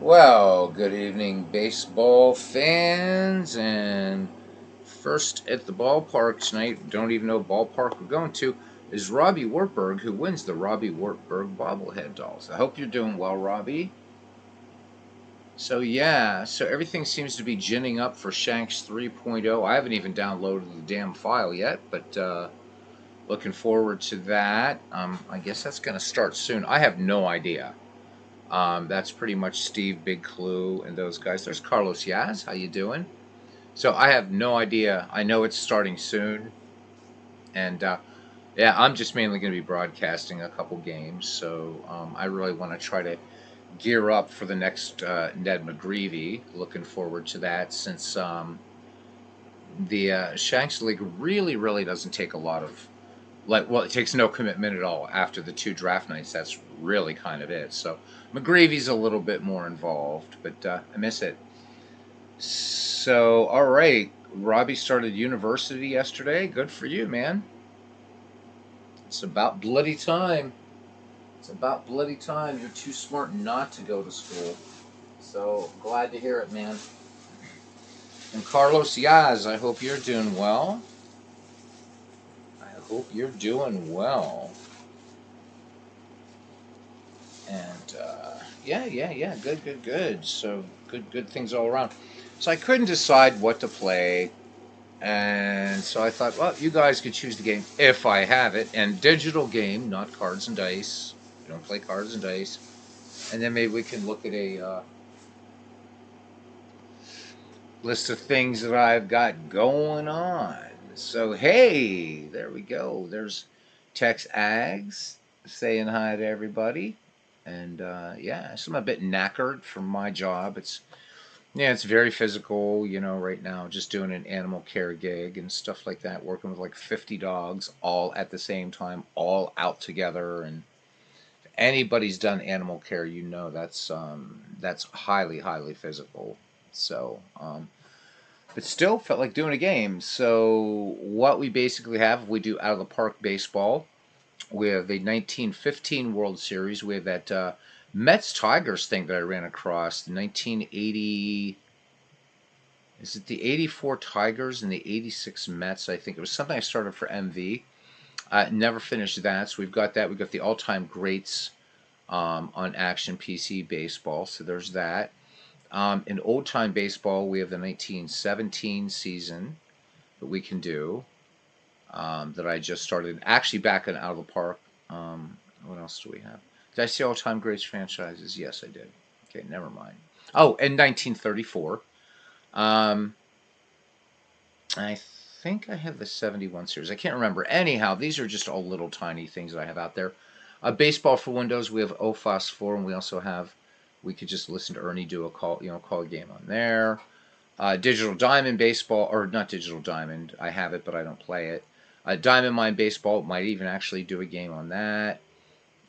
Well, good evening, baseball fans. And first at the ballpark tonight, don't even know ballpark we're going to, is Robbie Wartburg, who wins the Robbie Wartburg bobblehead dolls. I hope you're doing well, Robbie. So everything seems to be ginning up for Shanks 3.0. I haven't even downloaded the damn file yet, but looking forward to that. I guess that's going to start soon. I have no idea. That's pretty much Steve Big Clue and those guys. There's Carlos Yaz. How you doing? So I have no idea. I know it's starting soon, and yeah, I'm just mainly going to be broadcasting a couple games. So I really want to try to gear up for the next Ned McGreevy. Looking forward to that since the Shanks League really doesn't take a lot of it takes no commitment at all after the two draft nights. That's really kind of it. So McGreevy's a little bit more involved, but I miss it. So, all right. Robbie started university yesterday. Good for you, man. It's about bloody time. It's about bloody time. You're too smart not to go to school. So, glad to hear it, man. And Carlos Yaz, I hope you're doing well. I hope you're doing well. And yeah. Good. So good things all around. So I couldn't decide what to play, and so I thought, well, you guys could choose the game if I have it, and digital game, not cards and dice. We don't play cards and dice, and then maybe we can look at a list of things that I've got going on. So hey, there we go. There's Tex Ags saying hi to everybody. And yeah, so I'm a bit knackered from my job. It's very physical, right now, just doing an animal care gig and stuff like that, working with like 50 dogs all at the same time, all out together. And if anybody's done animal care, that's highly physical. So, but still felt like doing a game. So what we basically have, we do out of the park baseball. We have the 1915 World Series. We have that Mets Tigers thing that I ran across. The 1980. Is it the 84 Tigers and the 86 Mets? I think it was something I started for MV. Never finished that. So we've got that. We've got the all time greats on Action PC Baseball. So there's that. In old time baseball, we have the 1917 season that we can do. That I just started actually back in Out of the Park. What else do we have? Did I say all time greats franchises? Yes, I did. Okay, never mind. Oh, and 1934. Um, I think I have the 71 series. I can't remember. Anyhow, these are just all little tiny things that I have out there. Baseball for Windows, we have OFOS 4, and we also have, we could just listen to Ernie do a call a game on there. Digital Diamond Baseball, or not Digital Diamond, I have it, but I don't play it. Diamond Mine Baseball might even actually do a game on that.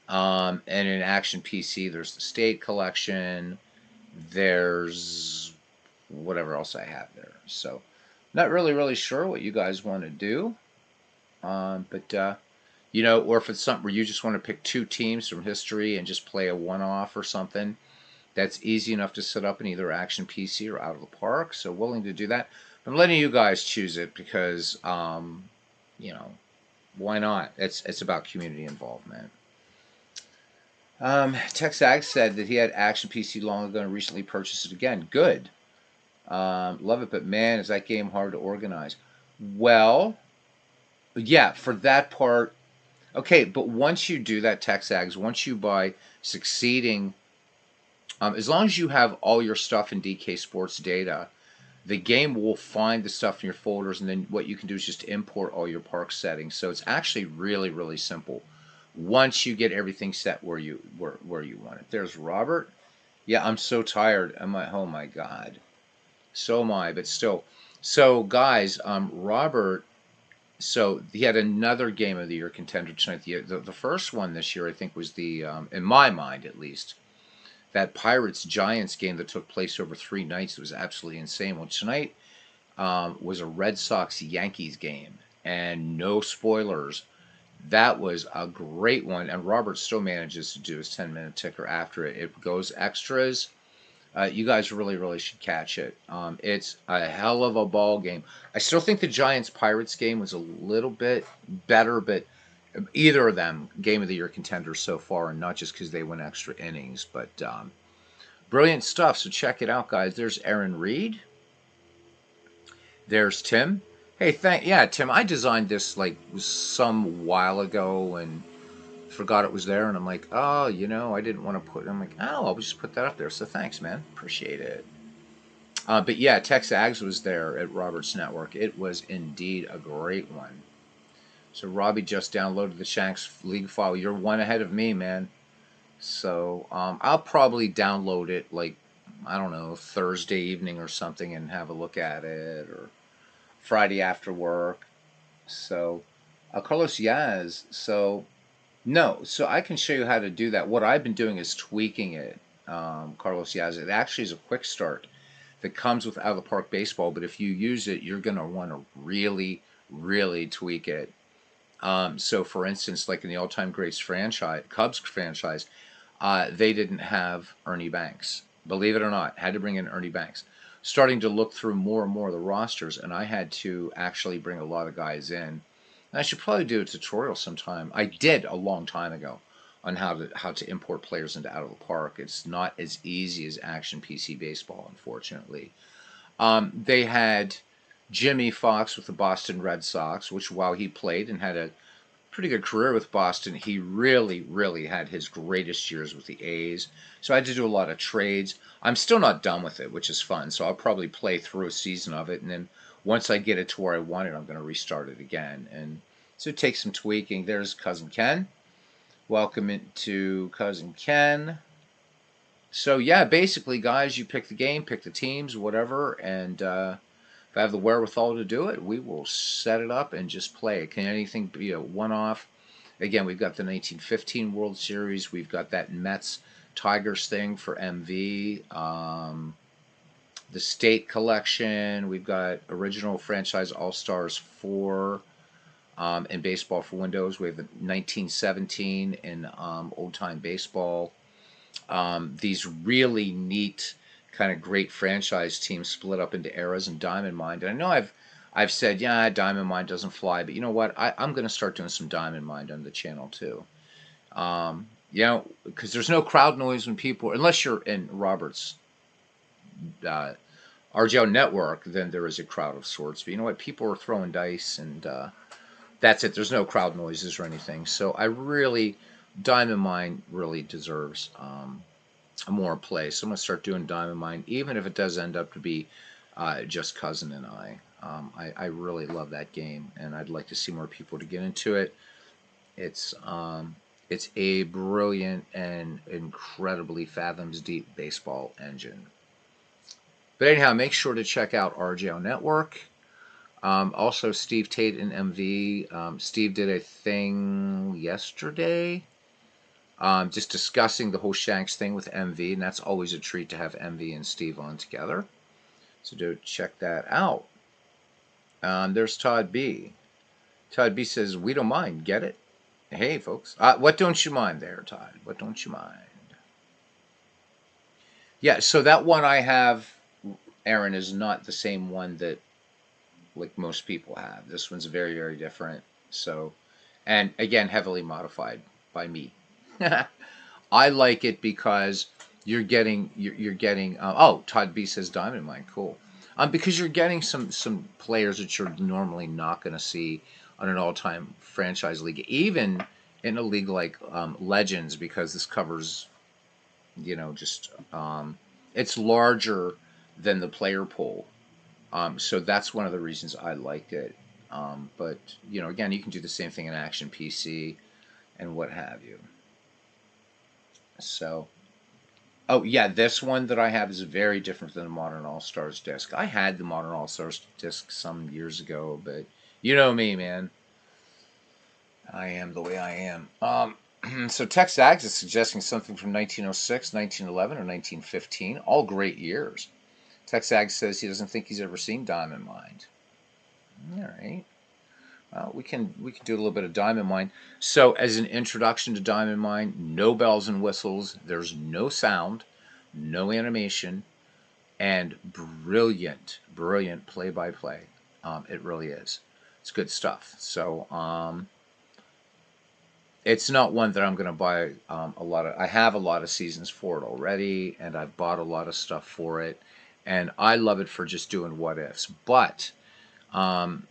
And in Action PC, there's the State Collection. There's whatever else I have there. So, not really sure what you guys want to do. But or if it's something where you just want to pick two teams from history and just play a one-off or something, that's easy enough to set up in either Action PC or Out of the Park. So willing to do that. I'm letting you guys choose it because, why not? It's about community involvement. Texag said that he had Action PC long ago and recently purchased it again. Good. Love it, but man, is that game hard to organize. Well, yeah, for that part, okay, but once you do that, Texags, once you buy Succeeding, as long as you have all your stuff in DK Sports Data, the game will find the stuff in your folders, and then what you can do is just import all your park settings. So it's actually really simple once you get everything set where you want it. There's Robert. Yeah, I'm so tired. Oh my God. So am I, but still. So guys, Robert, so he had another game of the year contender tonight. The first one this year, I think, was the in my mind at least, that Pirates Giants game that took place over 3 nights. It was absolutely insane. Well, tonight was a Red Sox Yankees game, and no spoilers. That was a great one, and Robert still manages to do his 10-minute ticker after it. It goes extras. You guys really, really should catch it. It's a hell of a ball game. I still think the Giants Pirates game was a little bit better, but either of them game of the year contenders so far, and not just because they went extra innings, but brilliant stuff. So check it out, guys. There's Aaron Reed. There's Tim. Hey, yeah, Tim. I designed this like some while ago and forgot it was there, and I'm like, oh, I didn't want to put. I'm like, oh, I'll just put that up there. So thanks, man. Appreciate it. But yeah, TexAgs was there at Roberts Network. It was indeed a great one. So Robbie just downloaded the Shanks League file. You're one ahead of me, man. So I'll probably download it like, I don't know, Thursday evening or something and have a look at it, or Friday after work. So Carlos Yaz. So no, so I can show you how to do that. What I've been doing is tweaking it, Carlos Yaz. It actually is a quick start that comes with Out of the Park Baseball, but if you use it, you're going to want to really, really tweak it. So, for instance, like in the All-Time Greats franchise, Cubs franchise, they didn't have Ernie Banks. Believe it or not, had to bring in Ernie Banks. Starting to look through more and more of the rosters, and I had to actually bring a lot of guys in. And I should probably do a tutorial sometime. I did a long time ago on how to import players into Out of the Park. It's not as easy as Action PC Baseball, unfortunately. They had Jimmy Fox with the Boston Red Sox, which while he played and had a pretty good career with Boston, he really, really had his greatest years with the A's. So I had to do a lot of trades. I'm still not done with it, which is fun. So I'll probably play through a season of it, and then once I get it to where I want it, I'm going to restart it again. And so it takes some tweaking. There's Cousin Ken. Welcome into Cousin Ken. So yeah, basically, guys, you pick the game, pick the teams, whatever, and if I have the wherewithal to do it, we will set it up and just play it. Can anything be a one-off? Again, we've got the 1915 World Series. We've got that Mets Tigers thing for MV. The State Collection. We've got original franchise All-Stars 4 in Baseball for Windows. We have the 1917 in Old-Time Baseball. These really neat kind of great franchise teams split up into eras and Diamond Mine. And I know I've said, yeah, Diamond Mine doesn't fly, but you know what? I'm going to start doing some Diamond Mine on the channel too. Because there's no crowd noise when people, unless you're in Robert's RGO network, then there is a crowd of sorts. But you know what? People are throwing dice, and that's it. There's no crowd noises or anything. So Diamond Mine really deserves more play. So I'm going to start doing Diamond Mine, even if it does end up to be just Cousin and I. I really love that game, and I'd like to see more people to get into it. It's a brilliant and incredibly fathoms deep baseball engine. But anyhow, make sure to check out RJO Network. Also, Steve Tate and MV. Steve did a thing yesterday, just discussing the whole Shanks thing with MV, and that's always a treat to have MV and Steve on together. So do check that out. There's Todd B. Todd B says, we don't mind. Get it? Hey, folks. What don't you mind there, Todd? What don't you mind? Yeah, so that one I have, Aaron, is not the same one that like most people have. This one's very, very different. So, and again, heavily modified by me. I like it because you're getting oh, Todd B says Diamond Mine, cool. Because you're getting some players that you're normally not going to see on an all-time franchise league, even in a league like Legends, because this covers, just it's larger than the player pool. So that's one of the reasons I liked it. But again, you can do the same thing in Action PC and what have you. So, oh yeah, this one that I have is very different than the Modern All-Stars disc. I had the Modern All-Stars disc some years ago, but you know me, man. I am the way I am. So TexAgs is suggesting something from 1906, 1911, or 1915. All great years. TexAgs says he doesn't think he's ever seen Diamond Mine. All right. We can do a little bit of Diamond Mine. So as an introduction to Diamond Mine, no bells and whistles. There's no sound, no animation. and brilliant, brilliant play-by-play. It really is. It's good stuff. So it's not one that I'm going to buy a lot of. I have a lot of seasons for it already, and I've bought a lot of stuff for it, and I love it for just doing what ifs. But um,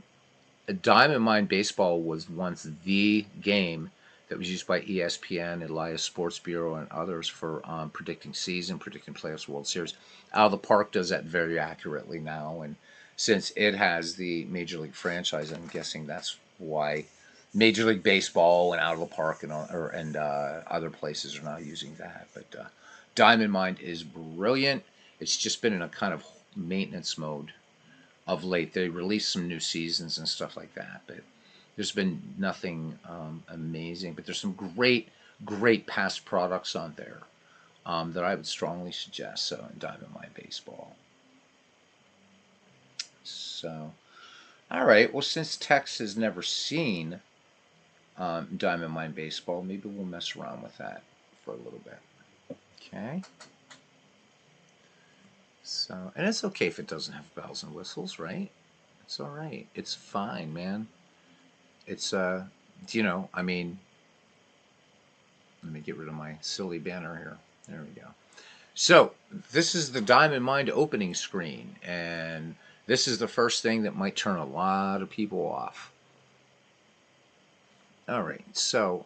Diamond Mine Baseball was once the game that was used by ESPN, Elias Sports Bureau, and others for predicting season, predicting playoffs, World Series. Out of the Park does that very accurately now, and since it has the Major League franchise, I'm guessing that's why Major League Baseball and Out of the Park and other places are now using that. But Diamond Mine is brilliant. It's just been in a kind of maintenance mode of late. They released some new seasons and stuff like that, but there's been nothing amazing. But there's some great, great past products on there that I would strongly suggest. So in Diamond Mine Baseball. So, all right. Well, since Tex has never seen Diamond Mine Baseball, maybe we'll mess around with that for a little bit. Okay. So, and it's okay if it doesn't have bells and whistles, right? It's all right. It's fine, man. It's I mean, let me get rid of my silly banner here. There we go. So this is the Diamond Mine opening screen, and this is the first thing that might turn a lot of people off. All right, so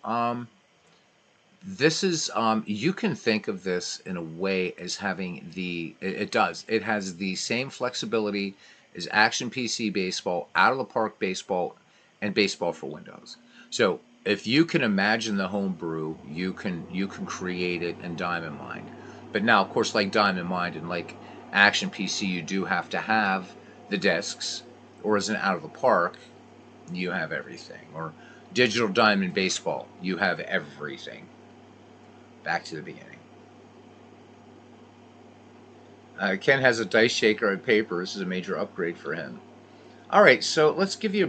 this is you can think of this in a way as having it has the same flexibility as Action PC Baseball, Out of the Park Baseball, and Baseball for Windows. So if you can imagine the homebrew, you can create it in Diamond Mine. But now, of course, like Diamond Mine and like Action PC, you do have to have the discs, or as an Out of the Park, you have everything. Or Digital Diamond Baseball, you have everything. Back to the beginning. Ken has a dice shaker and paper. This is a major upgrade for him. All right, so let's give you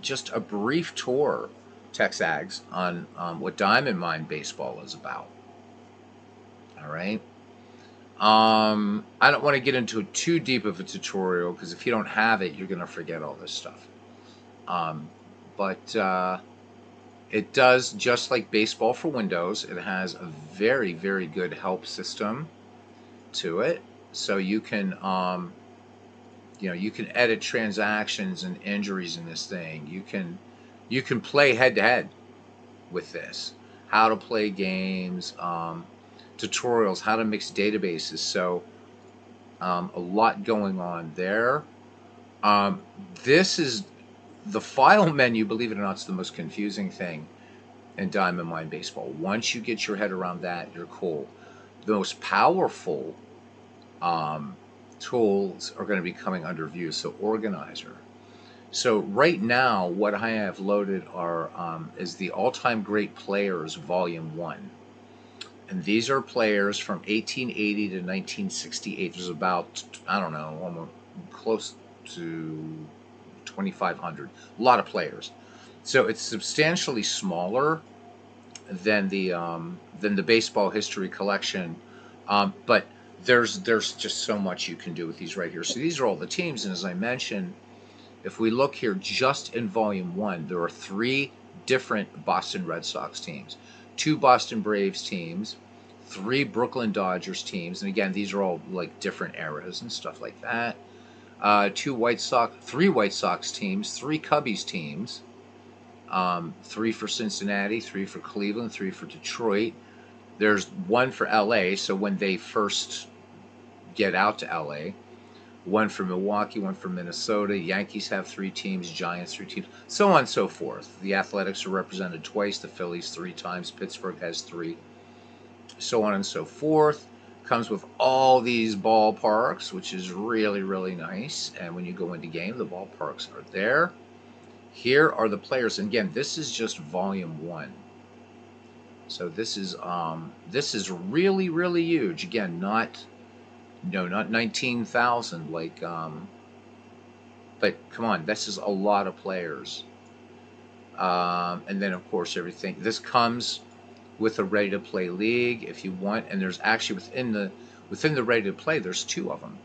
just a brief tour, Texags, on what Diamond Mine Baseball is about. All right. I don't want to get into too deep of a tutorial because if you don't have it, you're going to forget all this stuff. But it does, just like Baseball for Windows, it has a very, very good help system to it. So you can, you can edit transactions and injuries in this thing. You can play head to head with this. How to play games, tutorials, how to mix databases. So a lot going on there. This is the file menu, believe it or not, is the most confusing thing in Diamond Mine Baseball. Once you get your head around that, you're cool. The most powerful tools are going to be coming under view. So Organizer. So right now, what I have loaded is the All-Time Great Players Volume 1. And these are players from 1880 to 1968. There's about, I don't know, almost close to 2,500. A lot of players. So it's substantially smaller than the baseball history collection, but there's just so much you can do with these right here. So these are all the teams, and as I mentioned, if we look here just in Volume 1, there are 3 different Boston Red Sox teams, 2 Boston Braves teams, 3 Brooklyn Dodgers teams, and again, these are all like different eras and stuff like that. 3 White Sox teams, 3 Cubbies teams, 3 for Cincinnati, 3 for Cleveland, 3 for Detroit. There's 1 for LA, so when they first get out to LA. 1 for Milwaukee, 1 for Minnesota. Yankees have 3 teams, Giants 3 teams, so on and so forth. The Athletics are represented twice, the Phillies 3 times, Pittsburgh has 3, so on and so forth. Comes with all these ballparks, which is really, really nice. And when you go into game, the ballparks are there. Here are the players. And again, this is just Volume 1. So this is really, really huge. Again, not 19,000 like but come on, this is a lot of players. And then of course everything. This comes with a ready to play league if you want, and there's actually within the ready to play there's 2 of them.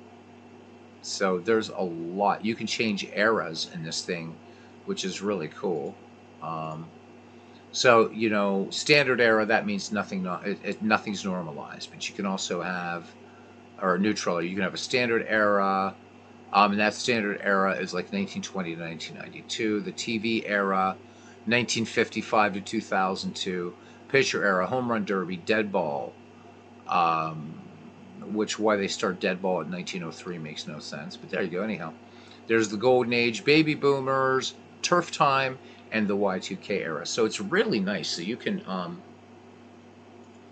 So there's a lot. You can change eras in this thing, which is really cool. Um, so standard era, that means nothing. Nothing's normalized, but you can also have, or neutral. You can have a standard era. And that standard era is like 1920 to 1992. The TV era, 1955 to 2002. Pitcher era, home run derby, dead ball. Um, which why they start dead ball at 1903 makes no sense. But there you go. Anyhow, there's the golden age, baby boomers, turf time, and the Y2K era. So it's really nice. So you can,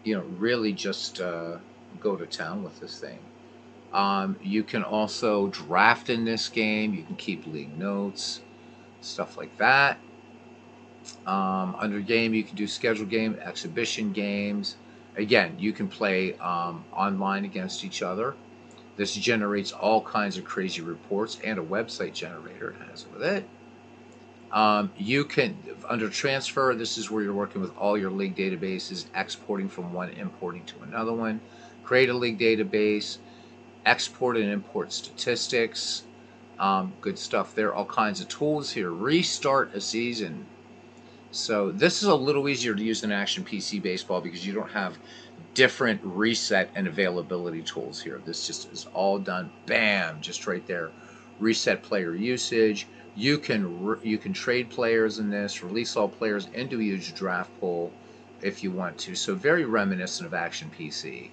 really just go to town with this thing. You can also draft in this game. You can keep league notes, stuff like that. Under game, you can do scheduled game, exhibition games. Again, you can play online against each other. This generates all kinds of crazy reports and a website generator it has with it. You can, under transfer, this is where you're working with all your league databases, exporting from one, importing to another one. Create a league database, export and import statistics. Good stuff there. All kinds of tools here. Restart a season. So this is a little easier to use than Action PC Baseball because you don't have different reset and availability tools here. This just is all done, bam, just right there. Reset player usage. You can trade players in this, release all players into a huge draft pool if you want to. So very reminiscent of Action PC.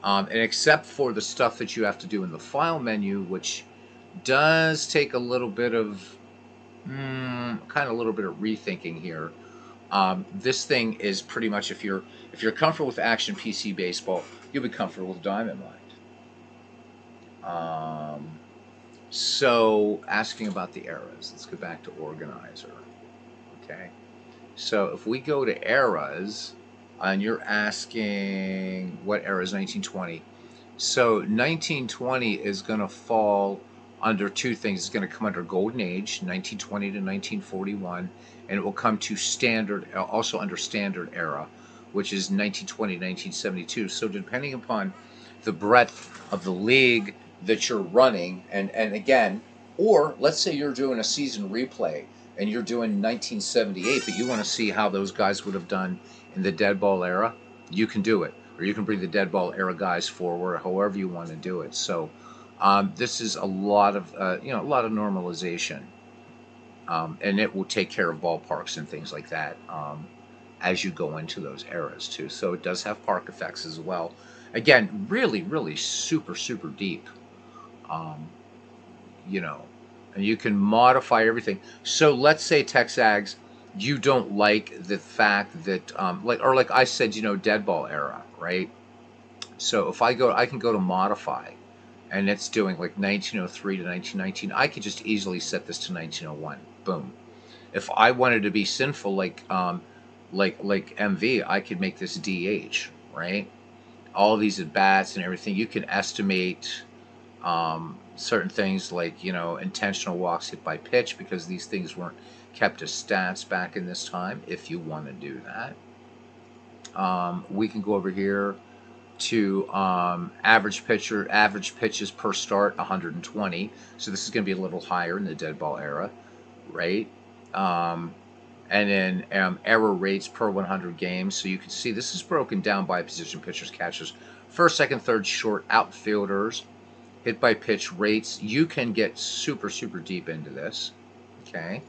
And except for the stuff that you have to do in the file menu, which does take a little bit of kind of a little bit of rethinking here. This thing is pretty much, if you're comfortable with Action PC Baseball, you'll be comfortable with Diamond Mind. So asking about the eras, let's go back to Organizer. Okay, so if we go to eras, and you're asking what era is 1920, so 1920 is going to fall under two things. It's going to come under Golden Age, 1920 to 1941, and it will come to standard, also under Standard Era, which is 1920 to 1972. So depending upon the breadth of the league that you're running, and again, or let's say you're doing a season replay and you're doing 1978, but you want to see how those guys would have done in the dead ball era, you can do it. Or you can bring the dead ball era guys forward, however you want to do it. So this is a lot of normalization, and it will take care of ballparks and things like that as you go into those eras too. So it does have park effects as well. Again, really, really super, super deep. Um, and you can modify everything. So let's say Texags, you don't like the fact that like I said, dead ball era, right? So if I can go to modify, and it's doing like 1903 to 1919. I could just easily set this to 1901. Boom. If I wanted to be sinful, like MV, I could make this DH, right? All these at bats and everything. You can estimate certain things like intentional walks hit by pitch, because these things weren't kept as stats back in this time. If you want to do that, we can go over here to average pitches per start, 120. So this is going to be a little higher in the dead ball era, right? And then error rates per 100 games. So you can see this is broken down by position: pitchers, catchers, first, second, third, short, outfielders, hit by pitch rates. You can get super, super deep into this. Okay.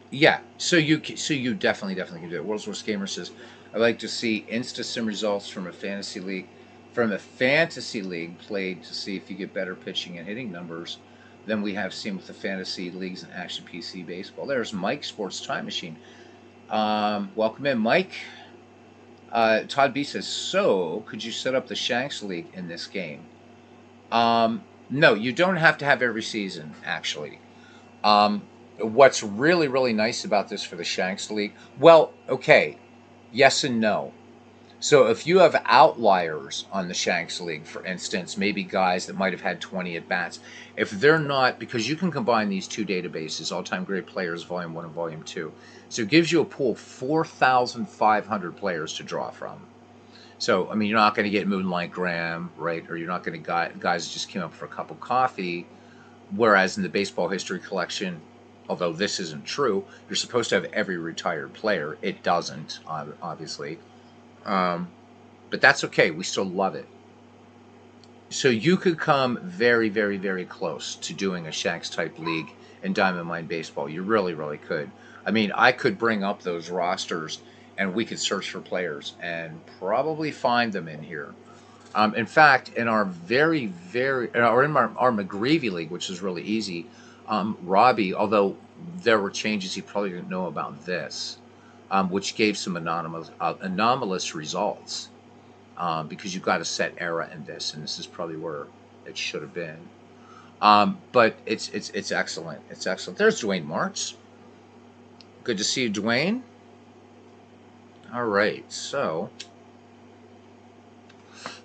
Yeah, so you definitely can do it. World's Worst Gamer says, "I'd like to see Insta-Sim results from a fantasy league played to see if you get better pitching and hitting numbers than we have seen with the fantasy leagues and Action PC Baseball." There's Mike Sports Time Machine. Welcome in, Mike. Todd B says, "So could you set up the Shanks League in this game?" No, you don't have to have every season, actually. What's really, really nice about this for the Shanks League, well, okay, yes and no. So if you have outliers on the Shanks League, for instance, maybe guys that might have had 20 at-bats, if they're not, because you can combine these two databases, All-Time Great Players, Volume 1 and Volume 2, so it gives you a pool of 4,500 players to draw from. So, I mean, you're not going to get Moonlight Graham, right? Or you're not going to guys that just came up for a cup of coffee. Whereas in the baseball history collection, although this isn't true, you're supposed to have every retired player. It doesn't, obviously. Um, but that's okay. We still love it. So you could come very, very, very close to doing a Shanks type league in Diamond Mine Baseball. You really, really could. I mean, I could bring up those rosters and we could search for players and probably find them in here. In fact, in our very, very, or in our McGreevy League, which is really easy, Robbie, although there were changes he probably didn't know about this, which gave some anomalous results because you got a set era in this, and this is probably where it should have been. But it's excellent. It's excellent. There's Dwayne Marks. Good to see you, Dwayne. All right, so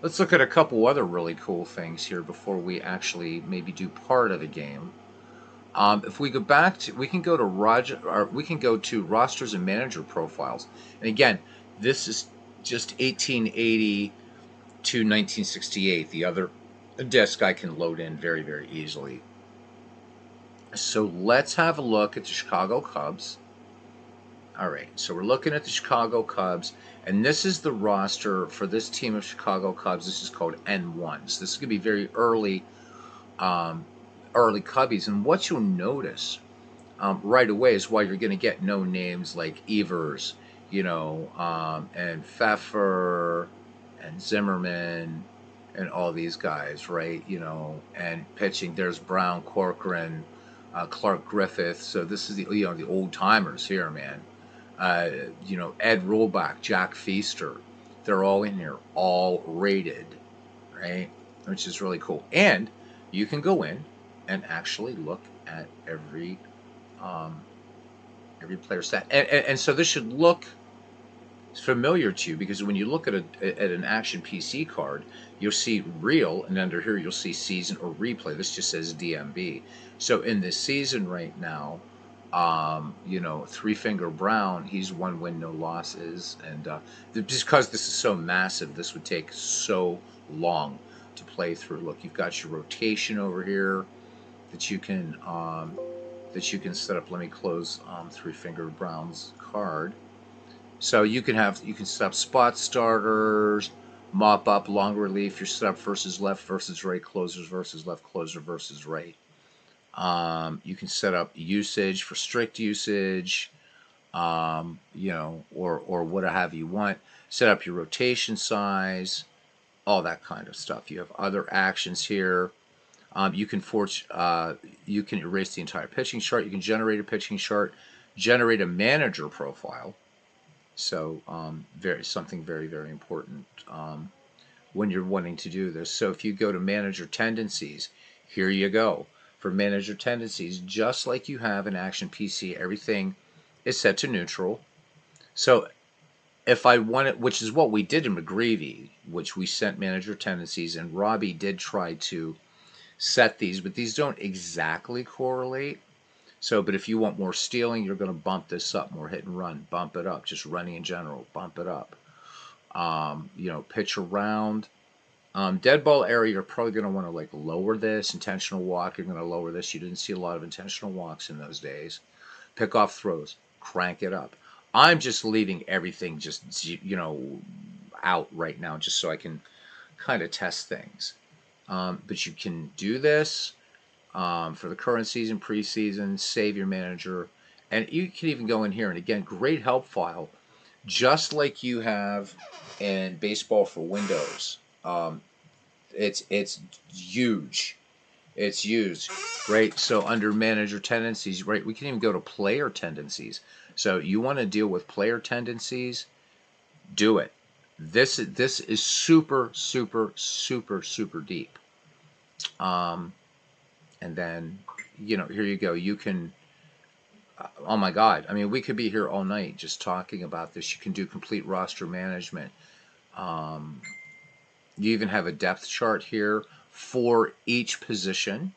let's look at a couple other really cool things here before we actually maybe do part of the game. If we go back to, we can go to we can go to rosters and manager profiles. And again, this is just 1880 to 1968. The other disc I can load in very, very easily. So let's have a look at the Chicago Cubs. All right, so we're looking at the Chicago Cubs, and this is the roster for this team of Chicago Cubs. This is called N1. So this is going to be very early, early Cubbies. And what you'll notice right away is why you're going to get no names like Evers, and Pfeffer and Zimmerman and all these guys, right? And pitching, there's Brown, Corcoran, Clark Griffith. So this is the old timers here, man. Ed Rollback, Jack Feaster. They're all in here, all rated, right? Which is really cool. And you can go in and actually look at um, every player stat. And so this should look familiar to you because when you look at an Action PC card, you'll see real, and under here you'll see season or replay. This just says DMB. So in this season right now, Three Finger Brown, he's 1 win, no losses, and just because this is so massive, this would take so long to play through. Look, you've got your rotation over here that you can set up. Let me close Three Finger Brown's card. So you can set up spot starters, mop up, long relief, your setup versus left versus right, closers versus left, closer versus right. You can set up usage for strict usage, or what have you want. Set up your rotation size, all that kind of stuff. You have other actions here. You can erase the entire pitching chart. You can generate a pitching chart, generate a manager profile. So something very, very important when you're wanting to do this. So if you go to manager tendencies, here you go. For manager tendencies, just like you have in Action PC, everything is set to neutral. So if I want it, which is what we did in McGreevy, which we sent manager tendencies, and Robbie did try to set these, but these don't exactly correlate. So, but if you want more stealing, you're going to bump this up. More hit and run, bump it up. Just running in general, bump it up. Pitch around. Dead ball area, you're probably going to want to lower this. Intentional walk, you're going to lower this. You didn't see a lot of intentional walks in those days. Pick off throws, crank it up. I'm just leaving everything just out right now, just so I can kind of test things. But you can do this. For the current season, preseason, save your manager, and you can even go in here and again, great help file, just like you have in Baseball for Windows. It's huge. It's used, right? So under manager tendencies, right, we can even go to player tendencies. So you want to deal with player tendencies, do it. This is super, super, super, super deep. And then, here you go. You can, oh my God. I mean, we could be here all night just talking about this. You can do complete roster management. You even have a depth chart here for each position.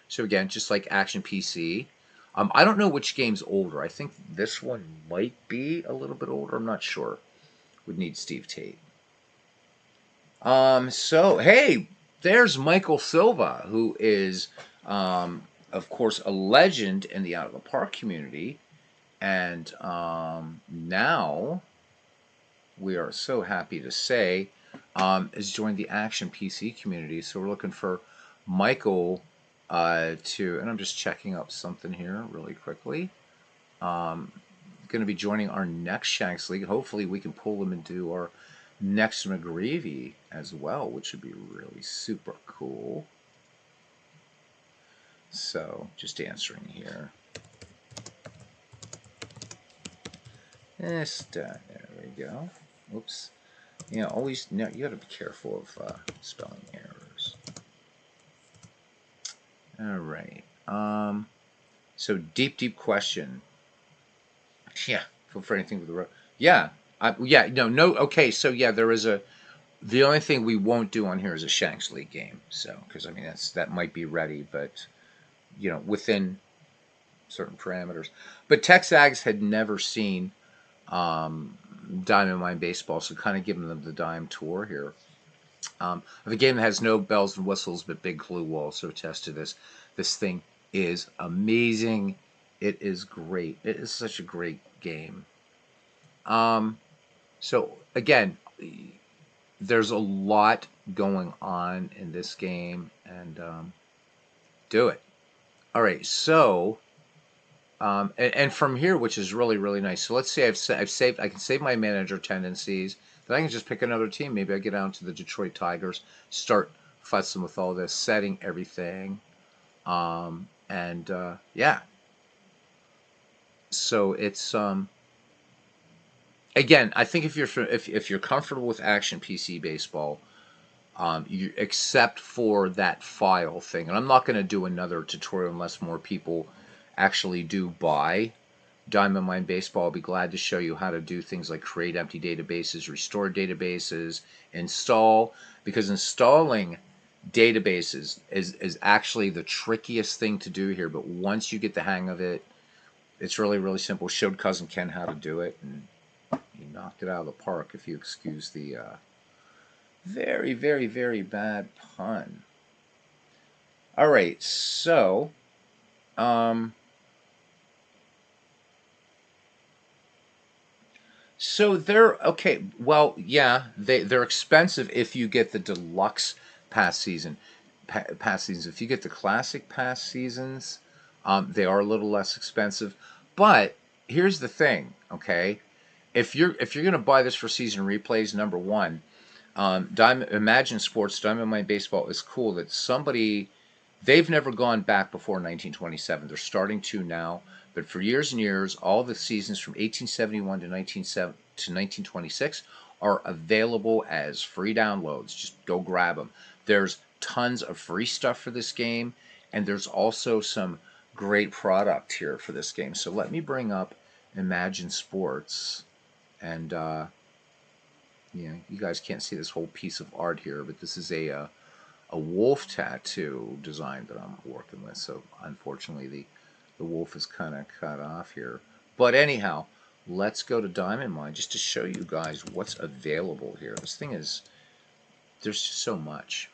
So again, just like Action PC. I don't know which game's older. I think this one might be a little bit older. I'm not sure. Would need Steve Tate. So hey, there's Michael Silva, who is, of course, a legend in the Out of the Park community, and now we are so happy to say has joined the Action PC community. So we're looking for Michael to, and I'm just checking up something here really quickly. Going to be joining our next Shanks League. Hopefully, we can pull him into our next McGreevy as well, which would be really super cool. So, just answering here. There we go. Oops. Always, no, you got to be careful of spelling errors. All right. So deep question. Yeah, feel for anything with the road. Yeah, no. Okay, so yeah, there is a. The only thing we won't do on here is a Shanks League game. So, because I mean that might be ready, but within certain parameters. But Texags had never seen Diamond Mine Baseball, so kind of giving them the dime tour here. The game that has no bells and whistles but big clue will also attest to this. This thing is amazing. It is great. It is such a great game. So again, there's a lot going on in this game, and do it. All right, so and from here, which is really really nice. So let's say I've saved. I can save my manager tendencies. Then I can just pick another team. Maybe I get down to the Detroit Tigers, start fussing with all this, setting everything, and yeah. So it's again, I think if you're comfortable with Action PC Baseball, except for that file thing, and I'm not going to do another tutorial unless more people actually do buy Diamond Mine Baseball. I'll be glad to show you how to do things like create empty databases, restore databases, install, because installing databases is actually the trickiest thing to do here. But once you get the hang of it, it's really, really simple. Showed Cousin Ken how to do it, and he knocked it out of the park, if you excuse the very, very, very bad pun. All right, so um, so they're okay. Well, yeah, they're expensive if you get the deluxe pass season. Pass seasons. If you get the classic pass seasons, they are a little less expensive. But here's the thing, okay? If you're gonna buy this for season replays, number one, Imagine Sports Diamond Mine Baseball is cool. That somebody they've never gone back before 1927. They're starting to now, but for years and years, all the seasons from 1871 to 1926 are available as free downloads. Just go grab them. There's tons of free stuff for this game, and there's also some great product here for this game. So let me bring up Imagine Sports, and you guys can't see this whole piece of art here, but this is a wolf tattoo design that I'm working with. So unfortunately, the wolf is kind of cut off here. But anyhow, let's go to Diamond Mine just to show you guys what's available here. This thing is, there's just so much.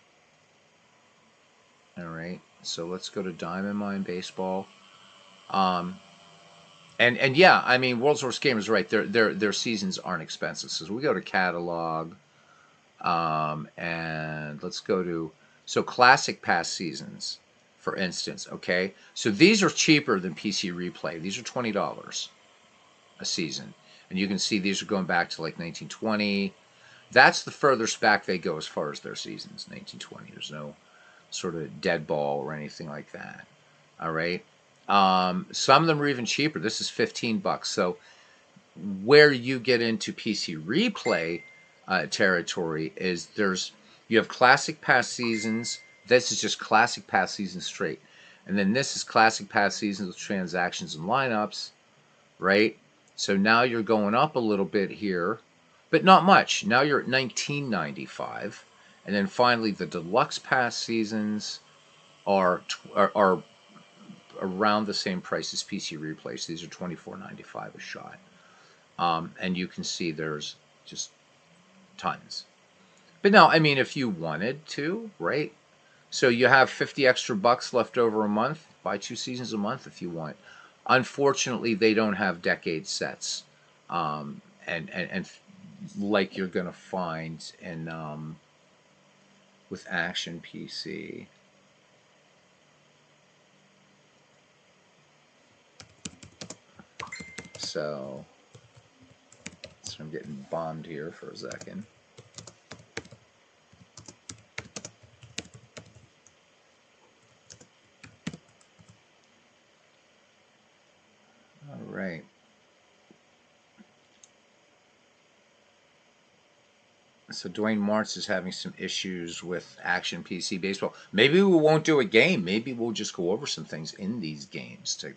All right, so let's go to Diamond Mine Baseball. And yeah, I mean, World Source Gamers right. Their seasons aren't expensive. So we go to catalog, and let's go to classic pass seasons, for instance. Okay, so these are cheaper than PC Replay. These are $20 a season, and you can see these are going back to like 1920. That's the furthest back they go as far as their seasons. 1920. There's no sort of dead ball or anything like that. All right. Some of them are even cheaper. This is $15. So where you get into PC Replay territory is you have classic pass seasons. This is just classic pass seasons straight, and then this is classic pass seasons with transactions and lineups, right? So now you're going up a little bit here, but not much. Now you're at $19.95, and then finally the deluxe pass seasons are around the same price as PC Replays. These are $24.95 a shot, and you can see there's just tons. But no, I mean, if you wanted to, right? So you have 50 extra bucks left over a month. Buy 2 seasons a month if you want. Unfortunately, they don't have decade sets, and like you're gonna find in with Action PC. So, I'm getting bombed here for a second. All right. So Dwayne Martz is having some issues with Action PC Baseball. Maybe we won't do a game. Maybe we'll just go over some things in these games to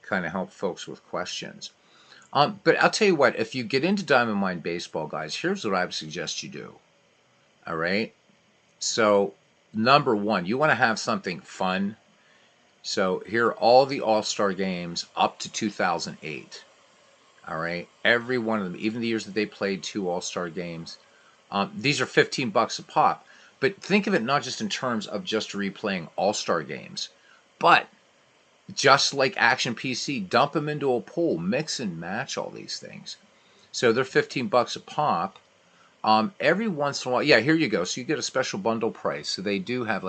kind of help folks with questions. But I'll tell you what, if you get into Diamond Mine Baseball, guys, here's what I would suggest you do. All right. So, number one, you want to have something fun. So, here are all the All Star games up to 2008. All right. Every one of them, even the years that they played 2 All-Star games. These are 15 bucks a pop. But think of it not just in terms of just replaying All-Star games, but just like Action PC, dump them into a pool, mix and match all these things. So they're 15 bucks a pop. Every once in a while, yeah, here you go. So you get a special bundle price. So they do have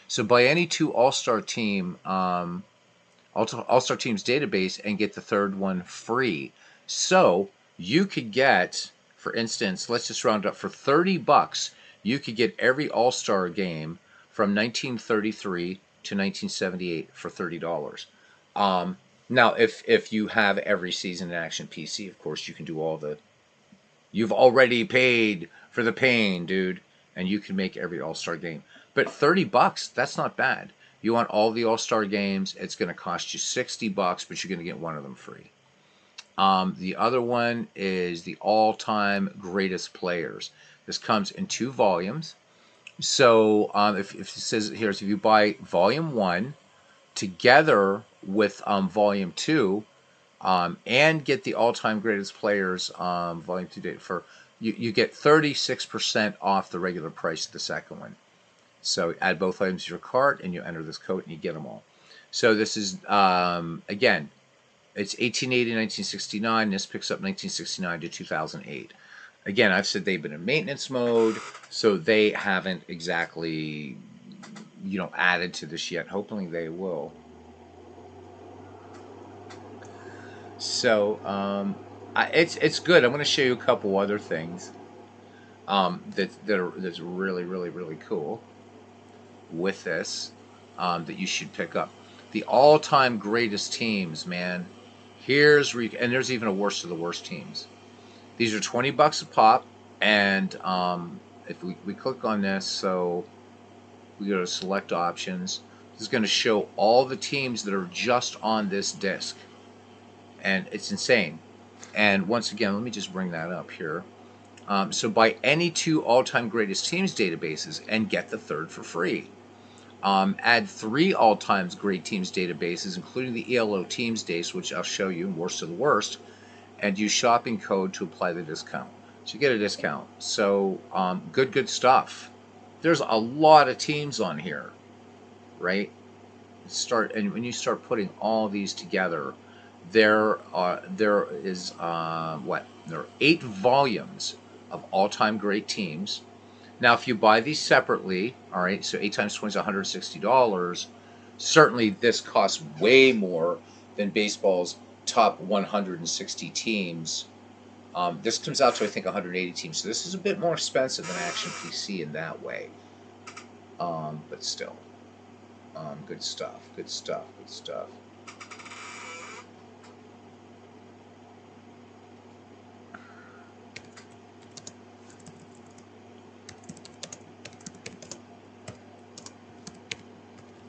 so buy any 2 All-Star team, All-Star teams database and get the third one free. So you could get, for instance, let's just round up for 30 bucks. You could get every All-Star game from 1933 to 1978 for $30. Now, if you have every season in Action PC, of course, you can do all the. You've already paid for the pain, dude, and you can make every All-Star game. But 30 bucks, that's not bad. You want all the All-Star games, it's going to cost you 60 bucks, but you're going to get one of them free. The other one is the all-time greatest players. This comes in 2 volumes. So if it says here, so if you buy volume 1 together with volume 2, and get the all-time greatest players volume 2 date for you get 36% off the regular price of the second one. So add both items to your cart and you enter this code and you get them all. So this is again, it's 1880 1969. This picks up 1969 to 2008. Again, I've said they've been in maintenance mode, so they haven't exactly added to this yet. Hopefully they will. So it's good. I'm going to show you a couple other things that's really really really cool with this that you should pick up. The all-time greatest teams, man. And there's even a worst of the worst teams. These are 20 bucks a pop, and if we click on this, so we go to select options. This is going to show all the teams that are just on this disc, and it's insane. And once again, let me just bring that up here. So buy any 2 all-time greatest teams databases and get the third for free. Add 3 all-time great teams databases, including the ELO teams days, which I'll show you, worst of the worst, and use shopping code to apply the discount. So you get a discount. So good stuff. There's a lot of teams on here, right? And when you start putting all these together, there is there are 8 volumes of all-time great teams. Now, if you buy these separately, all right, so 8 times 20 is $160. Certainly, this costs way more than baseball's top 160 teams. This comes out to, I think, 180 teams. So this is a bit more expensive than Action PC in that way. But still, good stuff, good stuff, good stuff.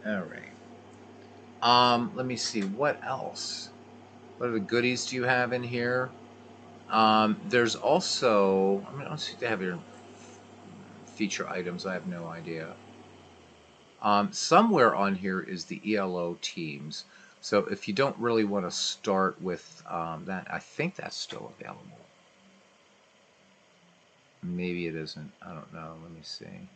All right. Let me see. What else? What other goodies do you have in here? There's also, I mean, let's see if they have your feature items. I have no idea. Somewhere on here is the ELO teams. So if you don't really want to start with that, I think that's still available. Maybe it isn't. I don't know. Let me see.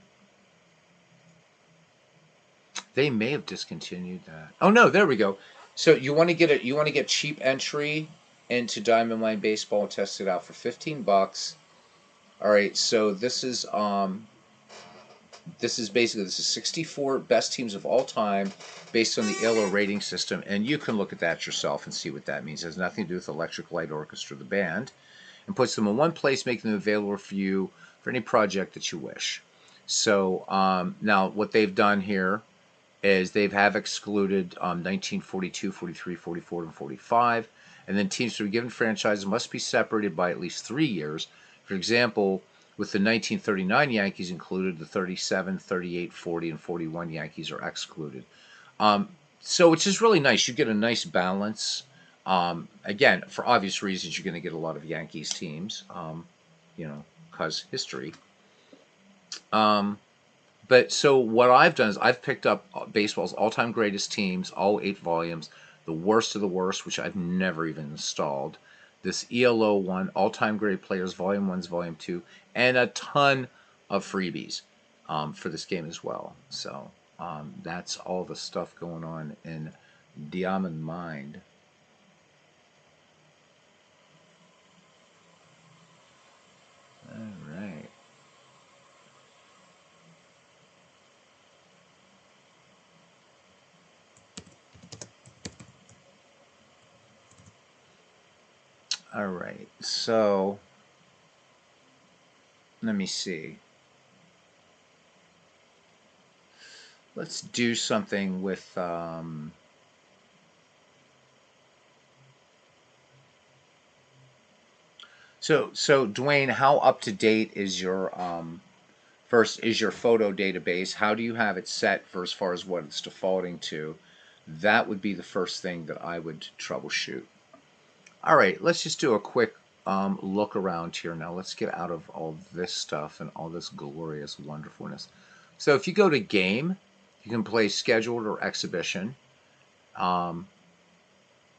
They may have discontinued that. Oh no, there we go. So you want to get it? You want to get cheap entry into Diamond Mine Baseball and test it out for $15. All right. So this is basically this is 64 best teams of all time based on the ELO rating system, and you can look at that yourself and see what that means. It has nothing to do with Electric Light Orchestra, the band, and puts them in one place, making them available for you for any project that you wish. So now what they've done here is they have excluded 1942, 43, 44, and 45. And then teams to be given franchises must be separated by at least 3 years. For example, with the 1939 Yankees included, the 37, 38, 40, and 41 Yankees are excluded. Um, so which is really nice. You get a nice balance. Again, for obvious reasons, you're going to get a lot of Yankees teams, because history. Um, but so what I've done is I've picked up baseball's all-time greatest teams, all 8 volumes, the worst of the worst, which I've never even installed. This ELO one, all-time great players, volume 1's volume 2, and a ton of freebies for this game as well. So that's all the stuff going on in Diamond Mind. All right. All right. So let me see. Let's do something with so Dwayne, how up to date is your first is your photo database? How do you have it set for as far as what it's defaulting to? That would be the first thing that I would troubleshoot. All right, let's just do a quick look around here now. Let's get out of all this stuff and all this glorious wonderfulness. So if you go to game, you can play scheduled or exhibition. Um,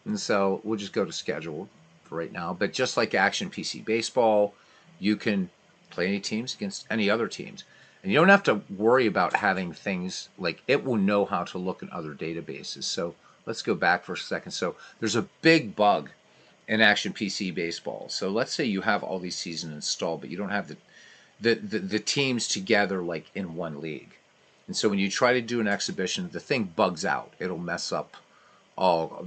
and so we'll just go to scheduled for right now. But just like Action PC Baseball, you can play any teams against any other teams. And you don't have to worry about having things like it will know how to look in other databases. So let's go back for a second. So there's a big bug in Action PC Baseball. So let's say you have all these seasons installed, but you don't have the teams together like in one league. And so when you try to do an exhibition, the thing bugs out. It'll mess up all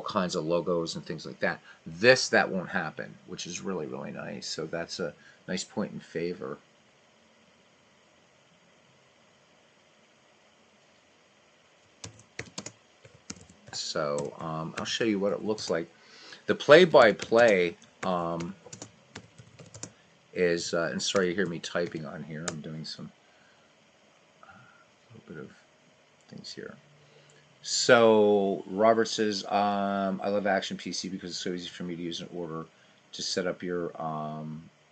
kinds of logos and things like that. That won't happen, which is really really nice. So that's a nice point in favor. So I'll show you what it looks like. The play-by-play is, and sorry you hear me typing on here. I'm doing some a little bit of things here. So Robert says, I love Action PC because it's so easy for me to use in order to set up your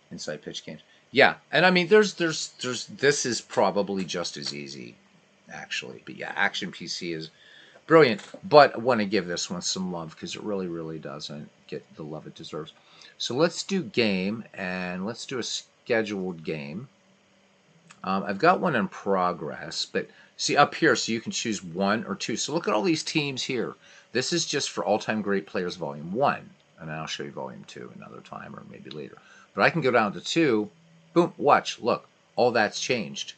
inside pitch games. Yeah, and I mean, there's this is probably just as easy, actually. But yeah, Action PC is brilliant. But I want to give this one some love because it really, really doesn't get the love it deserves. So let's do game, and let's do a scheduled game. I've got one in progress, but see up here, so you can choose 1 or 2. So look at all these teams here. This is just for all-time great players, Volume 1. And I'll show you Volume 2 another time or maybe later. But I can go down to 2. Boom, watch, look. All that's changed.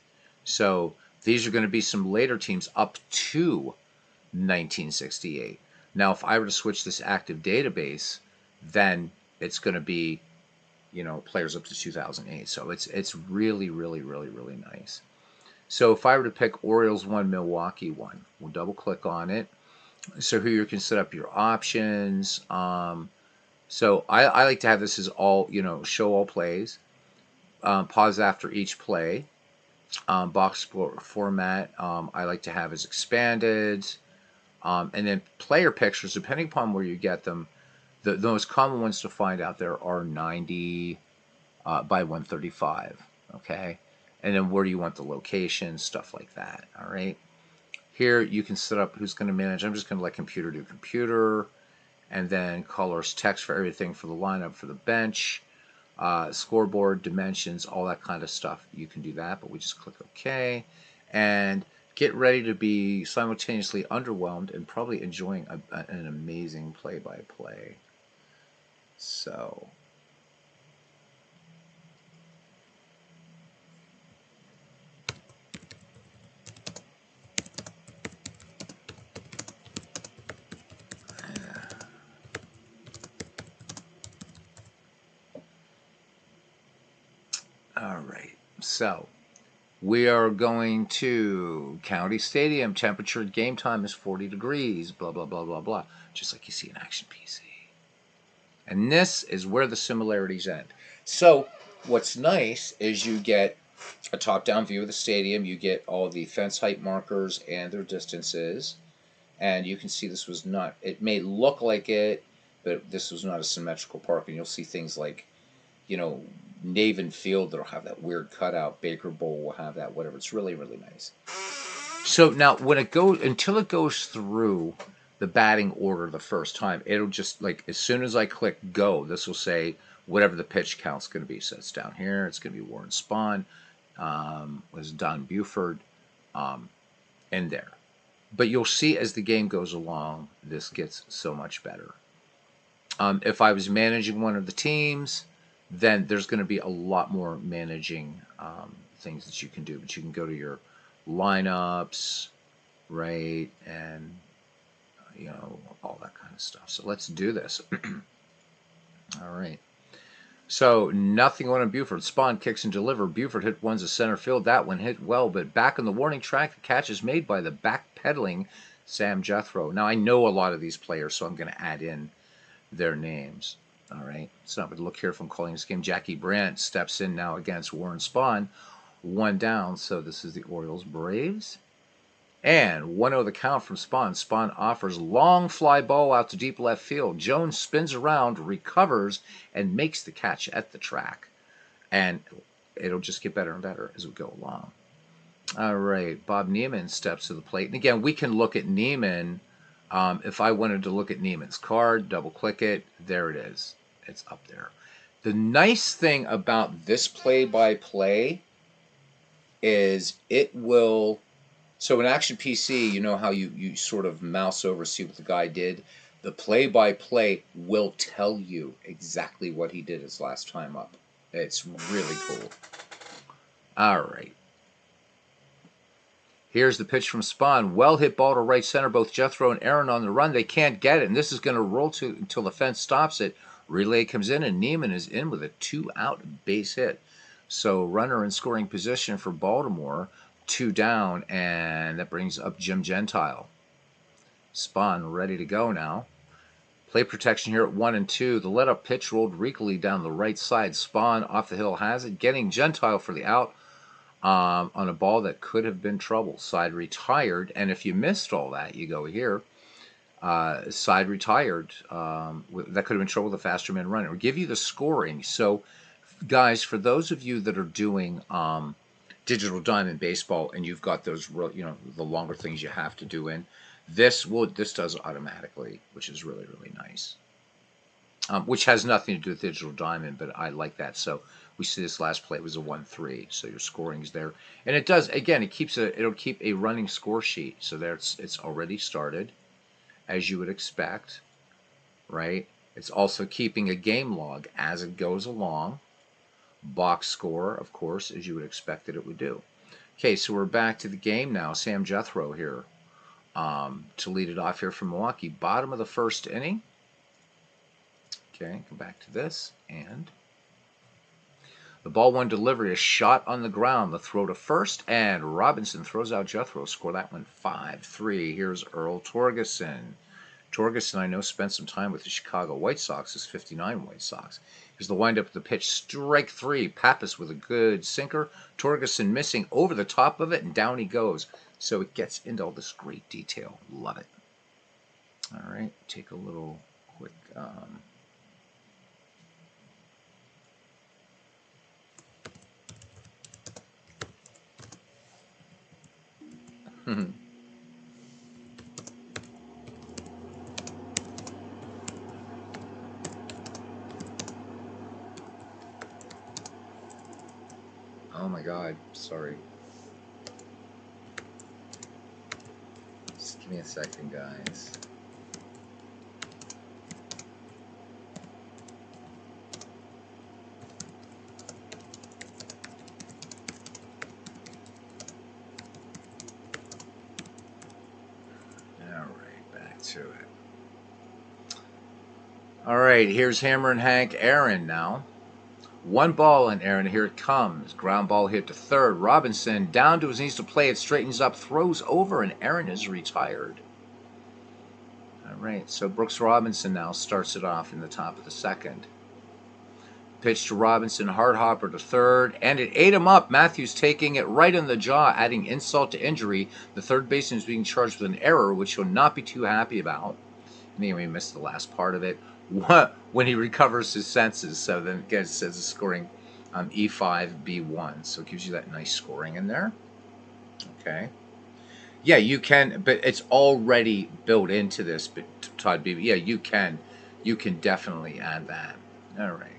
So these are going to be some later teams up to 1968. Now, if I were to switch this active database, then it's going to be players up to 2008. So it's really, really, really, really nice. So if I were to pick Orioles 1, Milwaukee 1, we'll double click on it. So here you can set up your options. So I like to have this as all, show all plays. Pause after each play. Box format I like to have as expanded. And then player pictures, depending upon where you get them, the most common ones to find out there are 90 by 135. Okay. And then where do you want the location, stuff like that. All right. Here you can set up who's going to manage. I'm just going to let computer do computer. And then colors text for everything for the lineup for the bench. scoreboard, dimensions, all that kind of stuff. You can do that, but we just click OK. And get ready to be simultaneously underwhelmed and probably enjoying an amazing play-by-play. So, all right. So, we are going to County Stadium. Temperature at game time is 40 degrees. Blah, blah, blah, blah, blah. Just like you see in Action PC. And this is where the similarities end. So, what's nice is you get a top-down view of the stadium. You get all the fence height markers and their distances. And you can see this was not, it may look like it, but this was not a symmetrical park. And you'll see things like, you know, Navin Field that'll have that weird cutout. Baker Bowl will have that, whatever. It's really, really nice. So now when it goes, until it goes through the batting order the first time, it'll just, like, as soon as I click go, this will say whatever the pitch count's going to be. So it's down here. It's going to be Warren Spahn, was Don Buford, in there. But you'll see as the game goes along, this gets so much better. If I was managing one of the teams, then there's going to be a lot more managing things that you can do. But you can go to your lineups, right, and you know, all that kind of stuff. So let's do this. All right. So nothing on Buford. Spahn kicks and deliver. Buford hit one's a center field. That one hit well, but back on the warning track, the catch is made by the backpedaling Sam Jethro. Now I know a lot of these players, so I'm going to add in their names. All right. So I'm going to look here if I'm calling this game. Jackie Brandt steps in now against Warren Spahn. One down. So this is the Orioles Braves. And 1-0 the count from Spahn. Spahn offers long fly ball out to deep left field. Jones spins around, recovers, and makes the catch at the track. And it'll just get better and better as we go along. All right, Bob Neiman steps to the plate. And again, we can look at Neiman. If I wanted to look at Neiman's card, double-click it. There it is. It's up there. The nice thing about this play-by-play is it will... So in Action PC, you know how you sort of mouse over, see what the guy did? The play-by-play will tell you exactly what he did his last time up. It's really cool. All right. Here's the pitch from Spahn. Well hit ball to right center. Both Jethro and Aaron on the run. They can't get it, and this is going to roll until the fence stops it. Relay comes in, and Neiman is in with a 2-out base hit. So runner in scoring position for Baltimore. 2 down, and that brings up Jim Gentile. Spahn ready to go now. Play protection here at 1 and 2. The let-up pitch rolled regally down the right side. Spahn off the hill has it, getting Gentile for the out on a ball that could have been trouble. Side retired, and if you missed all that, you go here. Side retired. That could have been trouble with a faster man running. We'll give you the scoring. So, guys, for those of you that are doing Digital Diamond Baseball, and you've got those, you know, the longer things you have to do in, this does automatically, which is really, really nice. Which has nothing to do with Digital Diamond, but I like that. So we see this last play was a 1-3, so your scoring's there, and it does again. It'll keep a running score sheet, so there it's already started, as you would expect, right? It's also keeping a game log as it goes along. Box score, of course, as you would expect that it would do. Okay, so we're back to the game now. Sam Jethro here to lead it off here from Milwaukee. Bottom of the first inning. Okay, go back to this. And the ball one delivery, a shot on the ground. The throw to first, and Robinson throws out Jethro. Score that one 5-3. Here's Earl Torgeson. Torgeson, I know, spent some time with the Chicago White Sox, his 59 White Sox. Here's the windup of the pitch. Strike 3. Pappas with a good sinker. Torgeson missing over the top of it, and down he goes. So it gets into all this great detail. Love it. All right, take a little quick... God, sorry. Just give me a second, guys. All right, back to it. All right, here's Hammer and Hank Aaron now. One ball in Aaron. Here it comes. Ground ball hit to third. Robinson down to his knees to play it. Straightens up, throws over, and Aaron is retired. All right, so Brooks Robinson now starts it off in the top of the second. Pitch to Robinson, hard hopper to third, and it ate him up. Matthews taking it right in the jaw, adding insult to injury. The third baseman is being charged with an error, which he'll not be too happy about. Anyway, he missed the last part of it. When he recovers his senses, so then it says the scoring E5, B1. So it gives you that nice scoring in there. Okay. Yeah, you can, but it's already built into this. But Todd Beebe, yeah, you can definitely add that. All right.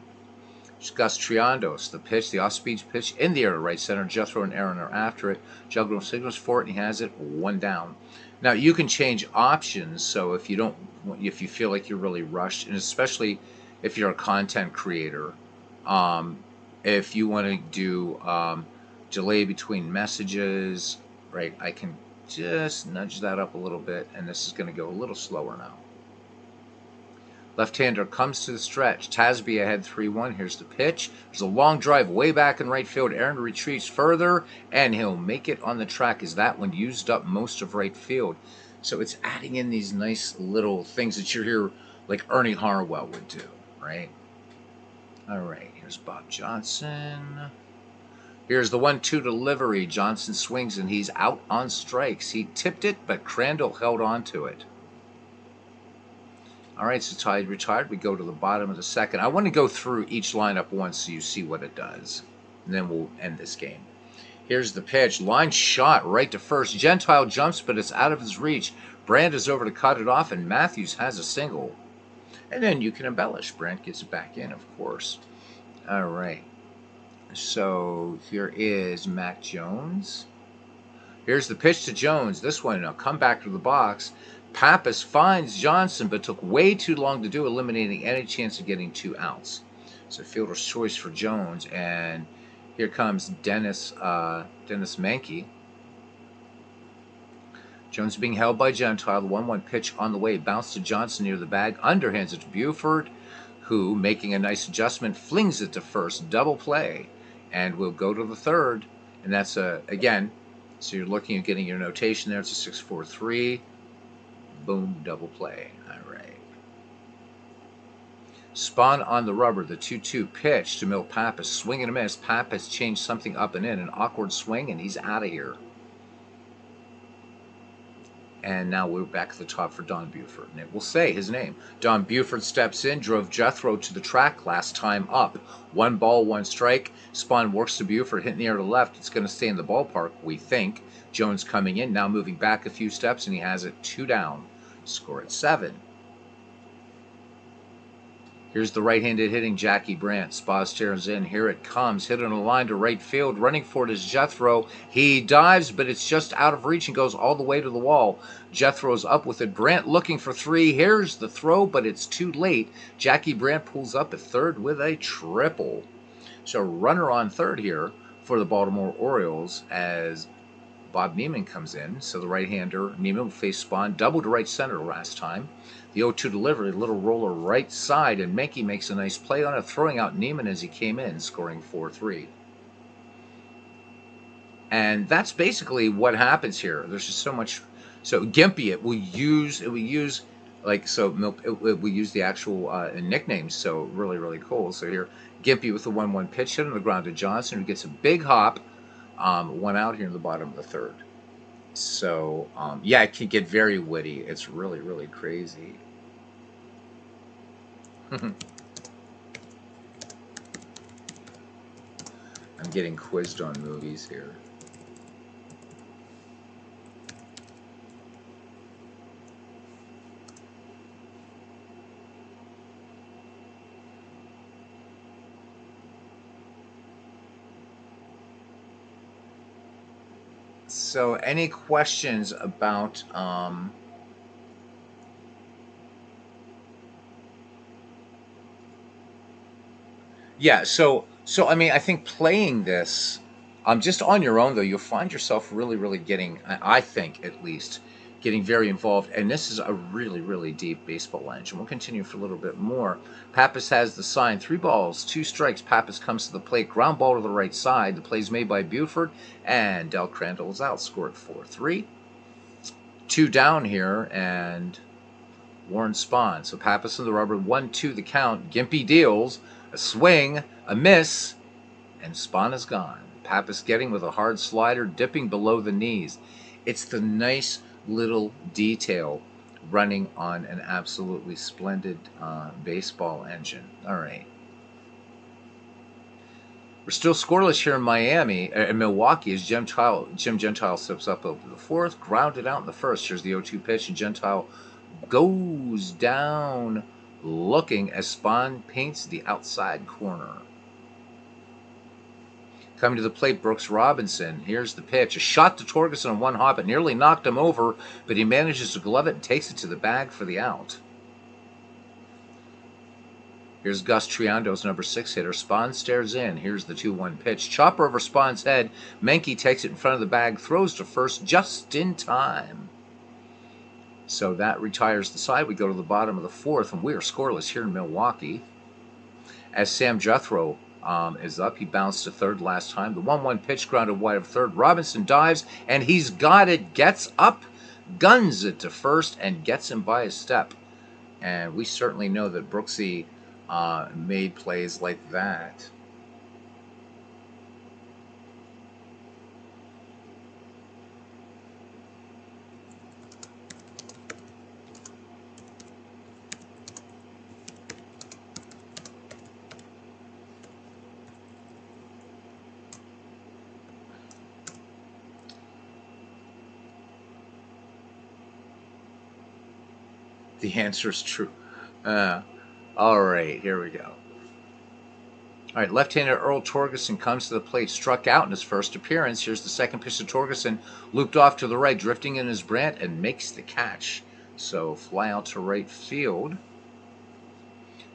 Gus Triandos, the pitch, the off-speed pitch in the air to right center. Jethro and Aaron are after it. Juggalo signals for it, and he has it one down. Now you can change options, so if you feel like you're really rushed, and especially if you're a content creator, if you want to do delay between messages, right? I can just nudge that up a little bit, and this is going to go a little slower now. Left-hander comes to the stretch. Tasby ahead 3-1. Here's the pitch. There's a long drive way back in right field. Aaron retreats further, and he'll make it on the track as that one used up most of right field. So it's adding in these nice little things that you're here like Ernie Harwell would do, right? All right, here's Bob Johnson. Here's the 1-2 delivery. Johnson swings, and he's out on strikes. He tipped it, but Crandall held on to it. All right, so tied, retired. We go to the bottom of the second. I want to go through each lineup once so you see what it does. And then we'll end this game. Here's the pitch. Line shot right to first. Gentile jumps, but it's out of his reach. Brand is over to cut it off, and Matthews has a single. And then you can embellish. Brand gets it back in, of course. All right. So here is Mac Jones. Here's the pitch to Jones. This one, a comeback to the box. Pappas finds Johnson, but took way too long to do, eliminating any chance of getting 2 outs. So fielder's choice for Jones, and here comes Dennis Mankey. Jones being held by Gentile. The 1-1 pitch on the way. Bounce to Johnson near the bag. Underhands it to Buford, who, making a nice adjustment, flings it to first. Double play. And we'll go to the third. And that's, again, so you're looking at getting your notation there. It's a 6-4-3. Boom, double play. All right. Spawn on the rubber, the 2-2 pitch to Milt Pappas. Swing and a miss. Pappas changed something up and in. An awkward swing, and he's out of here. And now we're back at the top for Don Buford. And it will say his name. Don Buford steps in, drove Jethro to the track last time up. 1 ball, 1 strike. Spawn works to Buford, hitting the air to the left. It's going to stay in the ballpark, we think. Jones coming in, now moving back a few steps, and he has it 2 down. Score at 7. Here's the right-handed hitting Jackie Brandt. Spa stares in. Here it comes. Hit on a line to right field. Running for it is Jethro. He dives, but it's just out of reach and goes all the way to the wall. Jethro's up with it. Brandt looking for 3. Here's the throw, but it's too late. Jackie Brandt pulls up at third with a triple. So runner on third here for the Baltimore Orioles as Bob Neiman comes in. So the right-hander, Neiman will face Spawn. Double to right center last time. The 0-2 delivery, little roller right side, and Menke makes a nice play on it, throwing out Neiman as he came in, scoring 4-3. And that's basically what happens here. There's just so much. So Gimpy, it will use like, so it will use the actual nicknames. So really, really cool. So here, Gimpy with the 1-1 pitch hit on the ground to Johnson, who gets a big hop. 1 out here in the bottom of the third. So, yeah, it can get very witty. It's really, really crazy. I'm getting quizzed on movies here. So, any questions about yeah, so I mean, I think playing this just on your own though, you'll find yourself really getting, I think at least, getting very involved. And this is a really deep baseball engine. We'll continue for a little bit more. Pappas has the sign. 3 balls, 2 strikes. Pappas comes to the plate. Ground ball to the right side. The play's made by Buford, and Del Crandall is out. Scored 4-3. 2 down here, and Warren Spahn. So Pappas in the rubber. 1-2 the count. Gimpy deals. A swing, a miss, and Spahn is gone. Pappas getting with a hard slider, dipping below the knees. It's the nice little detail running on an absolutely splendid baseball engine. All right. We're still scoreless here in Milwaukee, as Jim Gentile steps up over the fourth, grounded out in the first. Here's the 0-2 pitch, and Gentile goes down looking as Spahn paints the outside corner. Coming to the plate, Brooks Robinson. Here's the pitch. A shot to Torkelson on one hop. It nearly knocked him over, but he manages to glove it and takes it to the bag for the out. Here's Gus Triando's number 6 hitter. Spahn stares in. Here's the 2-1 pitch. Chopper over Spahn's head. Menke takes it in front of the bag, throws to first just in time. So that retires the side. We go to the bottom of the fourth, and we are scoreless here in Milwaukee. As Sam Jethro is up, he bounced to third last time. The 1-1 pitch grounded wide of third. Robinson dives, and he's got it. Gets up, guns it to first, and gets him by a step. And we certainly know that Brooksy made plays like that. The answer is true. All right, here we go. All right, left-hander Earl Torkelson comes to the plate, struck out in his first appearance. Here's the second pitch to Torkelson, looped off to the right, drifting in his Brandt, and makes the catch. So fly out to right field.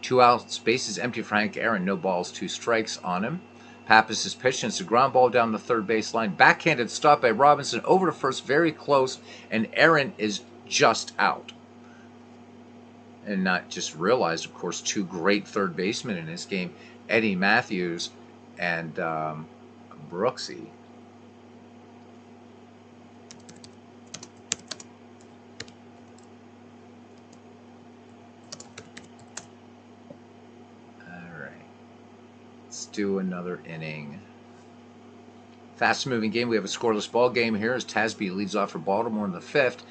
2 outs, bases empty for Hank Aaron. No balls, 2 strikes on him. Pappas is pitched, and it's a ground ball down the third base line. Backhanded stop by Robinson, over to first, very close, and Aaron is just out. And not just realized, of course, 2 great third basemen in this game, Eddie Matthews and Brooksy. All right. Let's do another inning. Fast-moving game. We have a scoreless ball game here as Tasby leads off for Baltimore in the 5th.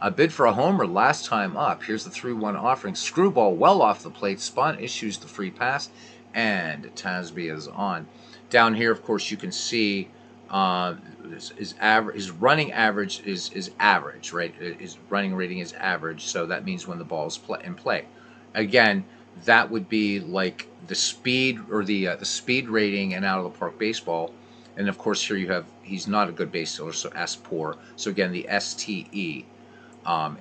A bid for a homer last time up. Here's the 3-1 offering. Screwball well off the plate. Spahn issues the free pass, and Tasby is on. Down here, of course, you can see his running average is average, right? His running rating is average, so that means when the ball is in play. Again, that would be like the speed or the speed rating in out of the park baseball. And of course, here you have he's not a good base stealer, so S poor. So again, the STE.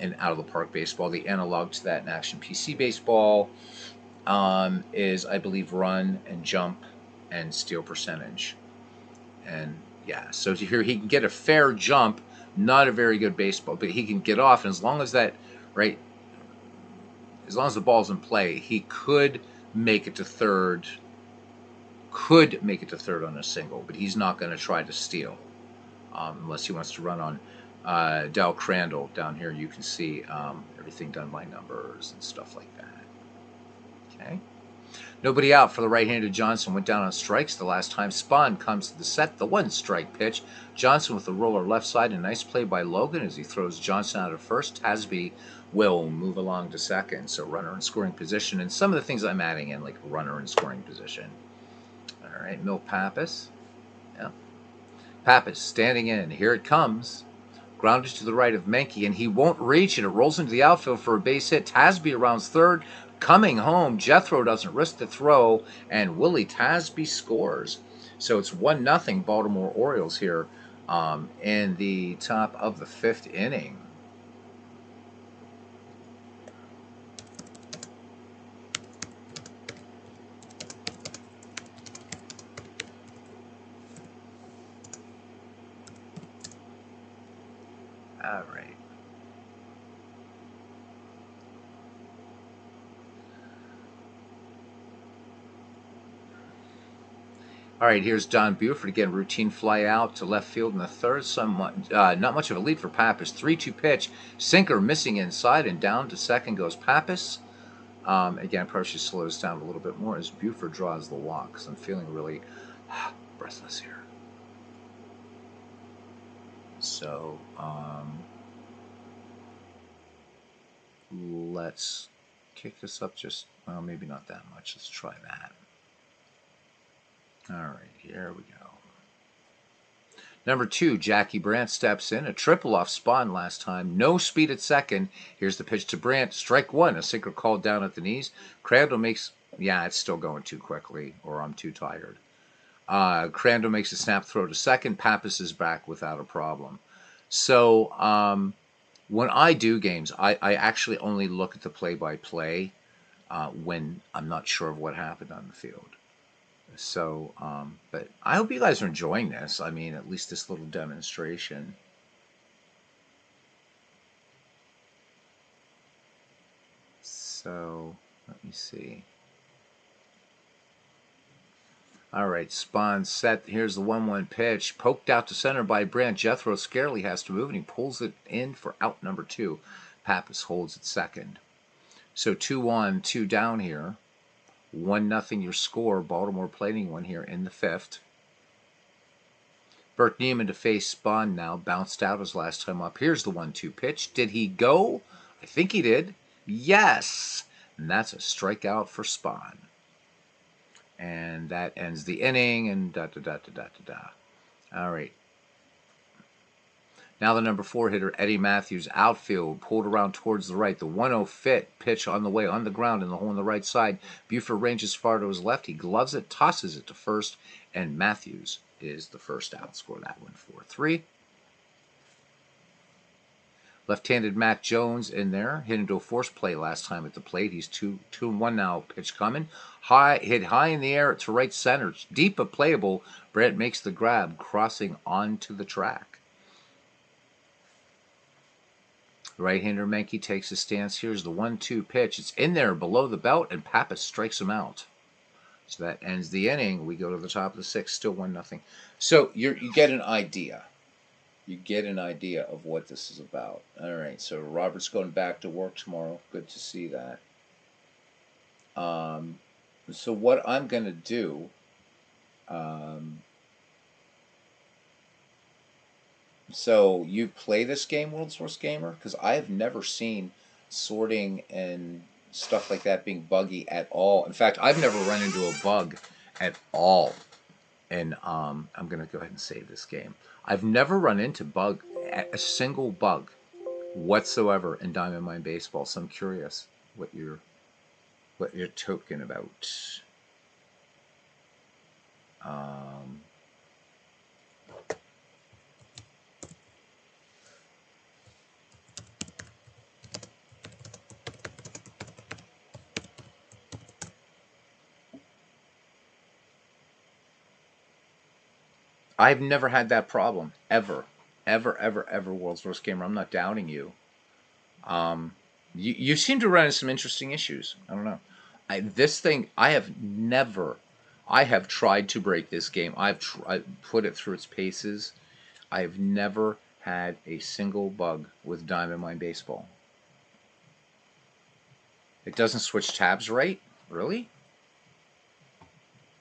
In out of the park baseball, the analog to that in Action PC baseball is, I believe, run and jump and steal percentage. And yeah, so here he can get a fair jump, not a very good baseball, but he can get off, and as long as that right, as long as the ball's in play, he could make it to third. Could make it to third on a single, but he's not going to try to steal unless he wants to run on. Del Crandall down here, you can see everything done by numbers and stuff like that. Okay. Nobody out for the right-handed Johnson. Went down on strikes the last time. Spahn comes to the set. The 1-strike pitch. Johnson with the roller left side. A nice play by Logan as he throws Johnson out of first. Tasby will move along to second. So runner in scoring position. And some of the things I'm adding in, like runner in scoring position. All right, Milt Pappas. Yeah. Pappas standing in. Here it comes. Grounded to the right of Menke, and he won't reach it. It rolls into the outfield for a base hit. Tasby around third, coming home. Jethro doesn't risk the throw, and Willie Tasby scores. So it's 1-0 Baltimore Orioles here in the top of the 5th inning. All right. All right, here's Don Buford again. Routine fly out to left field in the third. Somewhat, not much of a lead for Pappas. 3-2 pitch. Sinker missing inside and down to second goes Pappas. Again, probably should slow this down a little bit more as Buford draws the walk. So I'm feeling really breathless here. So let's kick this up just, well, maybe not that much. Let's try that. All right, here we go. Number 2, Jackie Brandt steps in. A triple off Spahn last time. No speed at second. Here's the pitch to Brandt. Strike 1. A sinker called down at the knees. Crandall makes... Yeah, it's still going too quickly, or I'm too tired. Crandall makes a snap throw to second. Pappas is back without a problem. So when I do games, I actually only look at the play-by-play when I'm not sure of what happened on the field. So, but I hope you guys are enjoying this. I mean, at least this little demonstration. So, let me see. All right, Spahn set. Here's the 1-1 pitch. Poked out to center by Brandt. Jethro scarcely has to move, and he pulls it in for out number 2. Pappas holds at second. So 2-1, 2 down here. 1-0 your score. Baltimore playing one here in the 5th. Bert Neiman to face Spahn now. Bounced out his last time up. Here's the 1-2 pitch. Did he go? I think he did. Yes! And that's a strikeout for Spahn. And that ends the inning and da-da-da-da-da-da-da. All right. Now the number 4 hitter, Eddie Matthews, outfield, pulled around towards the right. The 1-0 fit pitch on the way, on the ground in the hole on the right side. Buford ranges far to his left. He gloves it, tosses it to first, and Matthews is the first out. Score that one 4-3. Left-handed Mac Jones in there. Hit into a force play last time at the plate. He's 2-1 now. Pitch coming. Hit high in the air to right center. It's deep but playable. Brandt makes the grab, crossing onto the track. Right-hander Menke takes a stance. Here's the 1-2 pitch. It's in there below the belt, and Pappas strikes him out. So that ends the inning. We go to the top of the 6th, still 1-0. So you get an idea. You get an idea of what this is about. All right, so Robert's going back to work tomorrow. Good to see that. So what I'm going to do... So you play this game, World Source Gamer? Because I have never seen sorting and stuff like that being buggy at all. In fact, I've never run into a bug at all. And I'm going to go ahead and save this game. I've never run into a single bug whatsoever in Diamond Mine Baseball. So I'm curious what you're talking about. I've never had that problem ever, World Source Gamer. I'm not doubting you. You seem to run into some interesting issues. I don't know. This thing, I have tried to break this game. I put it through its paces. I have never had a single bug with Diamond Mine Baseball. It doesn't switch tabs right? Really?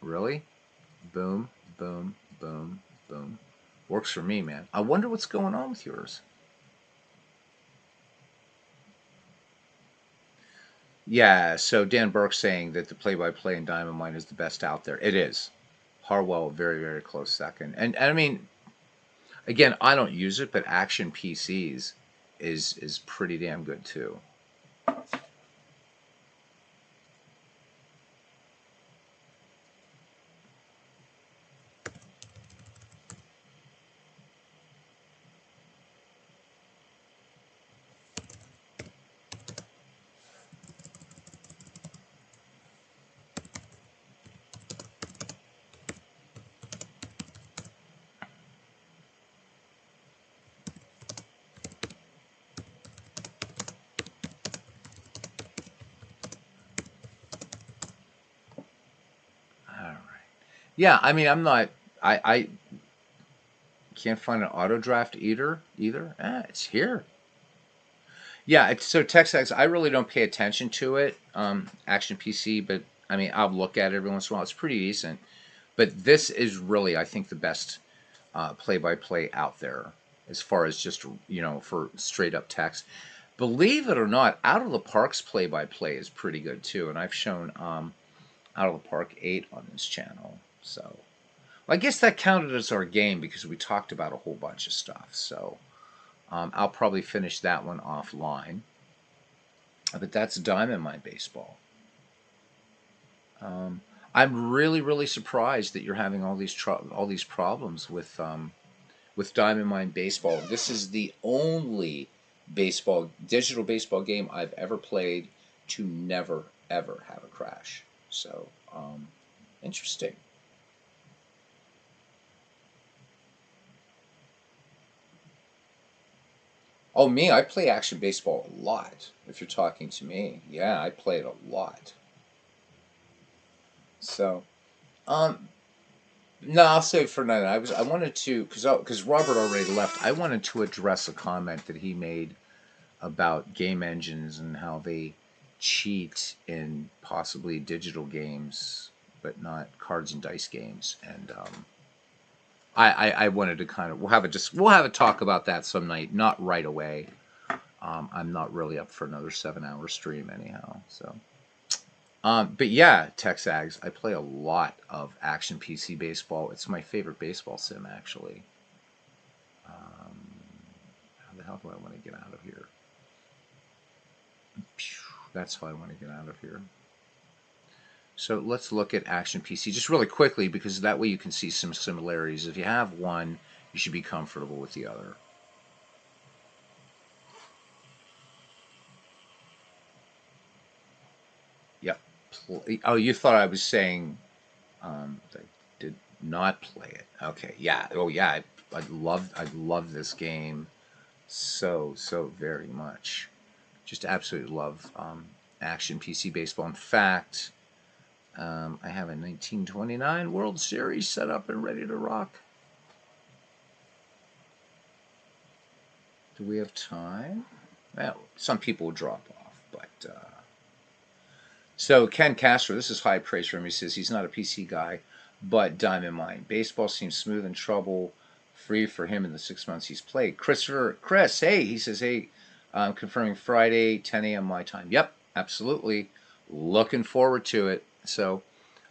Really? Boom, boom, boom, boom. Works for me, man. I wonder what's going on with yours. Yeah, so Dan Burke saying that the play-by-play in Diamond Mine is the best out there. It is. Harwell, very, very close second. And I mean, again, I don't use it, but Action PCs is pretty damn good too. Yeah, I mean, I'm not. I can't find an auto draft either. It's here. Yeah, so TextX, I really don't pay attention to it. Action PC, but I mean, I'll look at it every once in a while. It's pretty decent. But this is really, I think, the best play-by-play out there as far as just for straight up text. Believe it or not, Out of the Park's play-by-play is pretty good too, and I've shown Out of the Park 8 on this channel. So well, I guess that counted as our game because we talked about a whole bunch of stuff. So I'll probably finish that one offline. But that's Diamond Mine Baseball. Um, I'm really, really surprised that you're having all these problems with Diamond Mine Baseball. This is the only digital baseball game I've ever played to never ever have a crash. So interesting. Oh, me, I play action baseball a lot. If you're talking to me, yeah, I play it a lot. So, um, no, I'll save it for another. I wanted to because Robert already left. I wanted to address a comment that he made about game engines and how they cheat in possibly digital games, but not cards and dice games. And I wanted to kind of we'll have a talk about that some night, not right away. I'm not really up for another 7 hour stream anyhow. So, but yeah, Texags, I play a lot of Action PC Baseball. It's my favorite baseball sim, actually. Um, how the hell do I want to get out of here? That's how I want to get out of here. So let's look at Action PC just really quickly because that way you can see some similarities. If you have one, you should be comfortable with the other. Yep. Oh, you thought I was saying I did not play it. Okay. Yeah. Oh, yeah. I love this game so very much. Just absolutely love Action PC Baseball. In fact, I have a 1929 World Series set up and ready to rock. Do we have time? Well, some people will drop off, but so Ken Castro, this is high praise for him. He says he's not a PC guy, but Diamond Mine baseball seems smooth and trouble free for him in the 6 months he's played. Chris, hey, he says, hey, I'm confirming Friday, 10 a.m. my time. Yep, absolutely. Looking forward to it. So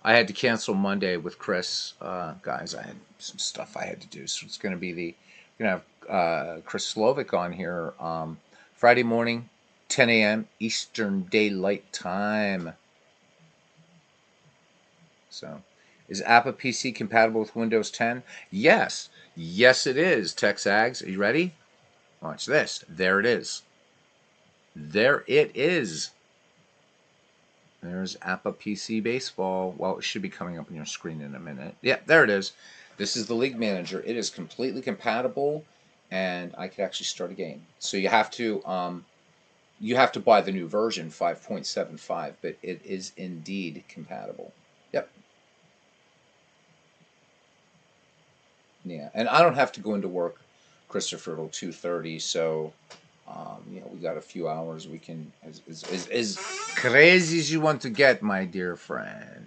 I had to cancel Monday with Chris, guys. I had some stuff I had to do, so it's going to be going to have Chris Slovic on here Friday morning, 10 a.m. Eastern Daylight Time. So, is Apple PC compatible with Windows 10? Yes. Yes, it is. TexAgs, are you ready? Watch this. There it is. There it is. There's Apple PC Baseball. Well, it should be coming up on your screen in a minute. Yeah, there it is. This is the League Manager. It is completely compatible, and I could actually start a game. So you have to buy the new version 5.75, but it is indeed compatible. Yep. Yeah, and I don't have to go into work, Christopher, till 2:30. So, we got a few hours. We can as crazy as you want to get, my dear friend.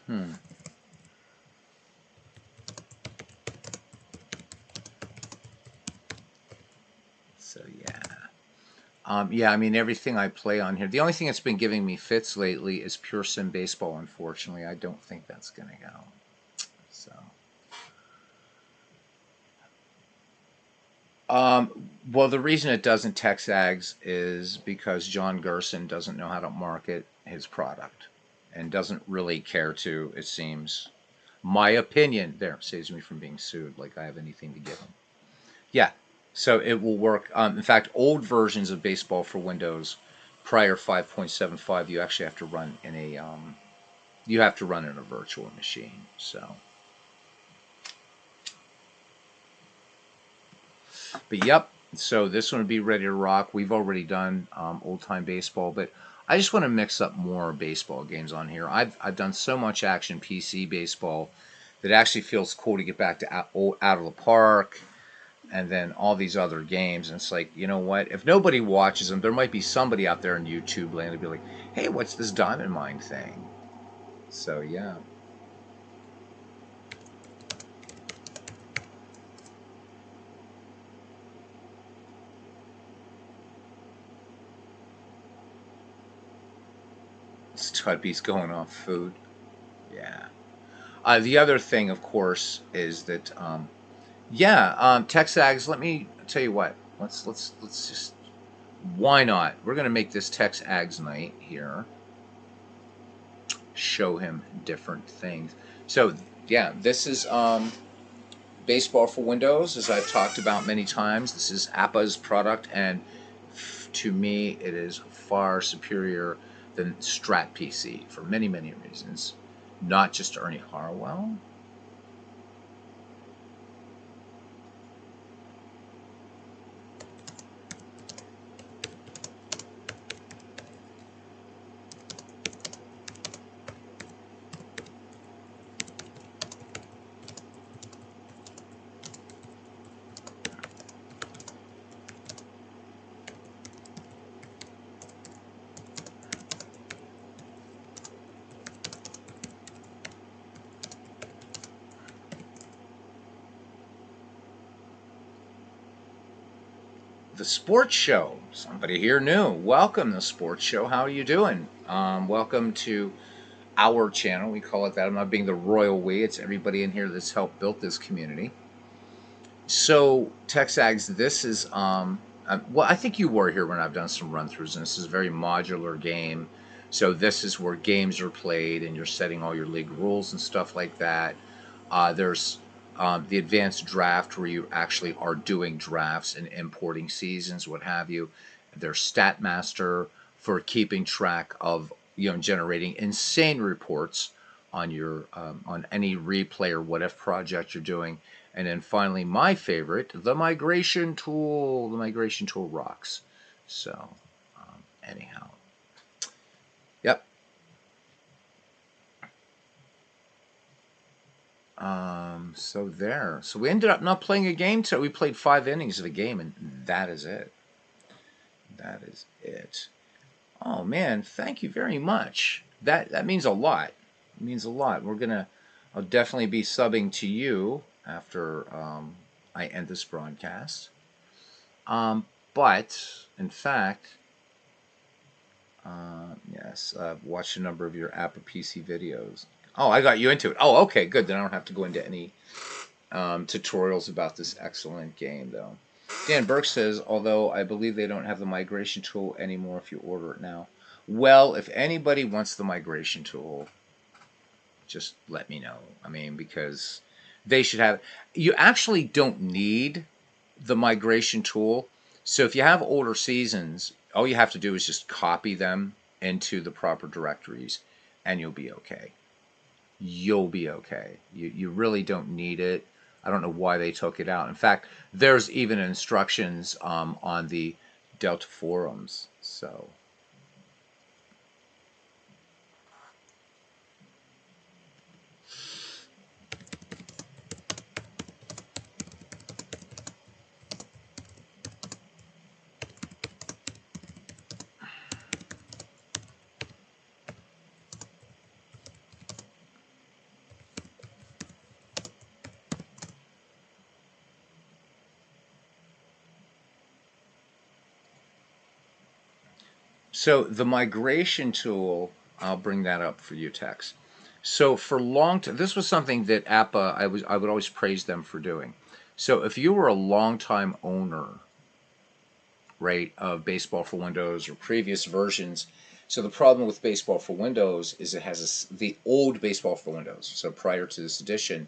Hmm. So yeah. Yeah, I mean everything I play on here. The only thing that's been giving me fits lately is Pure Sim Baseball. Unfortunately, I don't think that's gonna go. So. Well, the reason it doesn't Texags is because John Gerson doesn't know how to market his product and doesn't really care to, it seems. My opinion, there, saves me from being sued like I have anything to give him. Yeah, so it will work. In fact, old versions of Baseball for Windows Prior 5.75, you actually have to run in a you have to run in a virtual machine. So, but yep. So this one would be ready to rock. We've already done old time baseball, but I just want to mix up more baseball games on here. I've done so much action PC baseball that it actually feels cool to get back to out of the park and then all these other games. And it's like, you know what? If nobody watches them, there might be somebody out there in YouTube land to be like, hey, what's this Diamond Mine thing? So yeah. Stubby's going off food. Yeah. The other thing, of course, is that yeah, Texags. Let me tell you what. Let's just why not? We're gonna make this Texags night here. Show him different things. So yeah, this is baseball for Windows, as I've talked about many times. This is APA's product, and to me, it is far superior than Strat PC for many, many reasons. Not just Ernie Harwell. The sports show. Somebody here new. Welcome to the sports show. How are you doing? Welcome to our channel. We call it that. I'm not being the royal we. It's everybody in here that's helped build this community. So Texags, this is well, I think you were here when I've done some run throughs, and this is a very modular game. So this is where games are played, and you're setting all your league rules and stuff like that. There's the advanced draft where you actually are doing drafts and importing seasons, what have you. There's Statmaster for keeping track of, generating insane reports on your on any replay or what if project you're doing. And then finally, my favorite, the migration tool. The migration tool rocks. So anyhow, yep. So there. So we ended up not playing a game today. We played 5 innings of a game, and that is it. That is it. Oh man, thank you very much. That means a lot. It means a lot. I'll definitely be subbing to you after I end this broadcast. But in fact, yes, I've watched a number of your Apple PC videos. Oh, I got you into it. Oh, okay, good. Then I don't have to go into any tutorials about this excellent game, though. Dan Burke says, although I believe they don't have the migration tool anymore if you order it now. Well, if anybody wants the migration tool, just let me know. I mean, because they should have. You actually don't need the migration tool. So if you have older seasons, all you have to do is just copy them into the proper directories, and you'll be okay. You'll be okay. You really don't need it. I don't know why they took it out. In fact, there's even instructions on the Delta forums. So. So the migration tool, I'll bring that up for you, Tex. So for long time, this was something that APA, I would always praise them for doing. So if you were a long-time owner, right, of Baseball for Windows or previous versions, so the problem with Baseball for Windows is it has the old Baseball for Windows. So prior to this edition,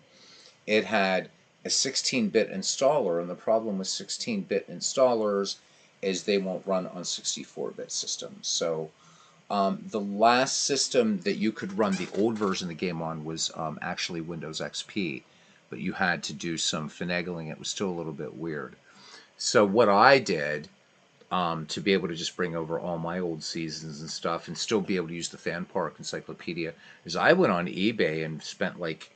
it had a 16-bit installer, and the problem with 16-bit installers is they won't run on 64-bit systems. So the last system that you could run the old version of the game on was actually Windows XP, but you had to do some finagling. It was still a little bit weird. So what I did to be able to just bring over all my old seasons and stuff and still be able to use the Fan Park Encyclopedia is I went on eBay and spent like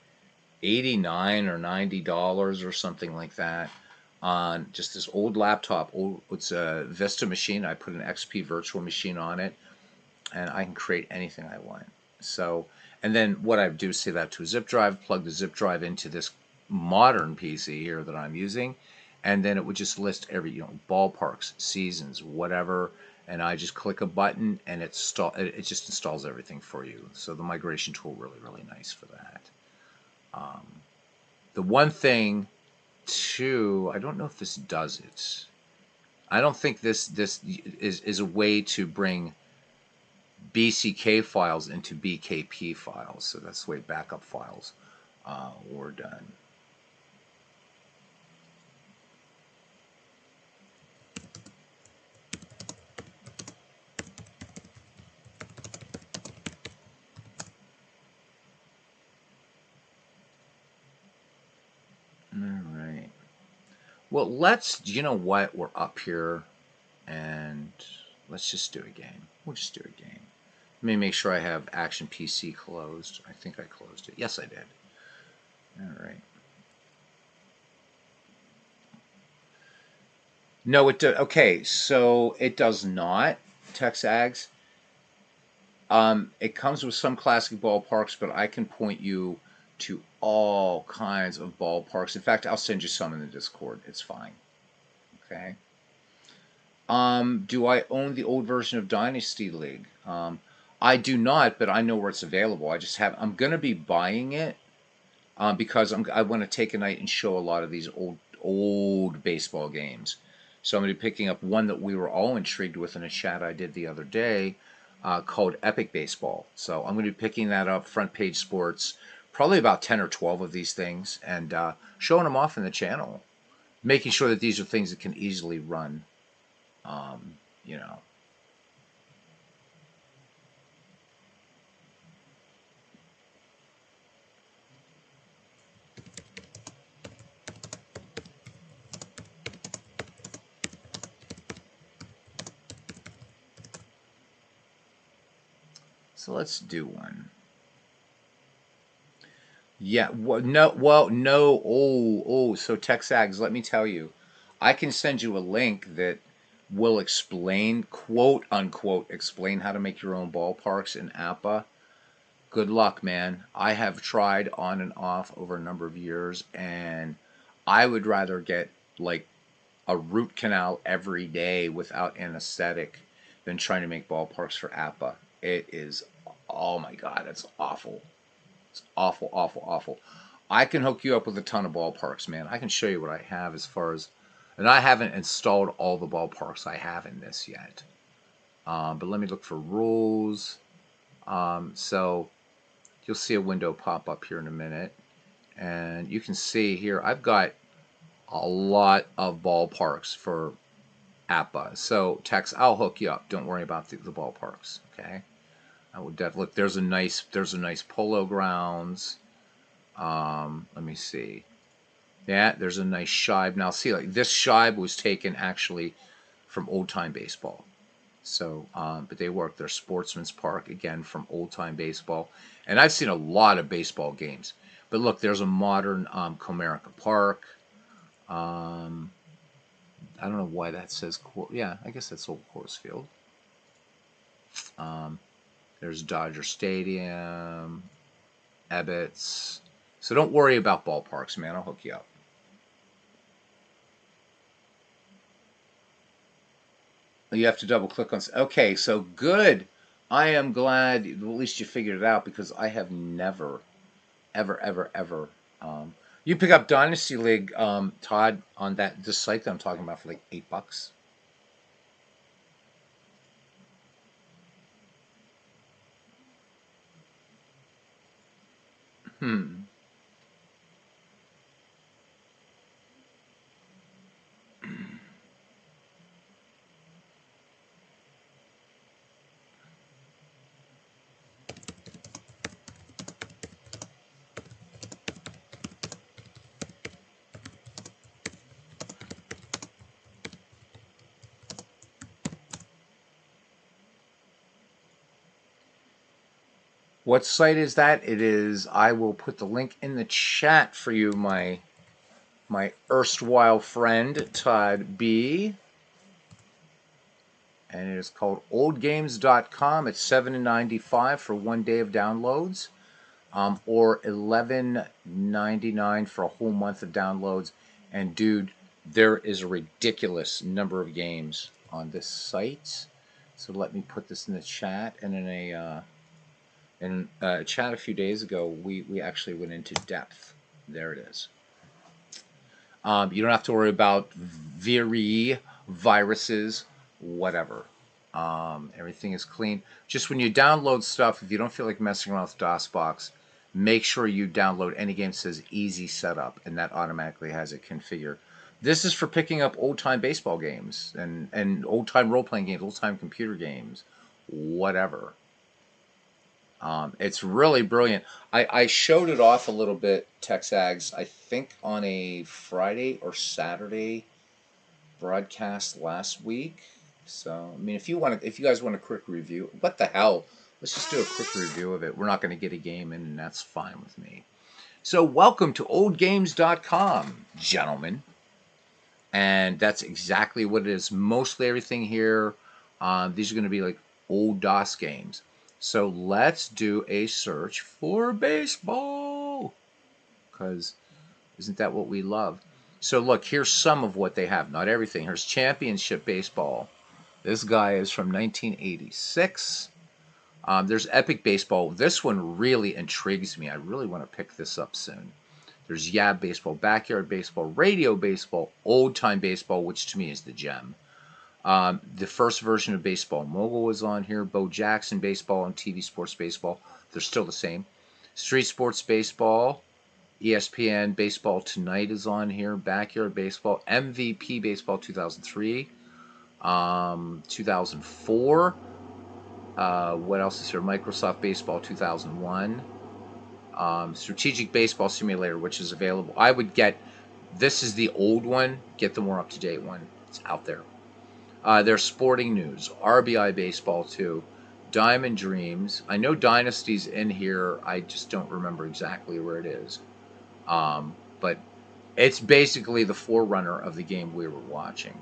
$89 or $90 or something like that on just this old laptop. It's a Vista machine. I put an XP virtual machine on it, and I can create anything I want. So, and then what I do is save that to a zip drive, plug the zip drive into this modern PC here that I'm using, and then it would just list every, ballparks, seasons, whatever, and I just click a button and it just installs everything for you. So the migration tool really, really nice for that. The one thing too, I don't know if this does it. I don't think this is a way to bring BCK files into BKP files. So that's the way backup files were done. All right. Well, you know what? We're up here, and let's just do a game. We'll just do a game. Let me make sure I have Action PC closed. I think I closed it. Yes, I did. All right. No, it does. Okay, so it does not. TexAgs. It comes with some classic ballparks, but I can point you to all kinds of ballparks. In fact, I'll send you some in the Discord. It's fine. Okay. Do I own the old version of Dynasty League? I do not, but I know where it's available. I'm going to be buying it because I want to take a night and show a lot of these old baseball games. So I'm going to be picking up one that we were all intrigued with in a chat I did the other day called Epic Baseball. So I'm going to be picking that up, Front Page Sports, probably about 10 or 12 of these things, and showing them off in the channel, making sure that these are things that can easily run, you know. So let's do one. Yeah, no. So TexAgs, let me tell you, I can send you a link that will explain, quote unquote, explain how to make your own ballparks in APA. Good luck, man. I have tried on and off over a number of years, and I would rather get like a root canal every day without anesthetic than trying to make ballparks for APA. It is, oh my God, it's awful. It's awful, awful, awful. I can hook you up with a ton of ballparks, man. I can show you what I have as far as, and I haven't installed all the ballparks I have in this yet. But let me look for rules. So you'll see a window pop up here in a minute. And you can see here, I've got a lot of ballparks for APA. So Tex, I'll hook you up. Don't worry about the ballparks. Okay. I would definitely look. There's a nice Polo Grounds. Let me see. Yeah, there's a nice Shibe. Now see, like this Shibe was taken actually from Old Time Baseball. So, but they work. Their Sportsman's Park again from Old Time Baseball, and I've seen a lot of baseball games. But look, there's a modern Comerica Park. I don't know why that says. Yeah, I guess that's Old Coors Field. There's Dodger Stadium, Ebbets. So don't worry about ballparks, man. I'll hook you up. You have to double click on. Okay, so good. I am glad at least you figured it out because I have never, ever, ever, ever. You pick up Dynasty League, Todd, on this site that I'm talking about for like $8. Hmm. What site is that? It is. I will put the link in the chat for you, my erstwhile friend Todd B. And it is called oldgames.com. It's $7.95 for 1 day of downloads, or $11.99 for a whole month of downloads. And dude, there is a ridiculous number of games on this site. So let me put this in the chat. And in a chat a few days ago, we actually went into depth. There it is. You don't have to worry about viruses, whatever. Everything is clean. Just when you download stuff, if you don't feel like messing around with DOSBox, make sure you download any game that says easy setup, and that automatically has it configured. This is for picking up old-time baseball games and old-time role-playing games, old-time computer games, whatever. It's really brilliant. I showed it off a little bit, Texags, I think on a Friday or Saturday broadcast last week. So, I mean, if you guys want a quick review, what the hell? Let's just do a quick review of it. We're not going to get a game in, and that's fine with me. So, welcome to oldgames.com, gentlemen. And that's exactly what it is. Mostly everything here, these are going to be like old DOS games. So let's do a search for baseball, because isn't that what we love? So look, here's some of what they have. Not everything. Here's Championship Baseball. This guy is from 1986. There's Epic Baseball. This one really intrigues me. I really want to pick this up soon. There's Yab Baseball, Backyard Baseball, Radio Baseball, Old Time Baseball, which to me is the gem. The first version of Baseball Mogul was on here. Bo Jackson Baseball and TV Sports Baseball. They're still the same. Street Sports Baseball. ESPN Baseball Tonight is on here. Backyard Baseball. MVP Baseball 2003. 2004. What else is here? Microsoft Baseball 2001. Strategic Baseball Simulator, which is available. I would get, this is the old one. Get the more up-to-date one. It's out there. There's Sporting News, RBI Baseball 2, Diamond Dreams. I know Dynasty's in here. I just don't remember exactly where it is. But it's basically the forerunner of the game we were watching.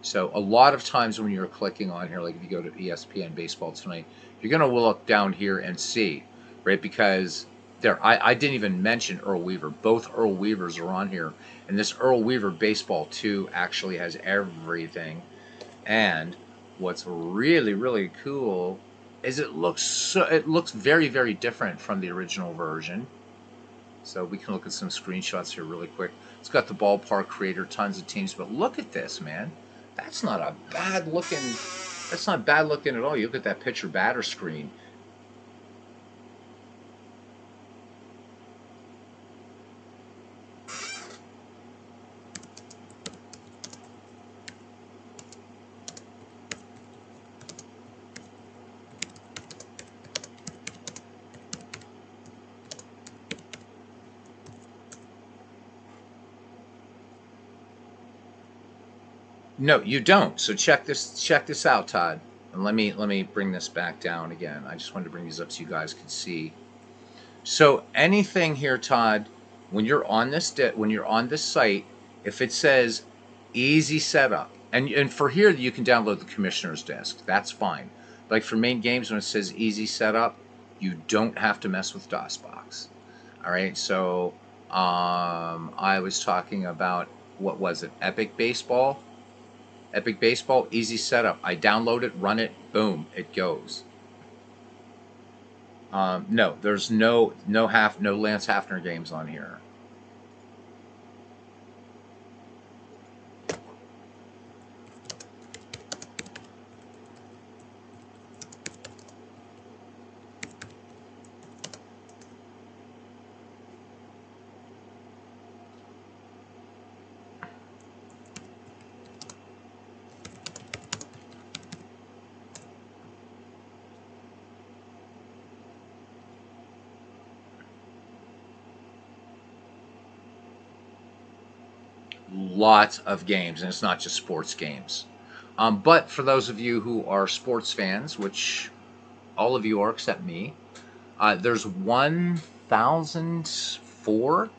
So a lot of times when you're clicking on here, like if you go to ESPN Baseball Tonight, you're going to look down here and see, right? Because there, I didn't even mention Earl Weaver. Both Earl Weavers are on here. And this Earl Weaver Baseball 2 actually has everything. And what's really, really cool is it looks very, very different from the original version. So we can look at some screenshots here really quick. It's got the ballpark creator, tons of teams, but look at this, man. That's not bad looking at all. You look at that pitcher batter screen. No, you don't. So check this out, Todd. And let me bring this back down again. I just wanted to bring these up so you guys can see. So anything here, Todd, when you're on this site, if it says easy setup, and for here you can download the commissioner's desk. That's fine. Like for main games, when it says easy setup, you don't have to mess with DOSBox. All right. So I was talking about, what was it? Epic Baseball. Epic Baseball, easy setup. I download it, run it, boom, it goes. No, there's no Lance Hafner games on here. Lots of games, and it's not just sports games. But for those of you who are sports fans, which all of you are except me, There's 1,004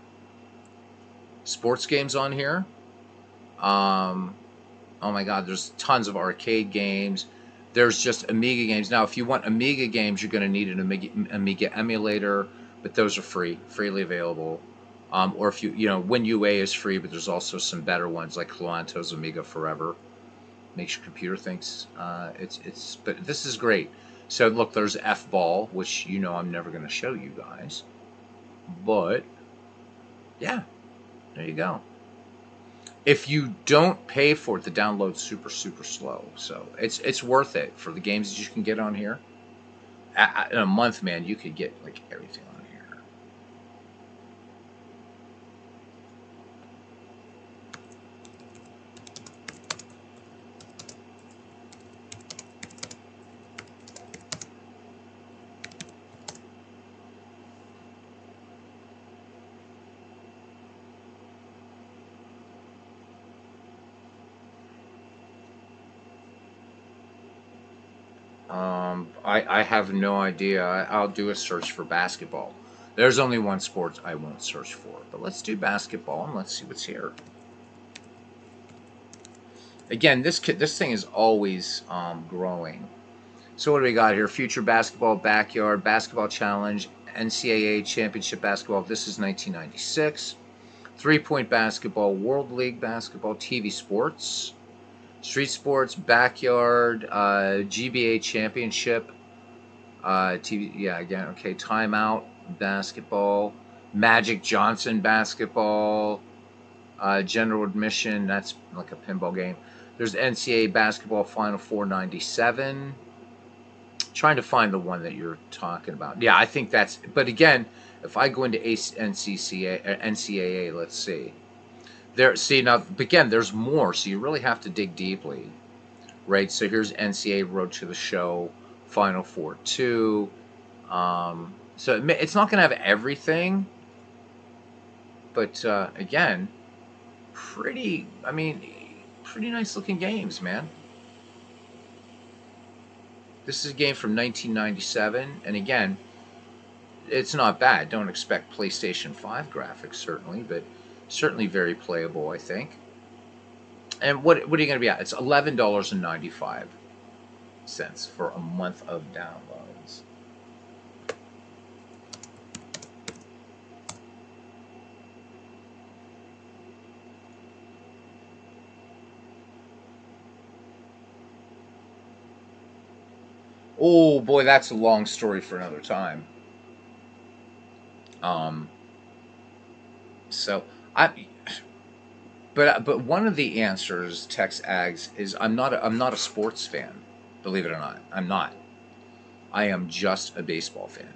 sports games on here. Um, oh my God, there's tons of arcade games. There's just Amiga games. Now, if you want Amiga games, you're going to need an Amiga emulator, but those are freely available. Or if WinUA is free, but there's also some better ones like Cloanto's Amiga Forever. Makes your computer thinks but this is great. So look, there's F-Ball, which I'm never going to show you guys, but yeah, there you go. If you don't pay for it, the download's super slow. So it's worth it for the games that you can get on here. In a month, man, you could get like everything on here. I have no idea. I'll do a search for basketball. There's only one sport I won't search for, but let's do basketball and let's see what's here. Again, this thing is always growing. So what do we got here? Future Basketball, Backyard, Basketball Challenge, NCAA Championship Basketball. This is 1996. 3-point basketball, World League Basketball, TV Sports, Street Sports, Backyard, GBA Championship, TV. Yeah, again, okay. Timeout Basketball, Magic Johnson Basketball, General Admission. That's like a pinball game. There's NCAA Basketball Final Four 97. Trying to find the one that you're talking about. Yeah, I think that's. But again, if I go into NCAA, let's see. See now again, there's more, so you really have to dig deeply, right? So here's NCAA Road to the Show, Final Four 2. So it's not going to have everything, but again, pretty nice looking games, man. This is a game from 1997, and again, it's not bad. Don't expect PlayStation 5 graphics, certainly, but certainly very playable, I think. And what are you going to be at? It's $11.95 for a month of downloads. Oh boy, that's a long story for another time. Um, so I, but one of the answers, Tex Ags, is I'm not a sports fan. Believe it or not, I'm not. I am just a baseball fan.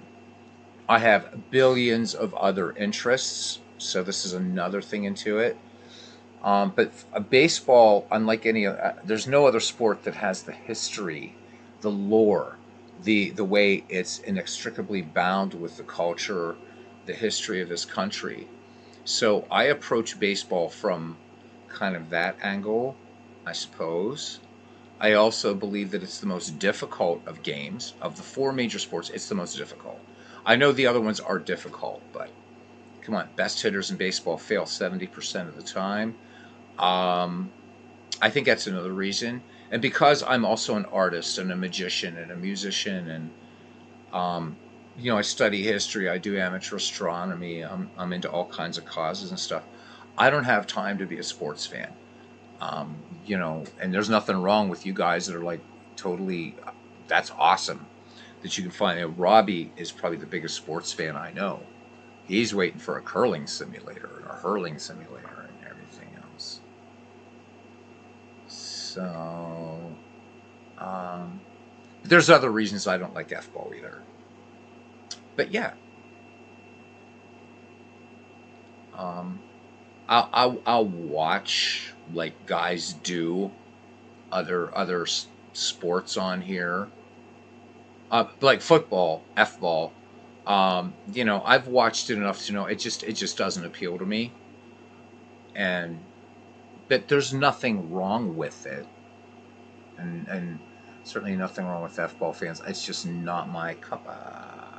I have billions of other interests, so this is another thing into it. But a baseball, unlike any, there's no other sport that has the history, the lore, the way it's inextricably bound with the culture, the history of this country. So I approach baseball from kind of that angle, I suppose. I also believe that it's the most difficult of games. Of the four major sports, it's the most difficult. I know the other ones are difficult, but come on, best hitters in baseball fail 70% of the time. Um, I think that's another reason. And because I'm also an artist and a magician and a musician, and um, I study history, I do amateur astronomy, I'm into all kinds of causes and stuff. I don't have time to be a sports fan. Um, and there's nothing wrong with you guys that are like totally, that's awesome that you can find. Robbie is probably the biggest sports fan I know. He's waiting for a curling simulator and a hurling simulator and everything else. So, um, there's other reasons I don't like F-ball either. But yeah, um, I'll watch like guys do other sports on here, like football, F-ball. I've watched it enough to know it just doesn't appeal to me, and but there's nothing wrong with it, and certainly nothing wrong with F-ball fans. It's just not my cup of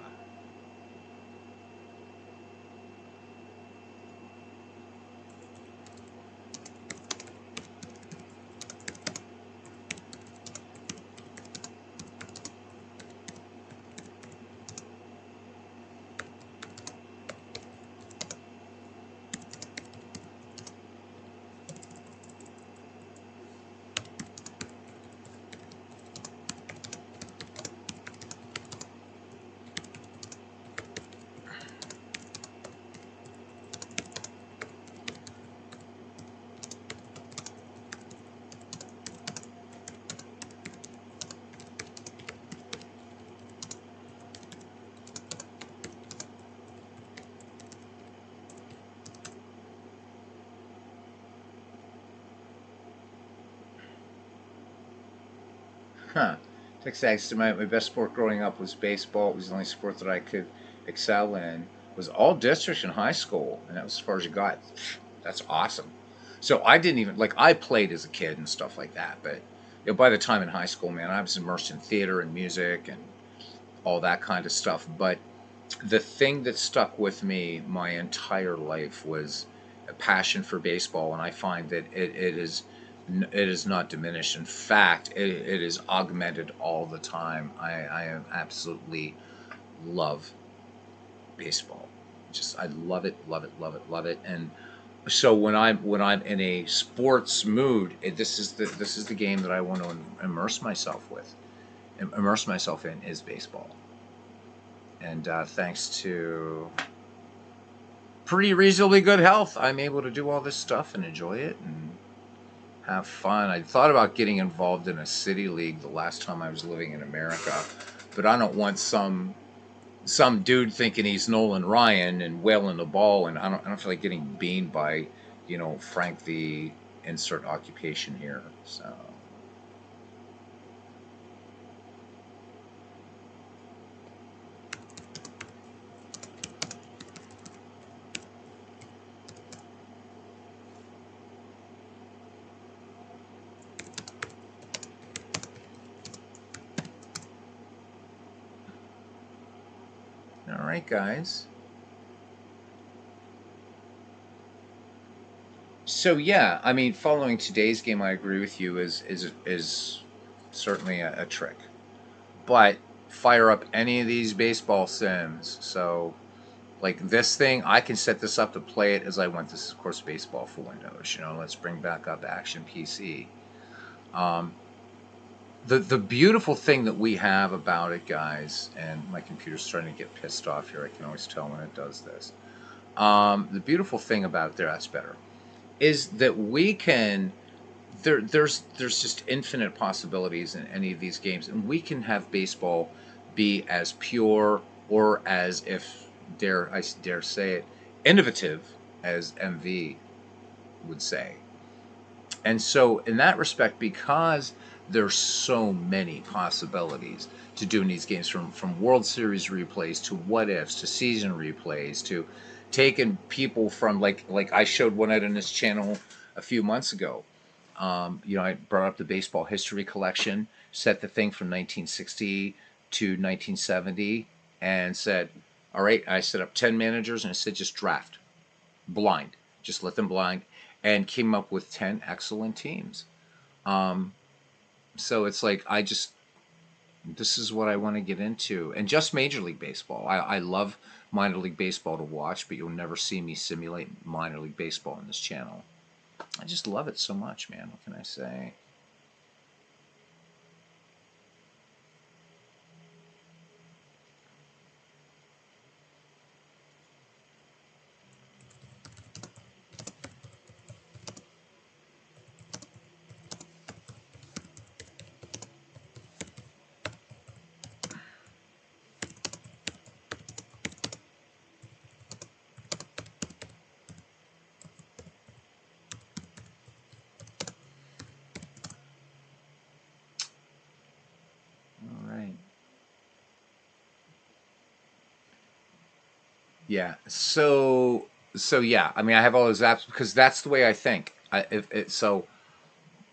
Huh. Texas, my best sport growing up was baseball. It was the only sport that I could excel in. It was all districts in high school, and that was as far as you got. That's awesome. So I didn't even like I played as a kid and stuff like that, but by the time in high school, man, I was immersed in theater and music and all that kind of stuff. But the thing that stuck with me my entire life was a passion for baseball, and I find that it is not diminished. In fact, it is augmented all the time. I am absolutely love baseball. Just I love it, love it, love it, love it. And so when I'm in a sports mood, this is the game that I want to immerse myself with, immerse myself in is baseball. And thanks to pretty reasonably good health, I'm able to do all this stuff and enjoy it and have fun. I thought about getting involved in a city league the last time I was living in America, but I don't want some dude thinking he's Nolan Ryan and wailing the ball, and I don't feel like getting beaned by, Frank the insert occupation here. So. All right, guys. So yeah, I mean, following today's game, I agree with you. Is certainly a trick, but fire up any of these baseball sims. So like this thing, I can set this up to play it as I want. This is of course baseball for Windows. Let's bring back up Action PC. Um, the beautiful thing that we have about it, guys, and my computer's starting to get pissed off here. I can always tell when it does this. The beautiful thing about it, that's better, is that we can there's just infinite possibilities in any of these games, and we can have baseball be as pure or as if dare say it innovative as MV would say. And so in that respect, because there's so many possibilities to doing these games, from World Series replays to what ifs to season replays to taking people from like I showed one out on this channel a few months ago. I brought up the baseball history collection, set the thing from 1960 to 1970, and said, all right, I set up 10 managers and I said, just draft blind, just let them blind, and came up with 10 excellent teams. Um, so it's like, this is what I want to get into. And just Major League Baseball. I love minor league baseball to watch, but you'll never see me simulate minor league baseball on this channel. I just love it so much, man. What can I say? All right. Yeah. So yeah. I mean, I have all those apps because that's the way I think. So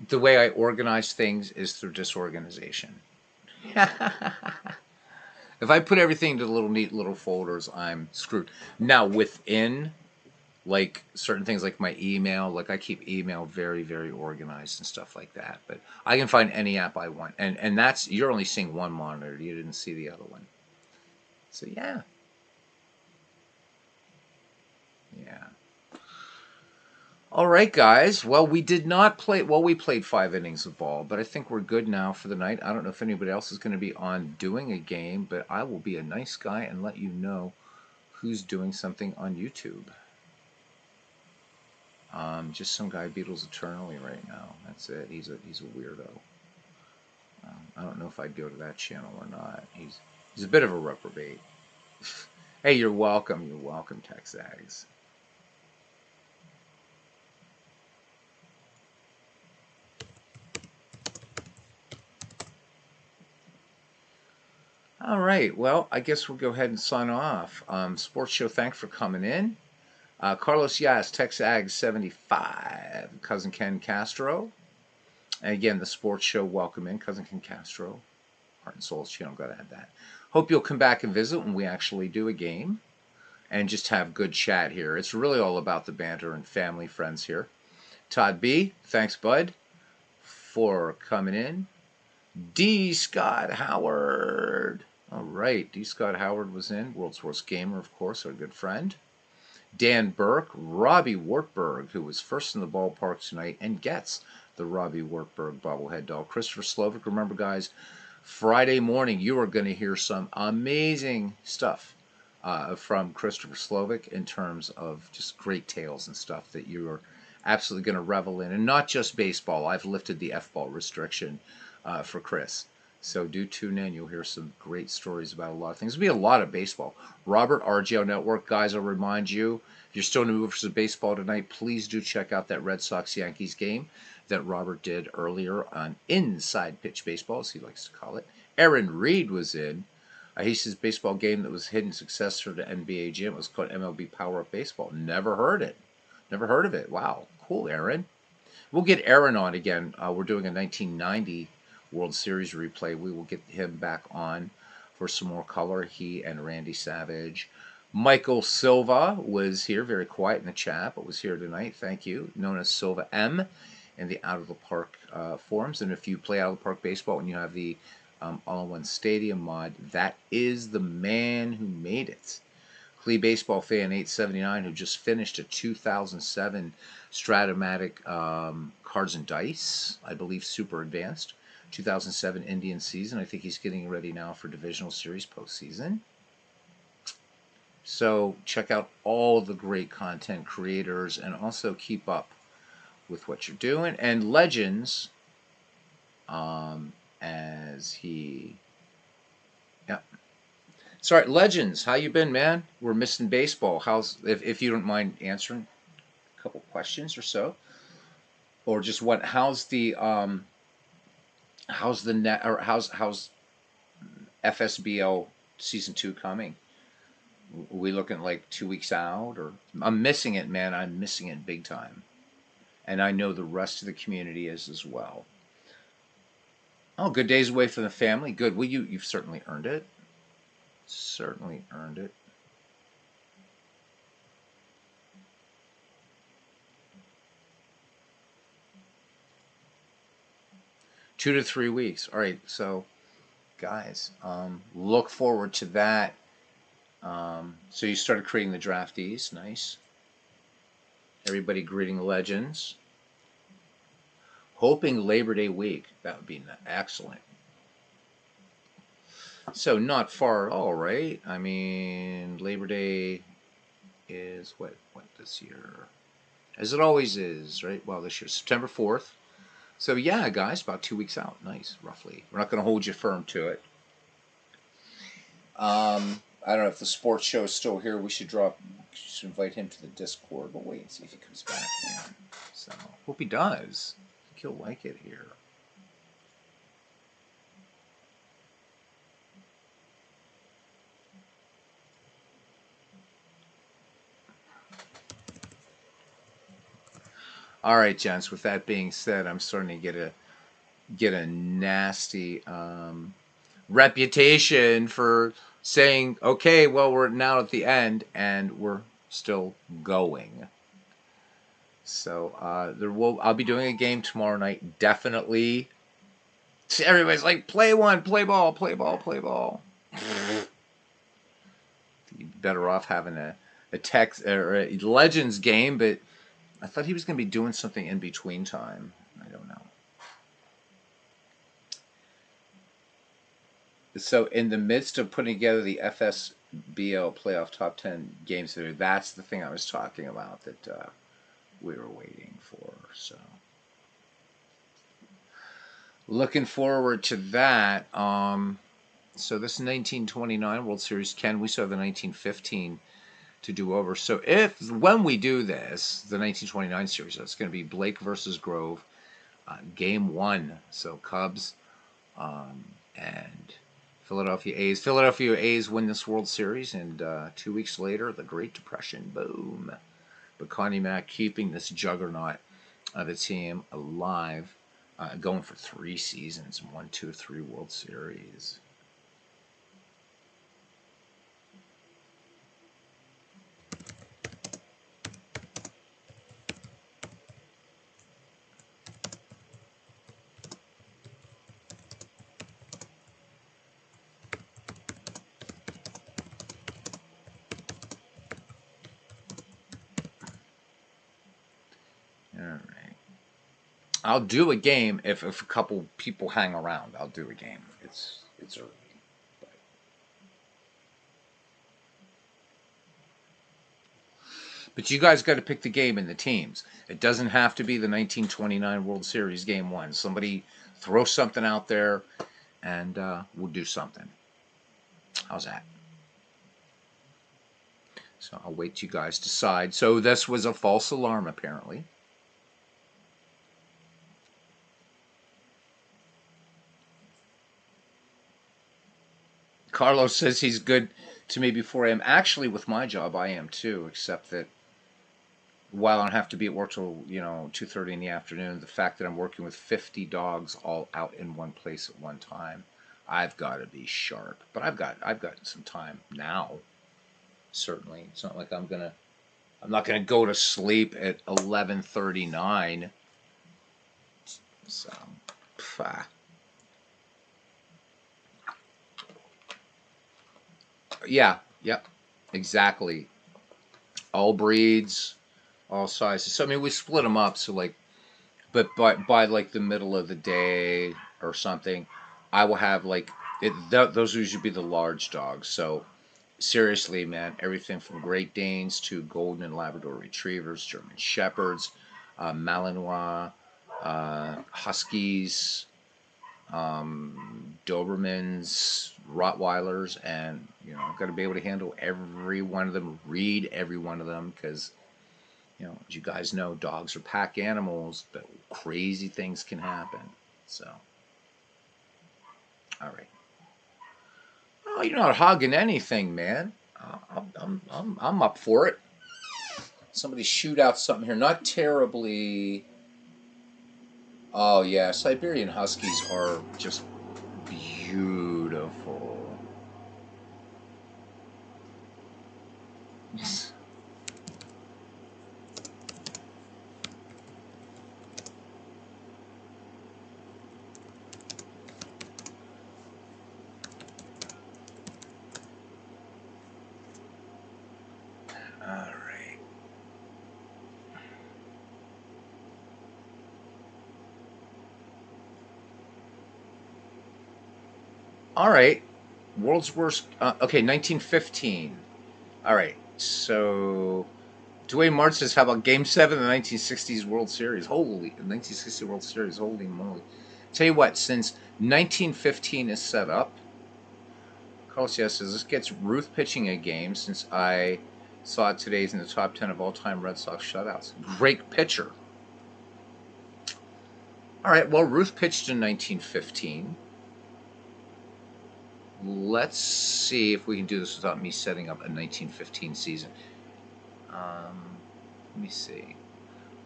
the way I organize things is through disorganization. If I put everything into little neat little folders, I'm screwed. Now within like certain things like my email, like I keep email very, very organized and stuff like that. But I can find any app I want. And that's you're only seeing one monitor. You didn't see the other one. So yeah. Yeah. All right, guys. Well, we did not play. Well, we played 5 innings of ball, but I think we're good now for the night. I don't know if anybody else is going to be on doing a game, but I will be a nice guy and let you know who's doing something on YouTube. Just some guy Beatles eternally right now. That's it. He's a weirdo. I don't know if I'd go to that channel or not. He's a bit of a reprobate. Hey, you're welcome. You're welcome, Texags. All right. Well, I guess we'll go ahead and sign off. Sports Show, thanks for coming in. Carlos Yas, TexAg 75, Cousin Ken Castro. And again, the Sports Show, welcome in, Cousin Ken Castro. Heart and Souls channel, gotta add that. Hope you'll come back and visit when we actually do a game and just have good chat here. It's really all about the banter and family, friends here. Todd B, thanks, bud, for coming in. D. Scott Howard. All right, D. Scott Howard was in. World's Worst Gamer, of course, our good friend. Dan Burke, Robbie Wartburg, who was first in the ballpark tonight and gets the Robbie Wartburg bobblehead doll. Christopher Slovic, remember, guys, Friday morning you are going to hear some amazing stuff from Christopher Slovic in terms of just great tales and stuff that you are absolutely going to revel in. And not just baseball. I've lifted the F-ball restriction for Chris. So do tune in. You'll hear some great stories about a lot of things. There'll be a lot of baseball. Robert, RGO Network, guys, I'll remind you, if you're still in the mood for baseball tonight, please do check out that Red Sox-Yankees game that Robert did earlier on Inside Pitch Baseball, as he likes to call it. Aaron Reed was in. He says baseball game that was hidden success for the NBA Jam. It was called MLB Power Up Baseball. Never heard it. Never heard of it. Wow. Cool, Aaron. We'll get Aaron on again. We're doing a 1990 World Series replay. We will get him back on for some more color. He and Randy Savage. Michael Silva was here, very quiet in the chat, but was here tonight. Thank you. Known as Silva M in the Out of the Park forums. And if you play Out of the Park baseball and you have the All-in-One Stadium mod, that is the man who made it. Clee Baseball Fan 879, who just finished a 2007 Stratomatic Cards and Dice, I believe Super Advanced. 2007 Indian season. I think he's getting ready now for Divisional Series postseason. So check out all the great content creators and also keep up with what you're doing. And Legends, as he... Yep. Sorry, Legends, how you been, man? We're missing baseball. How's, if you don't mind answering a couple questions or so. Or just what, how's the net, or how's FSBL season 2 coming? Are we looking like 2 weeks out? Or I'm missing it, man. I'm missing it big time. And I know the rest of the community is as well. Oh, good days away from the family. Good. Well, you've certainly earned it. Certainly earned it. Two to 3 weeks. All right, so guys, look forward to that. So you started creating the draftees. Nice. Everybody greeting the Legends. Hoping Labor Day week. That would be excellent. So not far at all, right? I mean, Labor Day is what this year? As it always is, right? Well, this year, September 4th. So yeah, guys, about 2 weeks out. Nice, roughly. We're not going to hold you firm to it. I don't know if the sports show is still here. We should invite him to the Discord. But wait and see if he comes back, man. So hope he does. I think he'll like it here. All right, gents. With that being said, I'm starting to get a nasty reputation for saying, okay, well, we're now at the end and we're still going. So I'll be doing a game tomorrow night. Definitely. Everybody's like, play one, play ball, play ball, play ball. You're better off having a text or a Legends game, but I thought he was going to be doing something in between time. I don't know. So in the midst of putting together the FSBL playoff top 10 games, that's the thing I was talking about that we were waiting for. So looking forward to that. So this 1929 World Series, Ken, we still have the 1915 to do over. So when we do this, the 1929 series, it's going to be Blake versus Grove, game 1. So Cubs, and Philadelphia A's. Philadelphia A's win this World Series, and 2 weeks later, the Great Depression. Boom. But Connie Mack keeping this juggernaut of a team alive, going for 3 seasons, 1, 2, 3 World Series. All right. I'll do a game if a couple people hang around. I'll do a game. It's early. But you guys got to pick the game and the teams. It doesn't have to be the 1929 World Series Game 1. Somebody throw something out there, and we'll do something. How's that? So I'll wait till you guys decide. So this was a false alarm, apparently. Carlos says he's good to me before I am. Actually, with my job, I am too, except that while I don't have to be at work till 2:30 in the afternoon, the fact that I'm working with 50 dogs all out in one place at one time, I've got to be sharp. But I've got some time now. Certainly, it's not like I'm not gonna go to sleep at 11:39. So, pah. Yeah, yep, exactly. All breeds, all sizes. So I mean, we split them up. So like, but by like the middle of the day or something, I will have like those will usually be the large dogs. So seriously, man, everything from Great Danes to Golden and Labrador Retrievers, German Shepherds, Malinois, Huskies, Dobermans, Rottweilers, and I've got to be able to handle every one of them, read every one of them, because as you guys know, dogs are pack animals, but crazy things can happen. So, all right. Oh, you're not hogging anything, man. I'm up for it. Somebody shoot out something here. Not terribly. Oh yeah, Siberian Huskies are just beautiful. All right. All right. World's worst. Okay, 1915. All right. So Dwayne Martin says, "How about Game 7 of the 1960s World Series? Holy, 1960 World Series. Holy moly! Tell you what, since 1915 is set up, Carlos says this gets Ruth pitching a game since I saw it today's in the top 10 of all-time Red Sox shutouts. Great pitcher. All right. Well, Ruth pitched in 1915. Let's see if we can do this without me setting up a 1915 season. Let me see.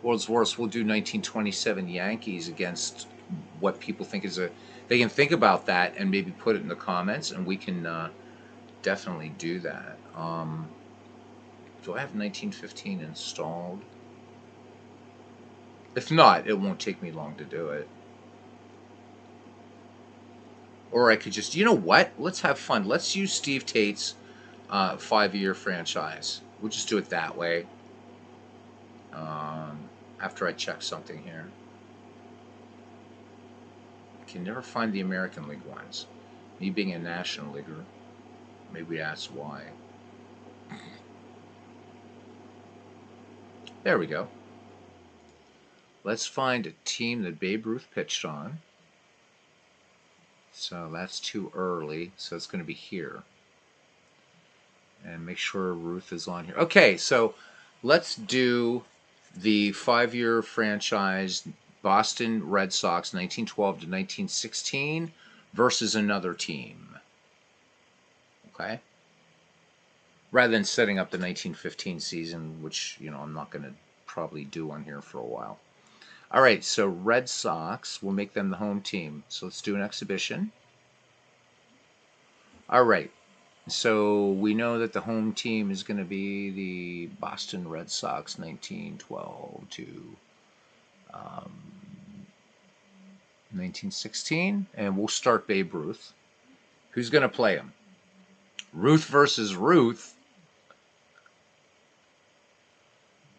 World's worst. We'll do 1927 Yankees against what people think is a. They can think about that and maybe put it in the comments, and we can definitely do that. Do I have 1915 installed? If not, it won't take me long to do it. Or I could just, you know what? Let's have fun. Let's use Steve Tate's 5-year franchise. We'll just do it that way. After I check something here. I can never find the American League ones. Me being a National Leaguer, maybe that's why. There we go. Let's find a team that Babe Ruth pitched on. So that's too early, so it's going to be here. And make sure Ruth is on here. Okay, so let's do the 5-year franchise Boston Red Sox 1912 to 1916 versus another team. Okay? Rather than setting up the 1915 season, which, I'm not going to probably do on here for a while. All right, so Red Sox, we'll make them the home team. So let's do an exhibition. All right, so we know that the home team is going to be the Boston Red Sox, 1912 to 1916, and we'll start Babe Ruth. Who's going to play him? Ruth versus Ruth.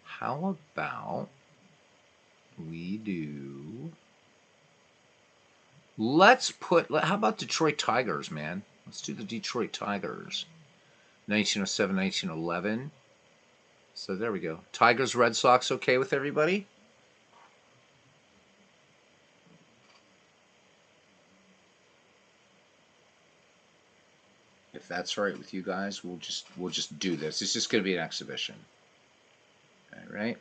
How about we do... how about Detroit Tigers, man? Let's do the Detroit Tigers. 1907, 1911. So there we go. Tigers, Red Sox, okay with everybody? If that's right with you guys, we'll just do this. It's just going to be an exhibition. All right.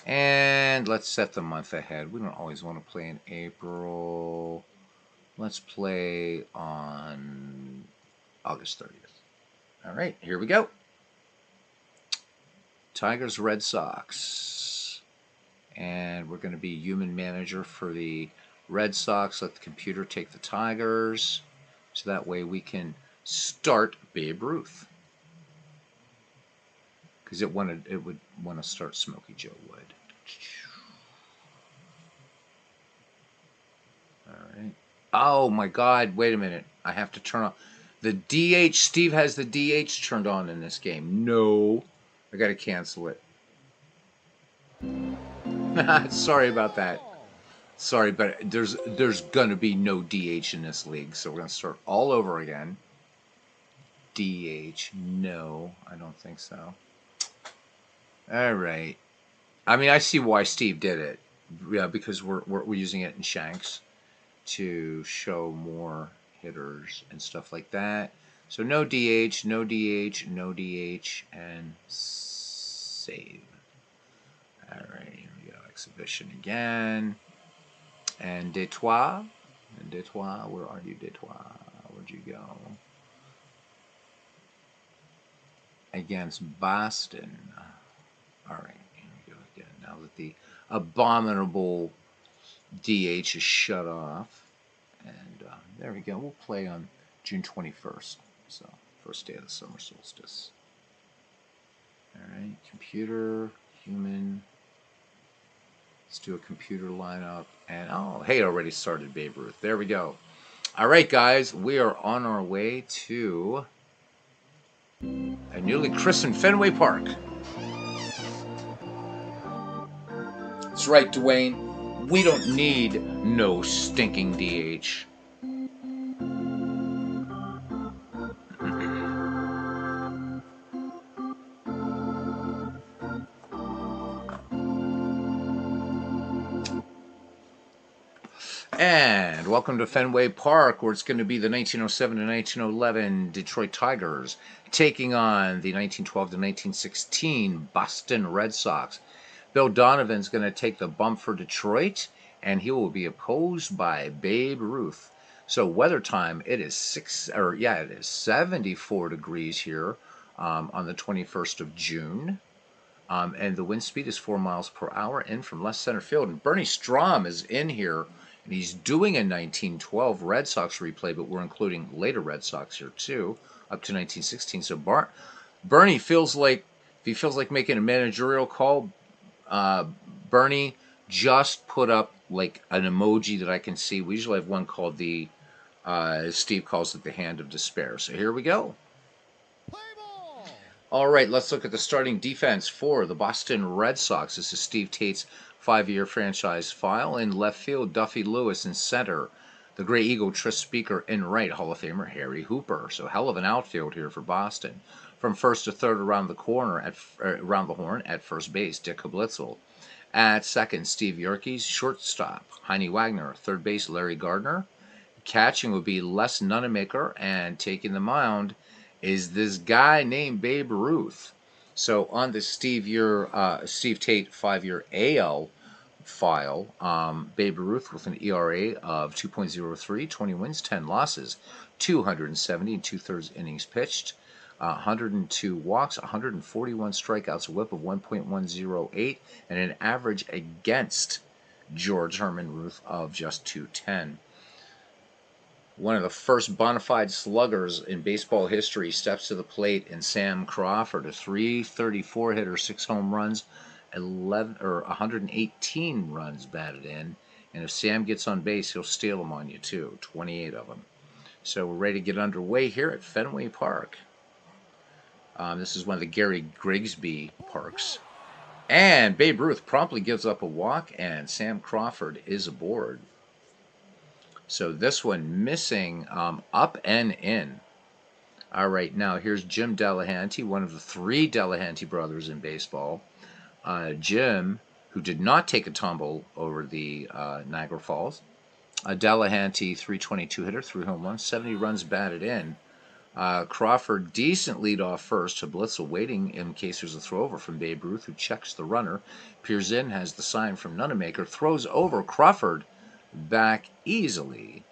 And let's set the month ahead. We don't always want to play in April. Let's play on August 30th. All right, here we go. Tigers, Red Sox. And we're going to be human manager for the Red Sox. Let the computer take the Tigers. So that way we can start Babe Ruth. Because it would want to start Smokey Joe Wood. All right. Oh my God! Wait a minute. I have to turn on the DH. Steve has the DH turned on in this game. No, I got to cancel it. Sorry about that. Sorry, but there's gonna be no DH in this league, so we're gonna start all over again. DH? No, I don't think so. All right. I mean, I see why Steve did it. Yeah, because we're using it in Shanks to show more hitters and stuff like that. So no DH, no DH, no DH, and save. All right, here we go. Exhibition again. And Detroit. And Detroit, where are you, Detroit? Where'd you go? Against Boston. All right, here we go again. Now that the abominable DH is shut off. And there we go. We'll play on June 21st. So, first day of the summer solstice. All right, computer, human. Let's do a computer lineup. And, oh, hey, it already started Babe Ruth. There we go. All right, guys, we are on our way to a newly christened Fenway Park. That's right, Dwayne. We don't need no stinking DH. And welcome to Fenway Park, where it's going to be the 1907 to 1911 Detroit Tigers taking on the 1912 to 1916 Boston Red Sox. Bill Donovan's going to take the bump for Detroit, and he will be opposed by Babe Ruth. So weather time, it is 74 degrees here on the 21st of June. And the wind speed is 4 miles per hour in from left center field. And Bernie Strom is in here, and he's doing a 1912 Red Sox replay, but we're including later Red Sox here too, up to 1916. So Bernie feels like, if he feels like making a managerial call, Bernie, just put up like an emoji that I can see. We usually have one called the, Steve calls it the Hand of Despair. So here we go. All right, let's look at the starting defense for the Boston Red Sox. This is Steve Tate's 5-year franchise file. In left field, Duffy Lewis. In center, the Gray Eagle, Tris Speaker. In right, Hall of Famer Harry Hooper. So hell of an outfield here for Boston. From first to third around the horn at first base, Dick Hablitzel. At second, Steve Yerkes. Shortstop, Heine Wagner. Third base, Larry Gardner. Catching would be Les Nunemaker. And taking the mound is this guy named Babe Ruth. So on the Steve Tate 5-year AL file, Babe Ruth with an ERA of 2.03, 20 wins, 10 losses, 270 and 2/3 innings pitched, 102 walks, 141 strikeouts, a whip of 1.108, and an average against George Herman Ruth of just 210. One of the first bona fide sluggers in baseball history steps to the plate in Sam Crawford, a .334 hitter, 6 home runs, 118 runs batted in. And if Sam gets on base, he'll steal them on you too, 28 of them. So we're ready to get underway here at Fenway Park. This is one of the Gary Grigsby parks. And Babe Ruth promptly gives up a walk, and Sam Crawford is aboard. So this one missing up and in. All right, now here's Jim Delahanty, one of the 3 Delahanty brothers in baseball. Jim, who did not take a tumble over the Niagara Falls. Delahanty, .322 hitter, 3 home runs, 70 runs batted in. Crawford, decent lead off first to Blitzel, waiting in case there's a throw over from Babe Ruth, who checks the runner. Peers in, has the sign from Nunemaker, throws over. Crawford back easily.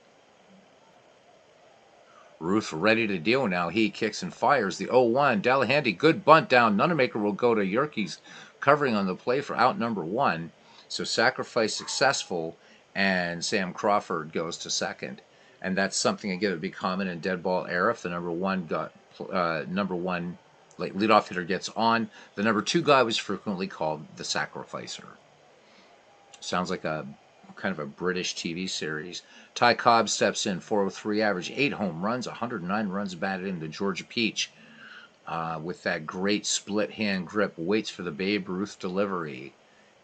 Ruth ready to deal now. He kicks and fires the 0-1. Delahanty, good bunt down. Nunemaker will go to Yerkes, covering on the play for out number 1. So sacrifice successful, and Sam Crawford goes to second. And that's something again that would be common in dead ball era. If the number 1 leadoff hitter gets on, the number 2 guy was frequently called the sacrificer. Sounds like a kind of a British TV series. Ty Cobb steps in, .403 average, 8 home runs, 109 runs batted in. The Georgia Peach, with that great split hand grip, waits for the Babe Ruth delivery.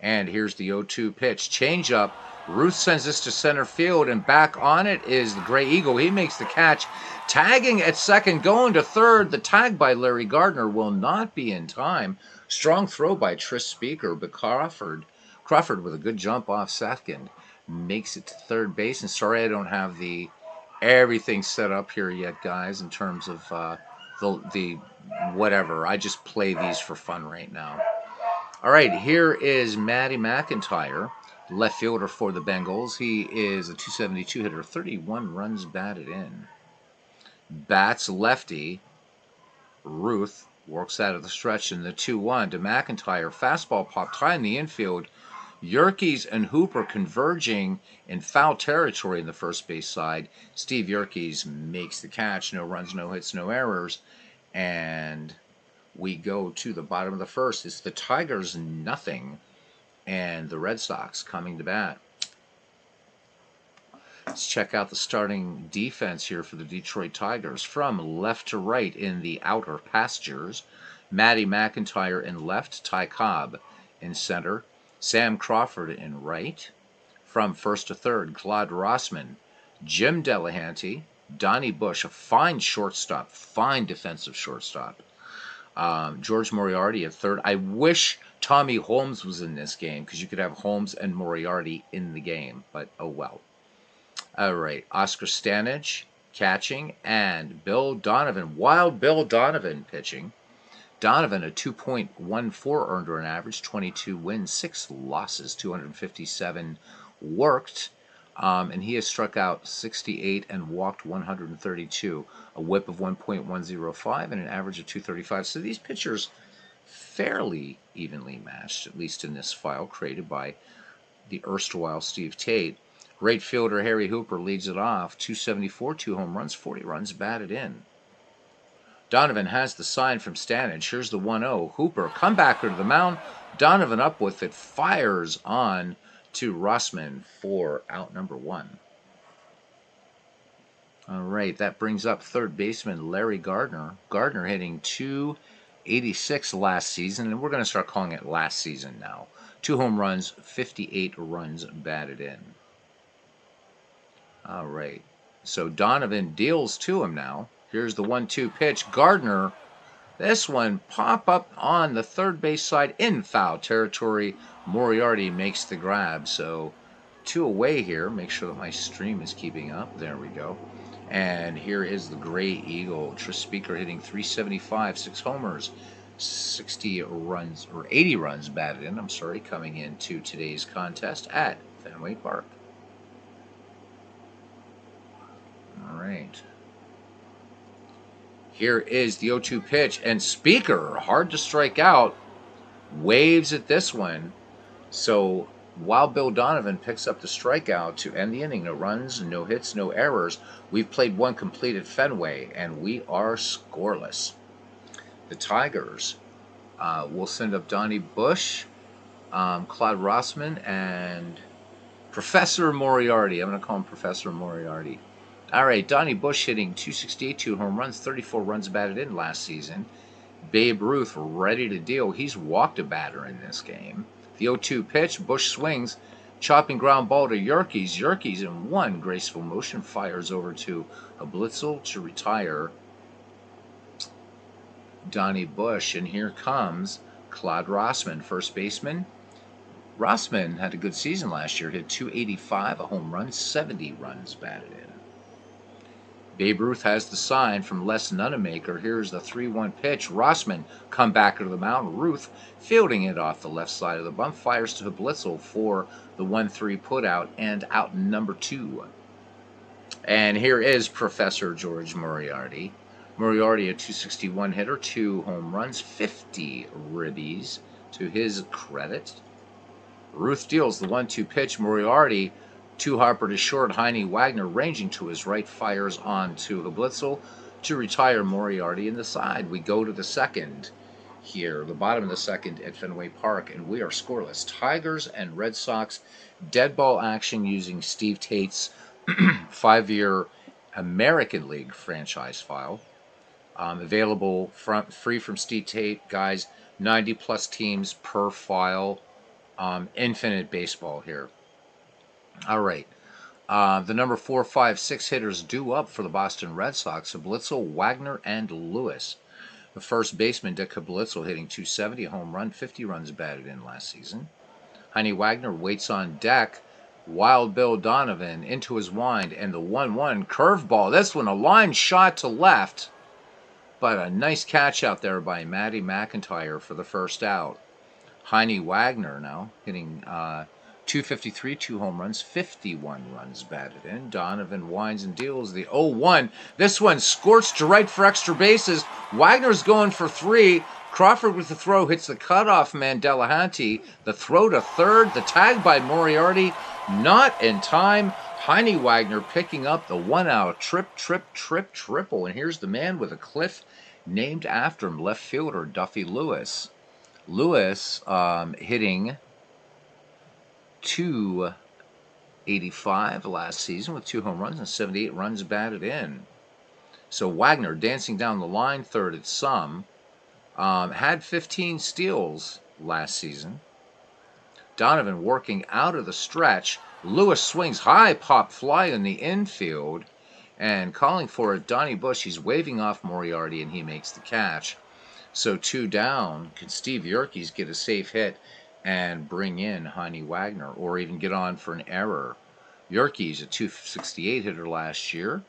And here's the 0-2 pitch. Change up. Ruth sends this to center field, and back on it is the Gray Eagle. He makes the catch. Tagging at second, going to third. The tag by Larry Gardner will not be in time. Strong throw by Tris Speaker, but Crawford with a good jump off second makes it to third base. And sorry I don't have everything set up here yet, guys, in terms of the whatever. I just play these for fun right now. All right, here is Matty McIntyre, left fielder for the Bengals. He is a .272 hitter, 31 runs batted in. Bats lefty. Ruth works out of the stretch in the 2-1 to McIntyre. Fastball popped high in the infield. Yerkes and Hooper converging in foul territory in the first base side. Steve Yerkes makes the catch. No runs, no hits, no errors. And we go to the bottom of the first. It's the Tigers 0 and the Red Sox coming to bat. Let's check out the starting defense here for the Detroit Tigers. From left to right in the outer pastures, Matty McIntyre in left, Ty Cobb in center, Sam Crawford in right. From first to third, Claude Rossman, Jim Delahanty, Donnie Bush, a fine shortstop, fine defensive shortstop. George Moriarty at third. I wish Tommy Holmes was in this game, because you could have Holmes and Moriarty in the game, but oh well. All right, Oscar Stanage catching, and Bill Donovan, Wild Bill Donovan pitching. Donovan, a 2.14 earned run average, 22 wins, 6 losses, 257 worked. And he has struck out 68 and walked 132, a whip of 1.105 and an average of 235. So these pitchers fairly evenly matched, at least in this file created by the erstwhile Steve Tate. Right fielder Harry Hooper leads it off, 274, 2 home runs, 40 runs batted in. Donovan has the sign from Stanage. Here's the 1-0. Hooper, comebacker to the mound. Donovan up with it, fires on to Rossman for out number 1. All right, that brings up third baseman Larry Gardner. Gardner hitting .286 last season, and we're going to start calling it last season now. 2 home runs, 58 runs batted in. All right, so Donovan deals to him now. Here's the 1-2 pitch. Gardner, this one pop up on the third base side in foul territory. Moriarty makes the grab. So 2 away here. Make sure that my stream is keeping up. There we go. And here is the Gray Eagle. Tris Speaker hitting .375, 6 homers, 60 runs, or 80 runs batted in, I'm sorry, coming into today's contest at Fenway Park. All right. Here is the 0-2 pitch, and Speaker, hard to strike out, waves at this one. So while Bill Donovan picks up the strikeout to end the inning, no runs, no hits, no errors, we've played one complete at Fenway, and we are scoreless. The Tigers will send up Donnie Bush, Claude Rossman, and Professor Moriarty. I'm going to call him Professor Moriarty. All right, Donnie Bush hitting .268, 2 home runs, 34 runs batted in last season. Babe Ruth ready to deal. He's walked a batter in this game. The 0-2 pitch, Bush swings, chopping ground ball to Yerkes. Yerkes in one graceful motion fires over to a Blitzel to retire Donnie Bush. And here comes Claude Rossman, first baseman. Rossman had a good season last year, hit .285, a home run, 70 runs batted in. Babe Ruth has the sign from Les Nunemaker. Here's the 3-1 pitch. Rossman come back to the mound. Ruth fielding it off the left side of the bump. Fires to Blitzel for the 1-3 putout and out number 2. And here is Professor George Moriarty. Moriarty, a .261 hitter, 2 home runs, 50 ribbies to his credit. Ruth deals the 1-2 pitch. Moriarty, 2 Harper to short. Heine Wagner ranging to his right, fires on to Blitzel to retire Moriarty in the side. We go to the second here, the bottom of the second at Fenway Park, and we are scoreless. Tigers and Red Sox dead ball action using Steve Tate's 5-year American League franchise file. Available free from Steve Tate, guys. 90 plus teams per file. Infinite baseball here. All right. The number 4, 5, 6 hitters due up for the Boston Red Sox: Blitzel, Wagner, and Lewis. The first baseman, Dick Blitzel, hitting .270, a home run, 50 runs batted in last season. Heine Wagner waits on deck. Wild Bill Donovan into his wind, and the 1-1 curveball. This one, a line shot to left, but a nice catch out there by Matty McIntyre for the first out. Heine Wagner now hitting .253, 2 home runs, 51 runs batted in. Donovan winds and deals the 0-1. This one scorched to right for extra bases. Wagner's going for 3. Crawford with the throw hits the cutoff man Delahanty. The throw to third. The tag by Moriarty. Not in time. Heine Wagner picking up the 1-out triple. And here's the man with a cliff named after him, left fielder Duffy Lewis. Lewis hitting .285 last season with 2 home runs and 78 runs batted in. So Wagner dancing down the line, third at some. Had 15 steals last season. Donovan working out of the stretch. Lewis swings high, pop fly in the infield, and calling for it, Donnie Bush. He's waving off Moriarty, and he makes the catch. So 2 down. Can Steve Yerkes get a safe hit and bring in Heine Wagner, or even get on for an error? Yerkes, a .268 hitter last year.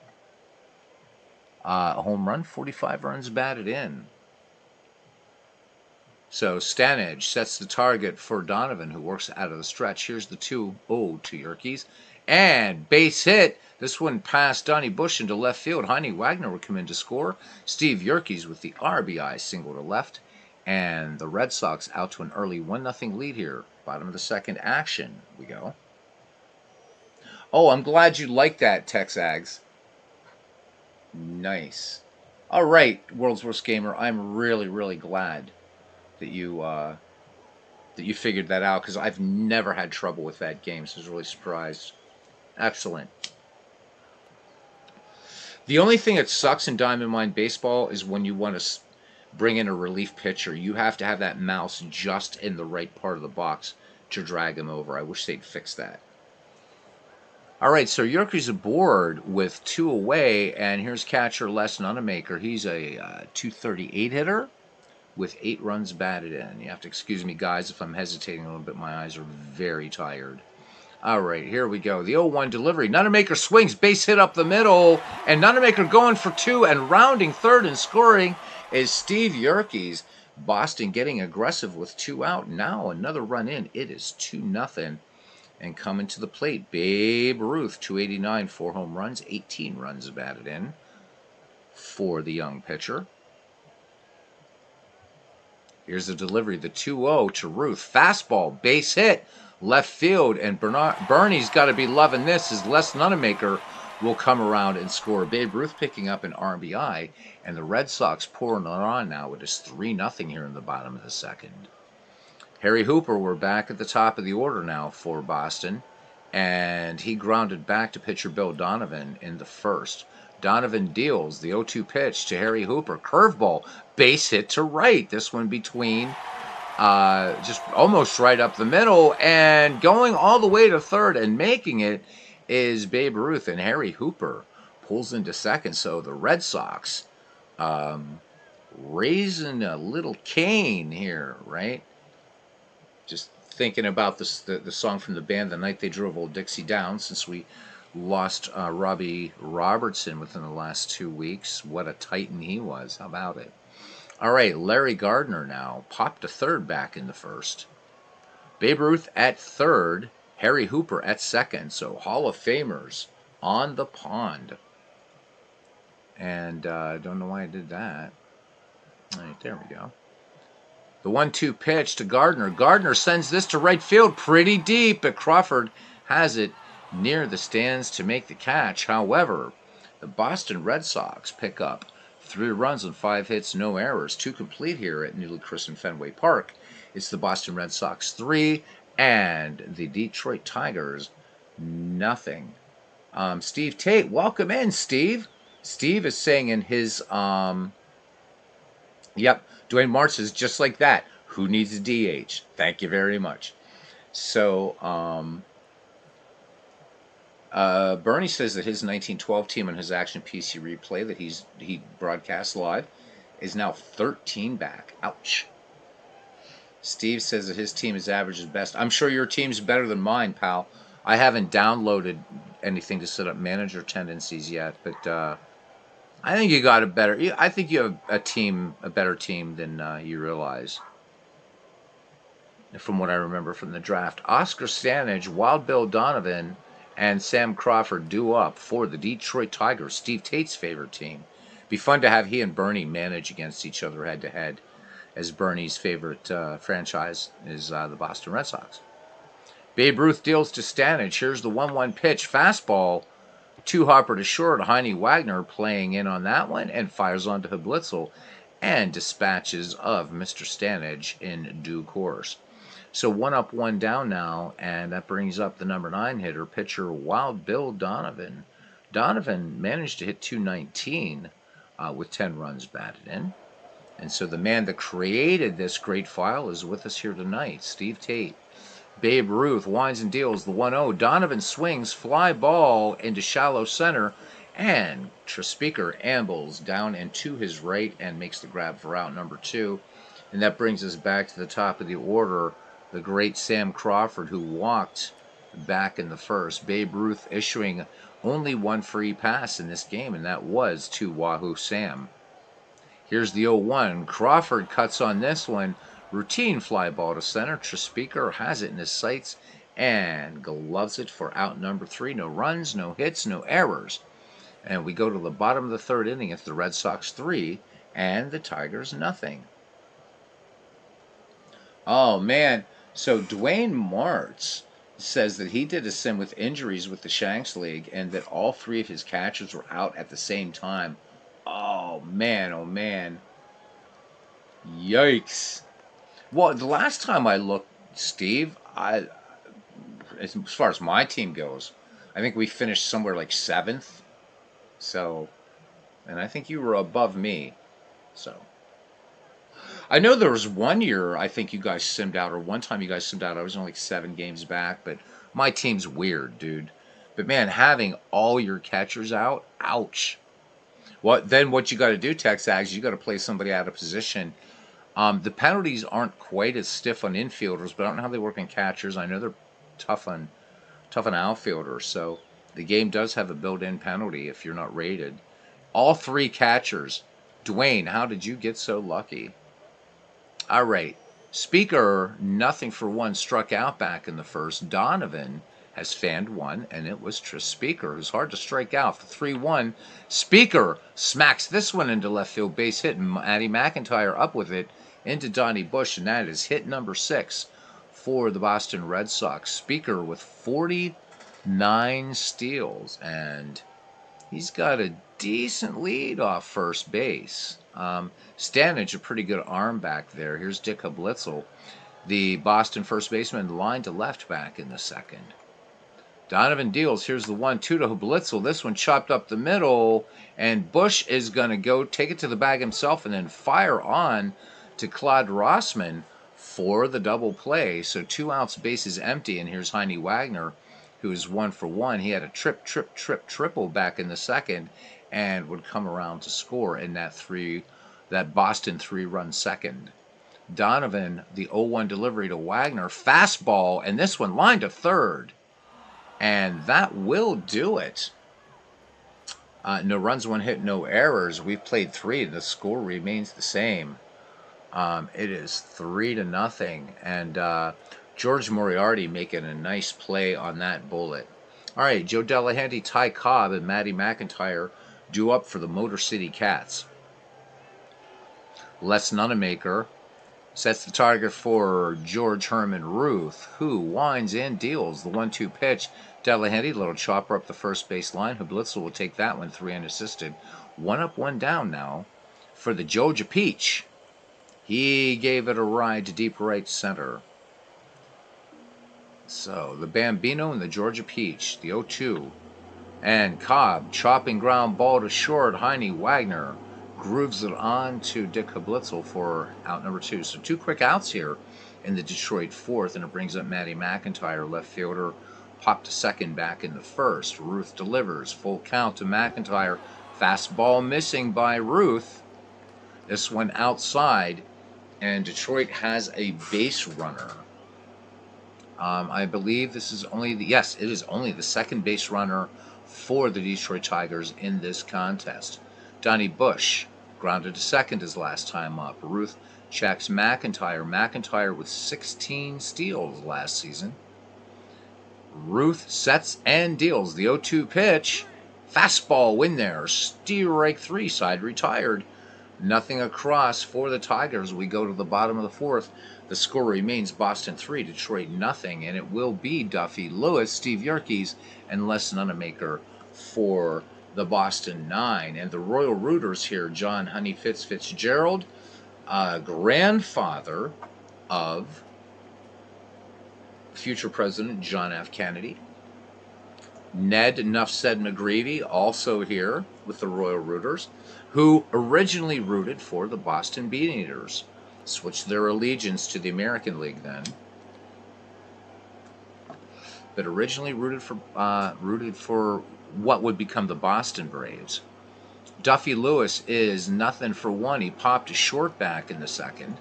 A home run, 45 runs batted in. So Stanage sets the target for Donovan, who works out of the stretch. Here's the 2-0 to Yerkes. And base hit. This one past Donnie Bush into left field. Heine Wagner would come in to score. Steve Yerkes with the RBI single to left. And the Red Sox out to an early 1-0 lead here. Bottom of the second action we go. Oh, I'm glad you like that, Texags. Nice. All right, World's Worst Gamer. I'm really, really glad that you figured that out, because I've never had trouble with that game, so I was really surprised. Excellent. The only thing that sucks in Diamond Mine Baseball is when you want to bring in a relief pitcher. You have to have that mouse just in the right part of the box to drag him over. I wish they'd fix that. All right, so Yerkes aboard with 2 away, and here's catcher Les Nunemaker. He's a .238 hitter with 8 runs batted in. You have to excuse me, guys, if I'm hesitating a little bit. My eyes are very tired. All right, here we go. The 0-1 delivery. Nunemaker swings, base hit up the middle, and Nunemaker going for 2, and rounding third and scoring is Steve Yerkes. Boston getting aggressive with 2 out. Now another run in. It is 2-0. And coming to the plate, Babe Ruth, 289, 4 home runs, 18 runs batted in for the young pitcher. Here's the delivery, the 2-0 to Ruth. Fastball, base hit, left field, and Bernie's got to be loving this as Les Nunemaker will come around and score. Babe Ruth picking up an RBI, and the Red Sox pouring it on now. It is 3-0 here in the bottom of the second. Harry Hooper, we're back at the top of the order now for Boston, and he grounded back to pitcher Bill Donovan in the first. Donovan deals the 0-2 pitch to Harry Hooper. Curveball, base hit to right. This one between just almost right up the middle, and going all the way to third and making it is Babe Ruth, and Harry Hooper pulls into second. So the Red Sox raising a little cane here, right? Just thinking about this, the song from the band, The Night They Drove Old Dixie Down, since we lost Robbie Robertson within the last 2 weeks. What a titan he was. How about it? All right, Larry Gardner now popped to third back in the first. Babe Ruth at third, Harry Hooper at second. So Hall of Famers on the pond. And I don't know why I did that. All right, there we go. The 1-2 pitch to Gardner. Gardner sends this to right field pretty deep, but Crawford has it near the stands to make the catch. However, the Boston Red Sox pick up 3 runs and 5 hits, no errors. 2 complete here at newly christened Fenway Park. It's the Boston Red Sox 3 and the Detroit Tigers nothing. Steve Tate, welcome in, Steve. Steve is saying in his yep, Dwayne March is just like that. Who needs a DH? Thank you very much. So, Bernie says that his 1912 team on his Action PC replay that he broadcast live is now 13 back. Ouch. Steve says that his team is average at best. I'm sure your team's better than mine, pal. I haven't downloaded anything to set up manager tendencies yet, but I think you got a better. I think you have a better team than you realize. From what I remember from the draft, Oscar Stanage, Wild Bill Donovan, and Sam Crawford due up for the Detroit Tigers, Steve Tate's favorite team. Be fun to have he and Bernie manage against each other head to head, as Bernie's favorite franchise is the Boston Red Sox. Babe Ruth deals to Stanage. Here's the 1-1 pitch, fastball. 2-hopper to short. Heine Wagner playing in on that one and fires on to Blitzel and dispatches of Mr. Stanage in due course. So 1 up, 1 down now, and that brings up the number 9 hitter, pitcher Wild Bill Donovan. Donovan managed to hit .219 with 10 runs batted in. And so the man that created this great file is with us here tonight, Steve Tate. Babe Ruth winds and deals the 1-0. Donovan swings, fly ball into shallow center, and Trespiker ambles down and to his right and makes the grab for out number 2. And that brings us back to the top of the order, the great Sam Crawford, who walked back in the first. Babe Ruth issuing only 1 free pass in this game, and that was to Wahoo Sam. Here's the 0-1. Crawford cuts on this one. Routine fly ball to center. Trespiker has it in his sights and gloves it for out number 3. No runs, no hits, no errors. And we go to the bottom of the third inning. It's the Red Sox 3 and the Tigers nothing. Oh, man. So Dwayne Martz says that he did a sim with injuries with the Shanks League and that all 3 of his catchers were out at the same time. Oh, man. Oh, man. Yikes. Well, the last time I looked, Steve, as far as my team goes, I think we finished somewhere like 7th. So, and I think you were above me. So, I know there was one year I think you guys simmed out, or one time you guys simmed out. I was only like 7 games back, but my team's weird, dude. But man, having all your catchers out, ouch. Then what you got to do, Texags, you got to play somebody out of position. The penalties aren't quite as stiff on infielders, but I don't know how they work on catchers. I know they're tough on outfielders, so the game does have a built-in penalty if you're not rated. All 3 catchers. Dwayne, how did you get so lucky? All right. Speaker, nothing for one, struck out back in the first. Donovan has fanned one, and it was Tris Speaker, who's hard to strike out for 3-1. Speaker smacks this one into left field, base hit, and Matty McIntyre up with it into Donnie Bush, and that is hit number 6 for the Boston Red Sox. Speaker with 49 steals, and he's got a decent lead off first base. Stanage, a pretty good arm back there. Here's Dick Blitzel, the Boston first baseman, line to left back in the second. Donovan deals. Here's the 1-2 to Blitzel. This one chopped up the middle, and Bush is going to go take it to the bag himself and then fire on to Claude Rossman for the double play. So 2 outs, bases empty, and here's Heine Wagner, who is 1 for 1. He had a triple back in the second and would come around to score in that Boston 3-run second. Donovan, the 0-1 delivery to Wagner, fastball, and this one line to third. And that will do it. No runs, 1 hit, no errors. We've played 3. The score remains the same. It is 3-0, and George Moriarty making a nice play on that bullet. All right, Joe Delahanty, Ty Cobb, and Matty McIntyre due up for the Motor City Cats. Les Nunemaker sets the target for George Herman Ruth, who winds and deals the 1-2 pitch. Delahanty, little chopper up the first base line. Blitzel will take that one, 3 unassisted. 1 up, 1 down now for the Georgia Peach. He gave it a ride to deep right center. So the Bambino and the Georgia Peach, the 0-2. And Cobb, chopping ground ball to short. Heine Wagner grooves it on to Dick Blitzel for out number 2. So 2 quick outs here in the Detroit 4th, and it brings up Matty McIntyre, left fielder, popped to second back in the first. Ruth delivers, full count to McIntyre. Fastball missing by Ruth. This one outside, and Detroit has a base runner. I believe this is only it is only the second base runner for the Detroit Tigers in this contest. Donnie Bush grounded to second his last time up. Ruth checks McIntyre. McIntyre with 16 steals last season. Ruth sets and deals the 0-2 pitch. Fastball win there. Strike 3, side retired. Nothing across for the Tigers. We go to the bottom of the 4th. The score remains Boston 3, Detroit nothing, and it will be Duffy Lewis, Steve Yerkes, and Les Nunemaker for the Boston 9. And the Royal Rooters here, John Honey Fitzgerald, grandfather of future President John F. Kennedy. Ned Enough Said McGreevy, also here with the Royal Rooters, who originally rooted for the Boston Beaneaters. Switched their allegiance to the American League then, but originally rooted for what would become the Boston Braves. Duffy Lewis is nothing for 1. He popped a short back in the second.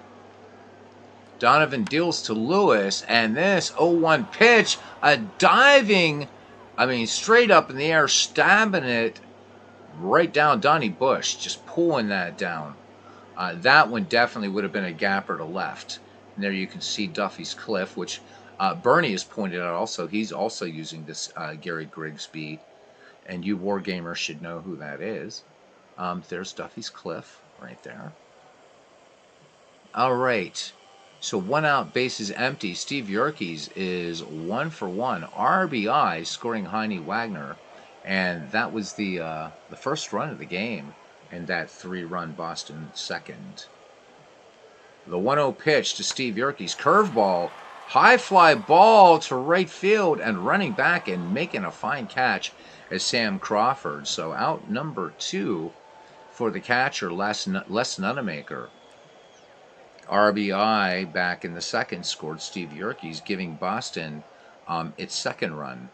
Donovan deals to Lewis, and this 0-1 pitch, a diving, straight up in the air, stabbing it right down. Donnie Bush just pulling that down. That one definitely would have been a gapper to left. And there you can see Duffy's Cliff, which Bernie has pointed out also. He's also using this Gary Grigsby, and you war gamers should know who that is. There's Duffy's Cliff right there. All right. So 1 out, bases empty. Steve Yerkes is 1 for 1. RBI, scoring Heine Wagner. And that was the first run of the game in that 3-run Boston second. The 1-0 pitch to Steve Yerkes. Curveball. High fly ball to right field, and running back and making a fine catch is Sam Crawford. So out number 2 for the catcher, Les Nunemaker. RBI back in the second scored Steve Yerkes, giving Boston its second run.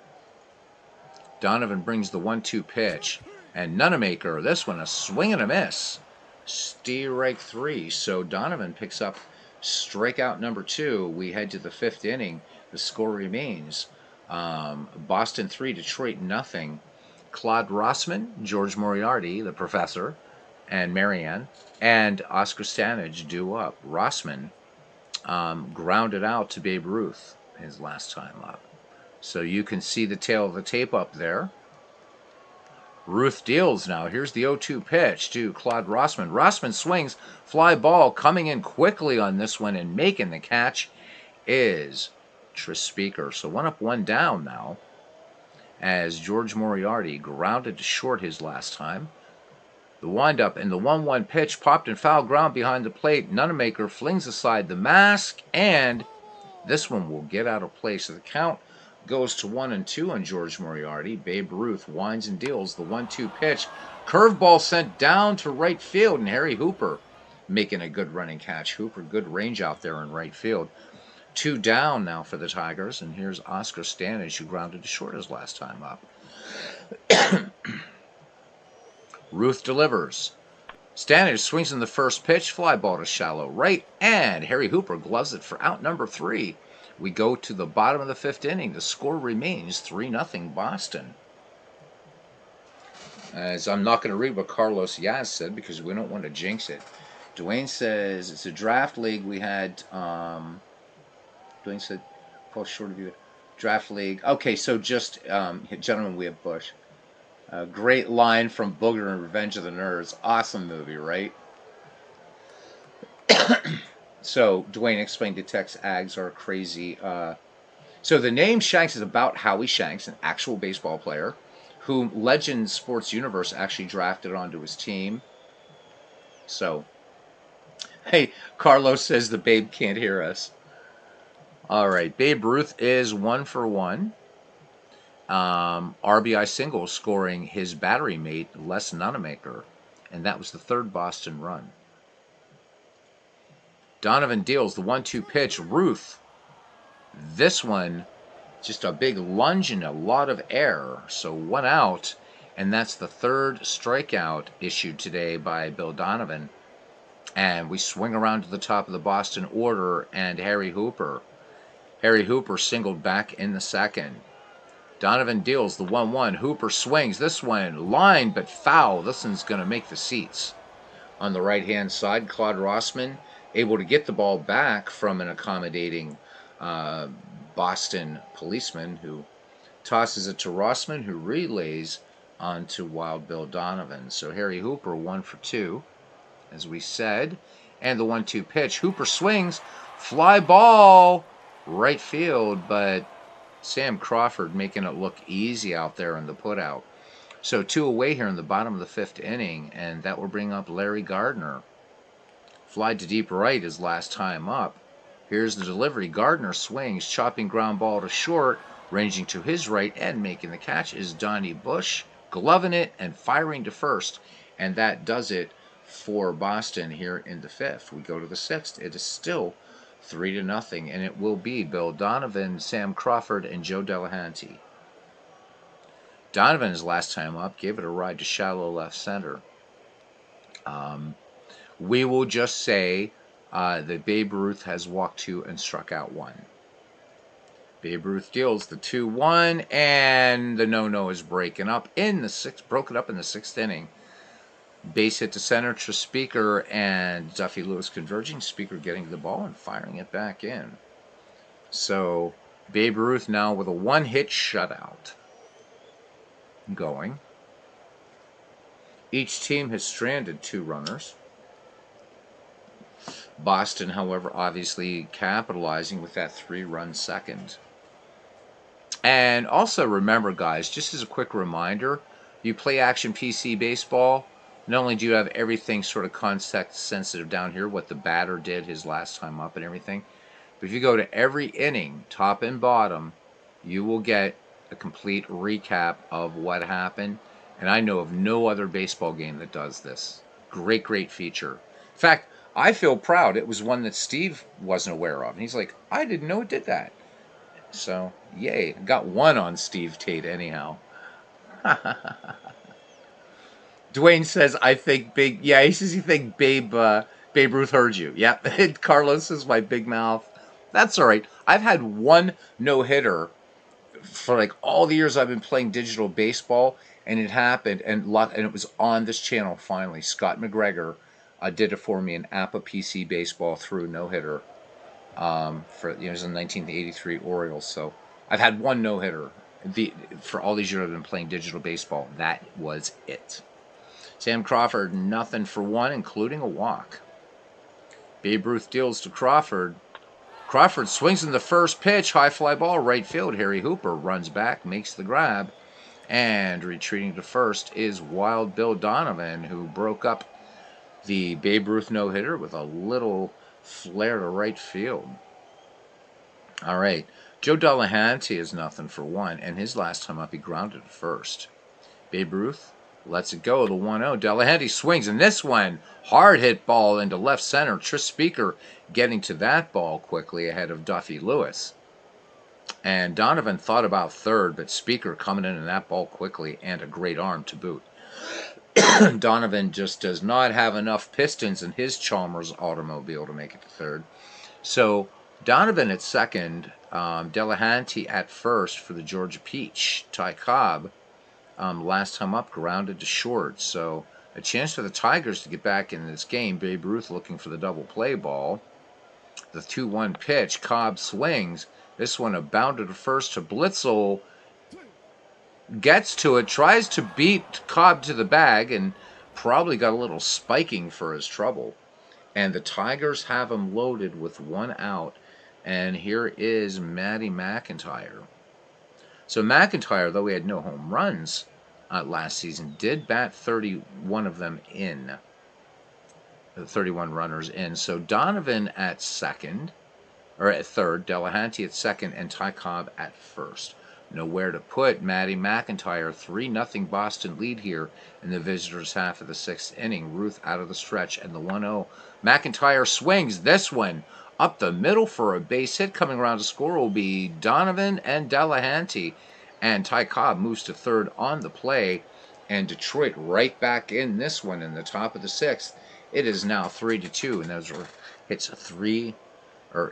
Donovan brings the 1-2 pitch, and Nunemaker, this one a swing and a miss. Strike 3. So Donovan picks up strikeout number 2. We head to the 5th inning. The score remains Boston 3, Detroit nothing. Claude Rossman, George Moriarty, the professor, and Marianne, and Oscar Stanage due up. Rossman grounded out to Babe Ruth his last time up. So you can see the tail of the tape up there. Ruth deals now. Here's the 0-2 pitch to Claude Rossman. Rossman swings, fly ball. Coming in quickly on this one and making the catch is Trespicer. So 1 up, 1 down now, as George Moriarty grounded to short his last time. The windup and the 1-1 pitch popped in foul ground behind the plate. Nunemaker flings aside the mask, and this one will get out of play. So the count goes to 1-2 on George Moriarty. Babe Ruth winds and deals the 1-2 pitch. Curveball sent down to right field, and Harry Hooper making a good running catch. Hooper, good range out there in right field. 2 down now for the Tigers, and here's Oscar Stanage, who grounded to short his last time up. Ruth delivers. Stanage swings in the first pitch, fly ball to shallow right, and Harry Hooper gloves it for out number 3. We go to the bottom of the 5th inning. The score remains 3-0 Boston. As I'm not going to read what Carlos Yaz said because we don't want to jinx it. Dwayne says it's a draft league. We had, Dwayne said, fall short of you. Draft league. Okay, so just, gentlemen, we have Bush. A great line from Booger in Revenge of the Nerds. Awesome movie, right? So, Dwayne explained to Tex Ags are crazy. So, the name Shanks is about Howie Shanks, an actual baseball player, whom Legend Sports Universe actually drafted onto his team. So, hey, Carlos says the Babe can't hear us. All right, Babe Ruth is 1 for 1. RBI single, scoring his battery mate, Les Nunemaker, and that was the 3rd Boston run. Donovan deals the 1-2 pitch. Ruth, this one, just a big lunge and a lot of air. So 1 out, and that's the 3rd strikeout issued today by Bill Donovan. And we swing around to the top of the Boston order, and Harry Hooper singled back in the 2nd. Donovan deals the 1-1. Hooper swings. This one line, but foul. This one's going to make the seats. On the right-hand side, Claude Rossman able to get the ball back from an accommodating Boston policeman, who tosses it to Rossman, who relays onto Wild Bill Donovan. So Harry Hooper 1 for 2, as we said. And the 1-2 pitch. Hooper swings. Fly ball. Right field, but Sam Crawford making it look easy out there in the putout. So 2 away here in the bottom of the 5th inning, and that will bring up Larry Gardner. Fly to deep right his last time up. Here's the delivery. Gardner swings, chopping ground ball to short, ranging to his right, and making the catch is Donnie Bush, gloving it and firing to first. And that does it for Boston here in the 5th. We go to the 6th. It is still 3-0, and it will be Bill Donovan, Sam Crawford, and Joe Delahanty. Donovan, his last time up, gave it a ride to shallow left center. We will just say that Babe Ruth has walked 2 and struck out 1. Babe Ruth deals the 2-1, and the no-no is broken up in the 6th inning. Base hit to center, Trespicer and Duffy Lewis converging. Speaker getting the ball and firing it back in. So Babe Ruth now with a 1-hit shutout going. Each team has stranded 2 runners. Boston, however, obviously capitalizing with that 3-run second. And also remember, guys, just as a quick reminder, you play Action PC Baseball. Not only do you have everything sort of context sensitive down here, what the batter did his last time up and everything, but if you go to every inning, top and bottom, you will get a complete recap of what happened. And I know of no other baseball game that does this. Great, great feature. In fact, I feel proud. It was one that Steve wasn't aware of. And he's like, I didn't know it did that. So, yay. Got 1 on Steve Tate anyhow. Dwayne says, I think Big... Yeah, he says he think Babe Ruth heard you. Yeah, Carlos says my big mouth. That's all right. I've had 1 no-hitter for like all the years I've been playing digital baseball, and it happened, and it was on this channel finally. Scott McGregor did it for me in APA PC Baseball through no-hitter. For he was in the 1983 Orioles. So I've had one no hitter for all these years I've been playing digital baseball. That was it. Sam Crawford, nothing for one, including a walk. Babe Ruth deals to Crawford. Crawford swings in the first pitch, high fly ball, right field. Harry Hooper runs back, makes the grab, and retreating to first is Wild Bill Donovan, who broke up the Babe Ruth no-hitter with a little flare to right field. All right, Joe Delahanty is nothing for one, and his last time up he grounded to first. Babe Ruth lets it go, the 1-0. Delahanty swings, and this one, hard hit ball into left center. Tris Speaker getting to that ball quickly ahead of Duffy Lewis. And Donovan thought about third, but Speaker coming in that ball quickly and a great arm to boot. Donovan just does not have enough pistons in his Chalmers automobile to make it to third. So Donovan at second, Delahanty at first for the Georgia Peach. Ty Cobb, last time up, grounded to short. So a chance for the Tigers to get back in this game. Babe Ruth looking for the double play ball. The 2-1 pitch. Cobb swings. This one a bounder to first to Blitzel. Gets to it, tries to beat Cobb to the bag, and probably got a little spiking for his trouble. And the Tigers have him loaded with one out. And here is Matty McIntyre. So McIntyre, though he had no home runs last season, did bat 31 of them in. 31 runners in. So Donovan at second, or at third, Delahanty at second, and Ty Cobb at first. Nowhere to put Matty McIntyre. 3-0 Boston lead here in the visitors' half of the sixth inning. Ruth out of the stretch and the 1-0. McIntyre swings this one up the middle for a base hit. Coming around to score will be Donovan and Delahanty. And Ty Cobb moves to third on the play. And Detroit right back in this one in the top of the sixth. It is now 3-2, and those are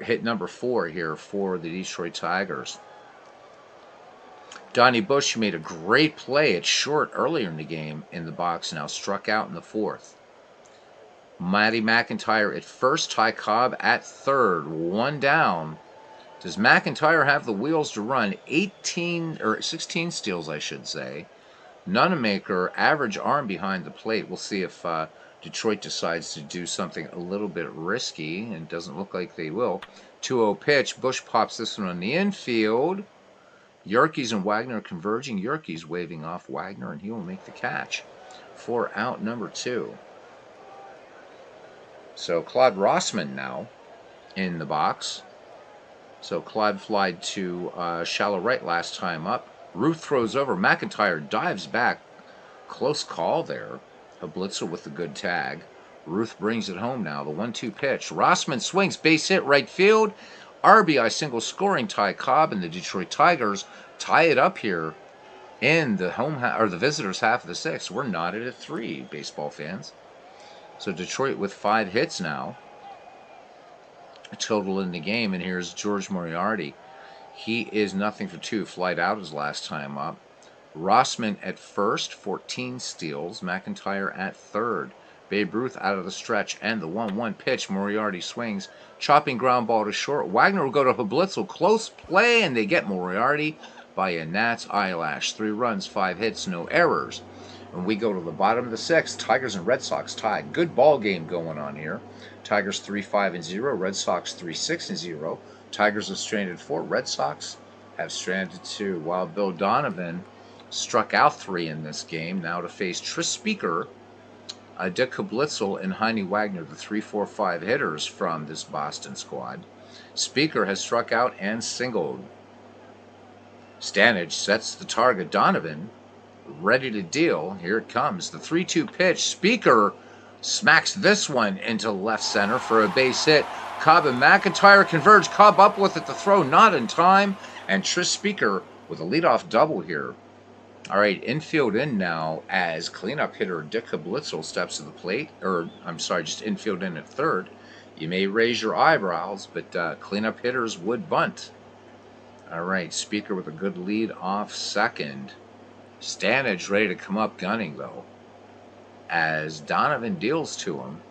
hit number 4 here for the Detroit Tigers. Donnie Bush made a great play at short earlier in the game in the box, now struck out in the fourth. Matty McIntyre at first, Ty Cobb at third, one down. Does McIntyre have the wheels to run? 16 steals, I should say. Nunemaker, average arm behind the plate. We'll see if Detroit decides to do something a little bit risky, and it doesn't look like they will. 2-0 pitch. Bush pops this one on the infield. Yerkes and Wagner converging. Yerkes waving off Wagner, and he will make the catch for out number 2. So Claude Rossman now in the box. So Claude flied to shallow right last time up. Ruth throws over. McIntyre dives back. Close call there. A Blitzer with the good tag. Ruth brings it home now. The 1-2 pitch. Rossman swings. Base hit right field. RBI single scoring. Ty Cobb and the Detroit Tigers tie it up here in the the visitors' half of the sixth. We're knotted at 3, baseball fans. So Detroit with 5 hits now. Total in the game, and here's George Moriarty. He is 0 for 2. Flied out his last time up. Rossman at first, 14 steals. McIntyre at third. Babe Ruth out of the stretch, and the 1-1 pitch. Moriarty swings, chopping ground ball to short. Wagner will go to Blitzel. Close play, and they get Moriarty by a gnat's eyelash. 3 runs, 5 hits, no errors. When we go to the bottom of the sixth, Tigers and Red Sox tied. Good ball game going on here. Tigers 3-5-0, Red Sox 3-6-0. Tigers have stranded 4. Red Sox have stranded 2. While Bill Donovan struck out 3 in this game, now to face Tris Speaker, Dick Blitzel, and Heine Wagner, the 3-4-5 hitters from this Boston squad. Speaker has struck out and singled. Stanage sets the target. Donovan ready to deal. Here it comes. The 3-2 pitch. Speaker smacks this one into left center for a base hit. Cobb and McIntyre converge. Cobb up with it to throw, not in time. And Tris Speaker with a leadoff double here. All right, infield in now as cleanup hitter Dick Blitzel steps to the plate. Just infield in at third. You may raise your eyebrows, but cleanup hitters would bunt. All right, Speaker with a good lead off second. Stanage ready to come up gunning, though, as Donovan deals to him.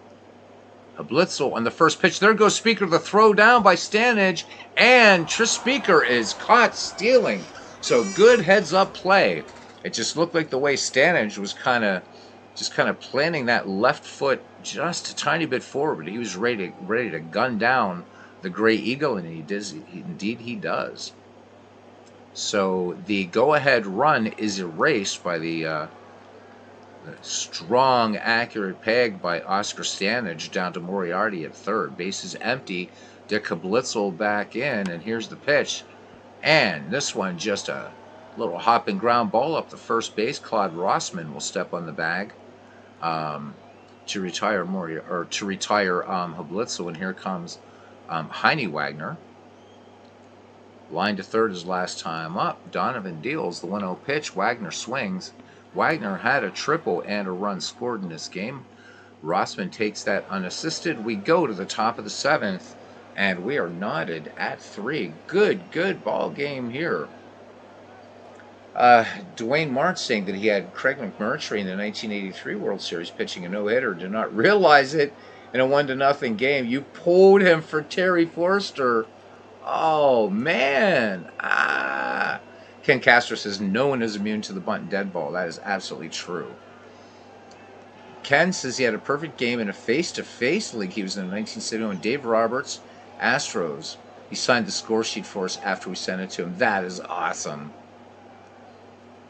Blitzel on the first pitch. There goes Speaker. The throw down by Stanage. And Tris Speaker is caught stealing. So good heads-up play. It just looked like the way Stanage was kind of planting that left foot just a tiny bit forward. He was ready to gun down the Gray Eagle, and indeed he does. So the go-ahead run is erased by the strong, accurate peg by Oscar Stanage down to Moriarty at third. Base is empty. Dick Blitzel back in, and here's the pitch. And this one just a little hopping ground ball up the first base. Claude Rossman will step on the bag to retire Blitzel, and here comes Heine Wagner. Line to third is last time up. Donovan deals the 1-0 pitch. Wagner swings. Wagner had a triple and a run scored in this game. Rossman takes that unassisted. We go to the top of the seventh, and we are knotted at 3. Good ball game here. Dwayne Martin saying that he had Craig McMurtry in the 1983 World Series pitching a no-hitter. Did not realize it in a 1-0 game. You pulled him for Terry Forster. Oh, man. Ken Castro says no one is immune to the bunt and dead ball. That is absolutely true. Ken says he had a perfect game in a face-to-face league. He was in the 1971 Dave Roberts, Astros. He signed the score sheet for us after we sent it to him. That is awesome.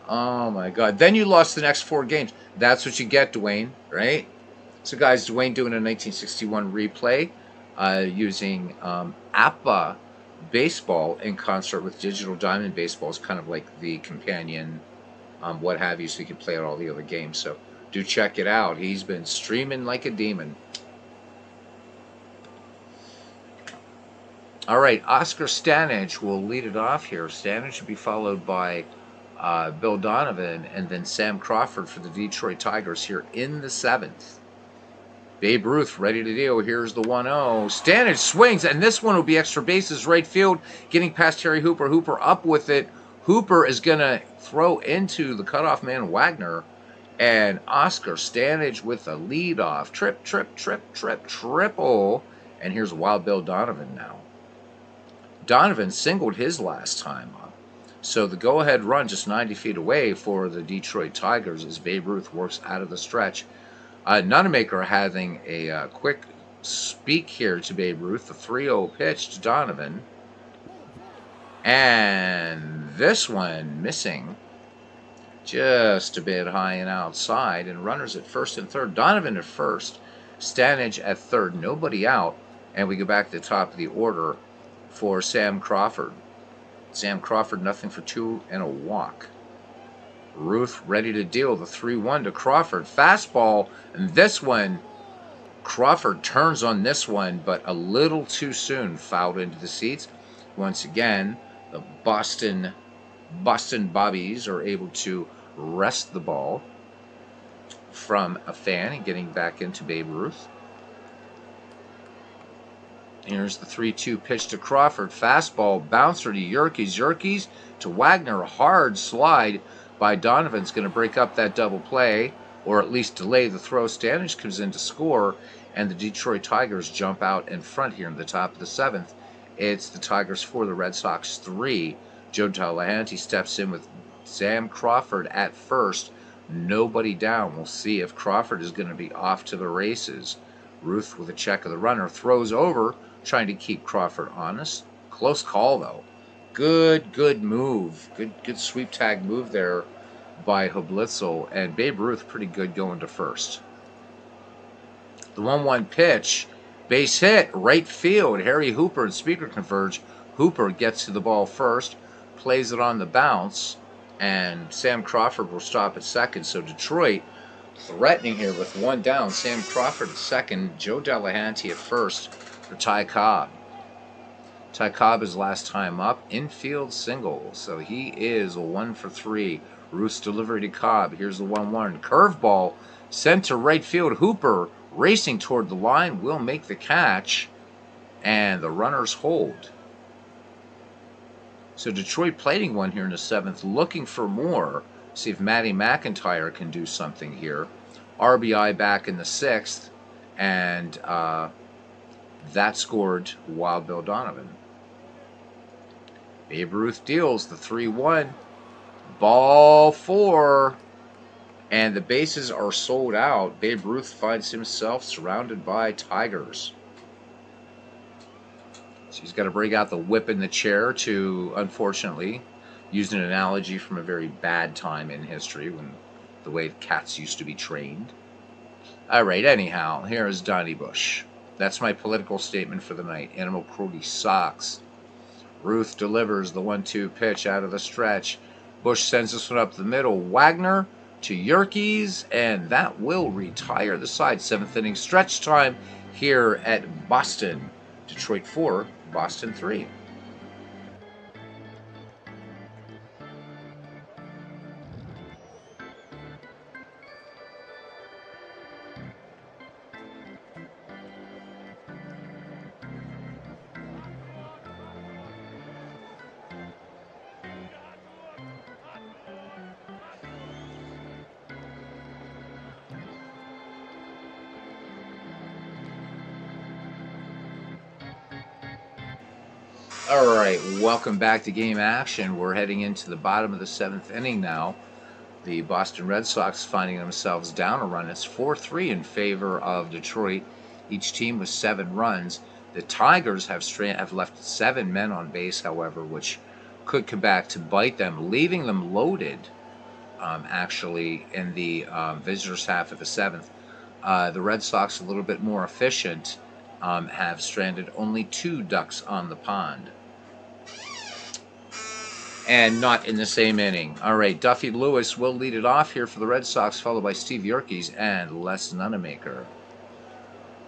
Oh, my God. Then you lost the next 4 games. That's what you get, Dwayne, right? So, guys, Dwayne doing a 1961 replay using APBA baseball in concert with Digital Diamond Baseball is kind of like the companion, what have you, so you can play out all the other games. So do check it out. He's been streaming like a demon. All right, Oscar Stanage will lead it off here. Stanage will be followed by Bill Donovan and then Sam Crawford for the Detroit Tigers here in the 7th. Babe Ruth ready to deal. Here's the 1-0. Stanage swings, and this one will be extra bases right field, getting past Terry Hooper. Hooper up with it. Hooper is going to throw into the cutoff man Wagner, and Oscar Stanage with a leadoff. Triple. And here's Wild Bill Donovan now. Donovan singled his last time up. So the go-ahead run just 90 feet away for the Detroit Tigers as Babe Ruth works out of the stretch. Nunemaker having a quick speak here to Babe Ruth. The 3-0 pitch to Donovan. And this one missing. Just a bit high and outside. And runners at first and third. Donovan at first. Stanage at third. Nobody out. And we go back to the top of the order for Sam Crawford. Sam Crawford, nothing for 2 and a walk. Ruth ready to deal the 3-1 to Crawford. Fastball, and this one, Crawford turns on this one, but a little too soon, fouled into the seats. Once again, the Boston Bobbies are able to wrest the ball from a fan and getting back into Babe Ruth. Here's the 3-2 pitch to Crawford. Fastball, bouncer to Yerkes. Yerkes to Wagner. A hard slide by Donovan's going to break up that double play, or at least delay the throw. Stanage comes in to score, and the Detroit Tigers jump out in front here in the top of the 7th. It's the Tigers 4, the Red Sox 3. Joe Delahanty steps in with Sam Crawford at first. Nobody down. We'll see if Crawford is going to be off to the races. Ruth with a check of the runner throws over, trying to keep Crawford honest. Close call, though. Good move. Good sweep tag move there by Blitzel. And Babe Ruth pretty good going to first. The 1-1 pitch. Base hit. Right field. Harry Hooper and Speaker converge. Hooper gets to the ball first. Plays it on the bounce. And Sam Crawford will stop at second. So Detroit threatening here with 1 down. Sam Crawford at second. Joe Delahanty at first for Ty Cobb. Ty Cobb is last time up. Infield single. So he is a 1 for 3. Ruth's delivery to Cobb. Here's the 1-1. Curveball sent to right field. Hooper racing toward the line will make the catch. And the runners hold. So Detroit plating one here in the 7th. Looking for more. See if Matty McIntyre can do something here. RBI back in the 6th. And that scored Wild Bill Donovan. Babe Ruth deals the 3-1. Ball 4. And the bases are sold out. Babe Ruth finds himself surrounded by Tigers. So he's got to break out the whip in the chair to, unfortunately, use an analogy from a very bad time in history when the way cats used to be trained. All right, anyhow, here is Donnie Bush. That's my political statement for the night. Animal cruelty sucks. Ruth delivers the 1-2 pitch out of the stretch. Bush sends this one up the middle. Wagner to Yerkes, and that will retire the side. 7th inning stretch time here at Boston. Detroit 4, Boston 3. All right, welcome back to Game Action. We're heading into the bottom of the 7th inning now. The Boston Red Sox finding themselves down a run. It's 4-3 in favor of Detroit. Each team with 7 runs. The Tigers have left 7 men on base, however, which could come back to bite them, leaving them loaded, actually, in the visitors' half of the 7th. The Red Sox, a little bit more efficient, have stranded only 2 ducks on the pond. And not in the same inning. All right, Duffy Lewis will lead it off here for the Red Sox, followed by Steve Yerkes and Les Nunemaker.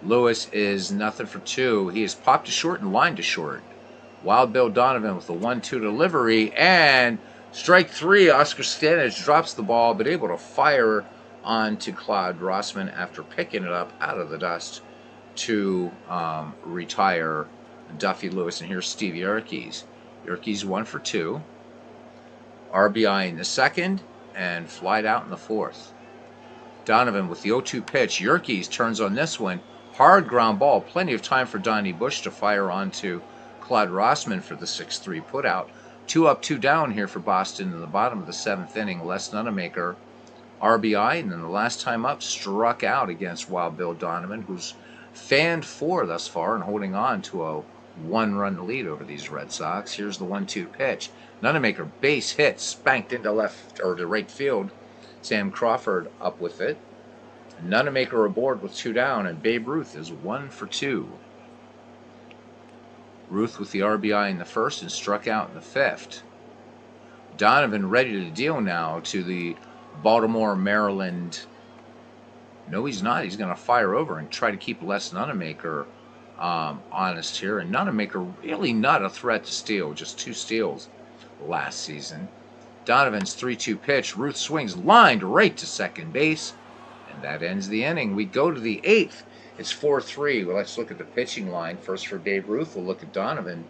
Lewis is nothing for 2. He is popped to short and lined to short. Wild Bill Donovan with a 1-2 delivery, and strike 3. Oscar Stanich drops the ball, but able to fire onto Claude Rossman after picking it up out of the dust to retire Duffy Lewis. And here's Steve Yerkes. Yerkes 1 for 2. RBI in the 2nd, and flied out in the 4th. Donovan with the 0-2 pitch. Yerkes turns on this one. Hard ground ball. Plenty of time for Donnie Bush to fire onto Claude Rossman for the 6-3 putout. 2 up, 2 down here for Boston in the bottom of the 7th inning. Les Nunemaker, RBI, and then the last time up, struck out against Wild Bill Donovan, who's fanned 4 thus far and holding on to a 1-run lead over these Red Sox. Here's the 1-2 pitch. Nunemaker base hit, spanked into left or to right field. Sam Crawford up with it. Nunemaker aboard with 2 down, and Babe Ruth is 1 for 2. Ruth with the RBI in the 1st and struck out in the 5th. Donovan ready to deal now to the Baltimore, Maryland. No, he's not. He's going to fire over and try to keep Les Nunemaker honest here. And Nunemaker really not a threat to steal, just 2 steals last season. Donovan's 3-2 pitch. Ruth swings lined right to second base, and that ends the inning. We go to the 8th. It's 4-3. Well, let's look at the pitching line. First for Babe Ruth, we'll look at Donovan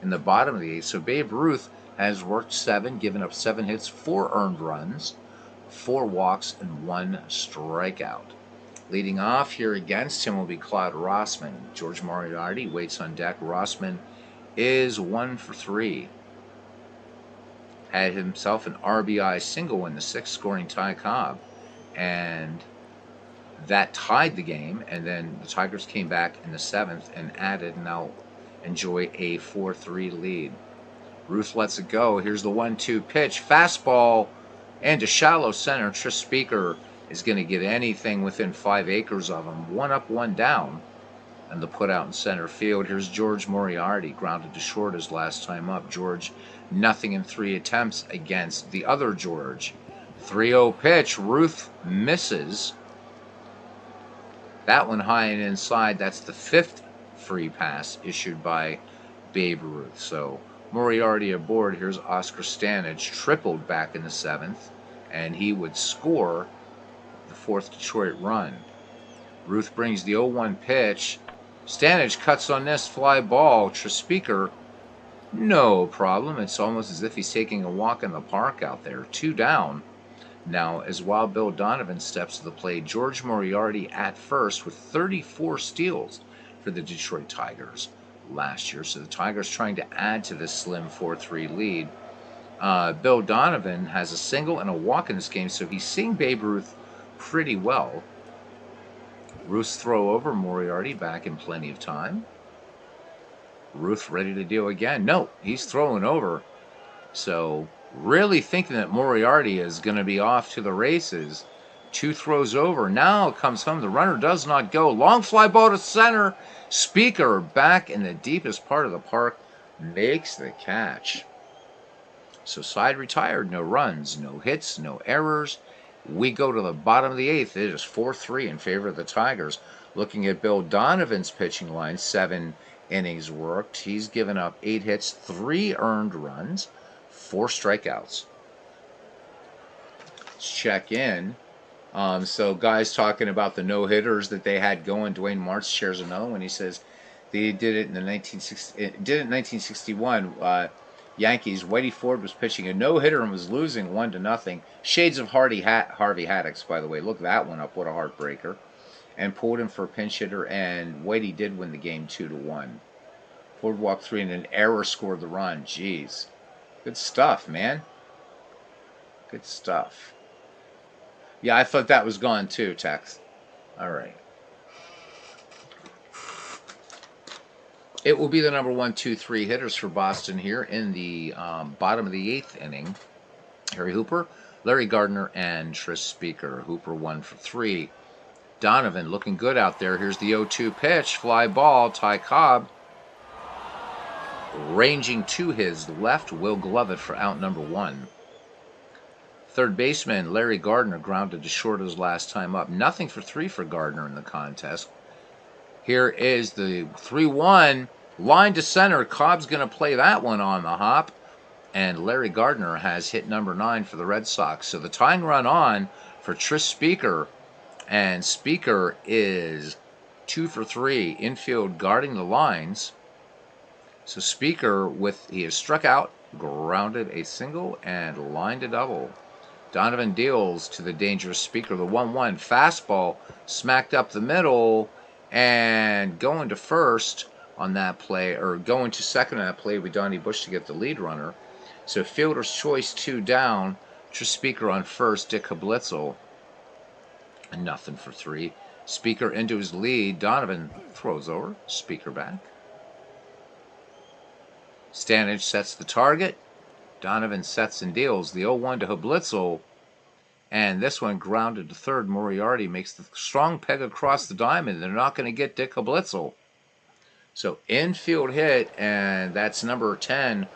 in the bottom of the 8th. So Babe Ruth has worked 7, given up 7 hits, 4 earned runs, 4 walks, and 1 strikeout. Leading off here against him will be Claude Rossman. George Moriarty waits on deck. Rossman is 1 for 3. Had himself an RBI single in the 6th, scoring Ty Cobb. And that tied the game, and then the Tigers came back in the 7th and added, and now enjoy a 4-3 lead. Ruth lets it go. Here's the 1-2 pitch. Fastball and to shallow center. Tris Speaker is going to get anything within 5 acres of him. 1 up, 1 down. And the put out in center field. Here's George Moriarty, grounded to short his last time up. George, nothing in 3 attempts against the other George. 3-0 pitch. Ruth misses. That one high and inside. That's the 5th free pass issued by Babe Ruth. So Moriarty aboard. Here's Oscar Stanich, tripled back in the 7th, and he would score the 4th Detroit run. Ruth brings the 0-1 pitch. Stanich cuts on this fly ball. Trespeaker, no problem. It's almost as if he's taking a walk in the park out there. 2 down. Now, as while Bill Donovan steps to the plate, George Moriarty at first with 34 steals for the Detroit Tigers last year. So the Tigers trying to add to this slim 4-3 lead. Bill Donovan has a single and a walk in this game, so he's seeing Babe Ruth pretty well. Ruth's throw over Moriarty back in plenty of time. Ruth ready to deal again. No, he's throwing over. So really thinking that Moriarty is going to be off to the races. 2 throws over. Now comes home. The runner does not go. Long fly ball to center. Speaker back in the deepest part of the park makes the catch. So side retired. No runs, no hits, no errors. We go to the bottom of the 8th. It is 4-3 in favor of the Tigers. Looking at Bill Donovan's pitching line, 7 innings worked. He's given up 8 hits, 3 earned runs, 4 strikeouts. Let's check in. So guys talking about the no-hitters that they had going. Dwayne Martz shares another one. He says they did it in 1961. Yankees. Whitey Ford was pitching a no-hitter and was losing 1-0. Shades of Harvey Haddix, by the way. Look that one up. What a heartbreaker. And pulled him for a pinch hitter, and Whitey did win the game 2-1. Ford walked 3 and an error scored the run. Jeez. Good stuff, man. Good stuff. Yeah, I thought that was gone too, Tex. All right. It will be the number 1, 2, 3 hitters for Boston here in the bottom of the 8th inning. Harry Hooper, Larry Gardner, and Tris Speaker. Hooper 1 for 3. Donovan looking good out there. Here's the 0-2 pitch. Fly ball. Ty Cobb ranging to his left. Will glove it for out number 1. Third baseman Larry Gardner grounded to short his last time up. Nothing for 3 for Gardner in the contest. Here is the 3-1. Line to center. Cobb's going to play that one on the hop. And Larry Gardner has hit number 9 for the Red Sox. So the tying run on for Tris Speaker. And Speaker is 2 for 3. Infield guarding the lines. So Speaker, he has struck out, grounded a single, and lined a double. Donovan deals to the dangerous Speaker. The 1-1 fastball smacked up the middle. And going to first on that play, or going to second on that play, with Donnie Bush to get the lead runner. So fielder's choice 2 down. Tris Speaker on first. Dick Hablitzel. And nothing for 3. Speaker into his lead. Donovan throws over. Speaker back. Stanage sets the target. Donovan sets and deals. The 0-1 to Hablitzel. And this one grounded to third. Moriarty makes the strong peg across the diamond. They're not going to get Dick Hablitzel. So infield hit, and that's number 10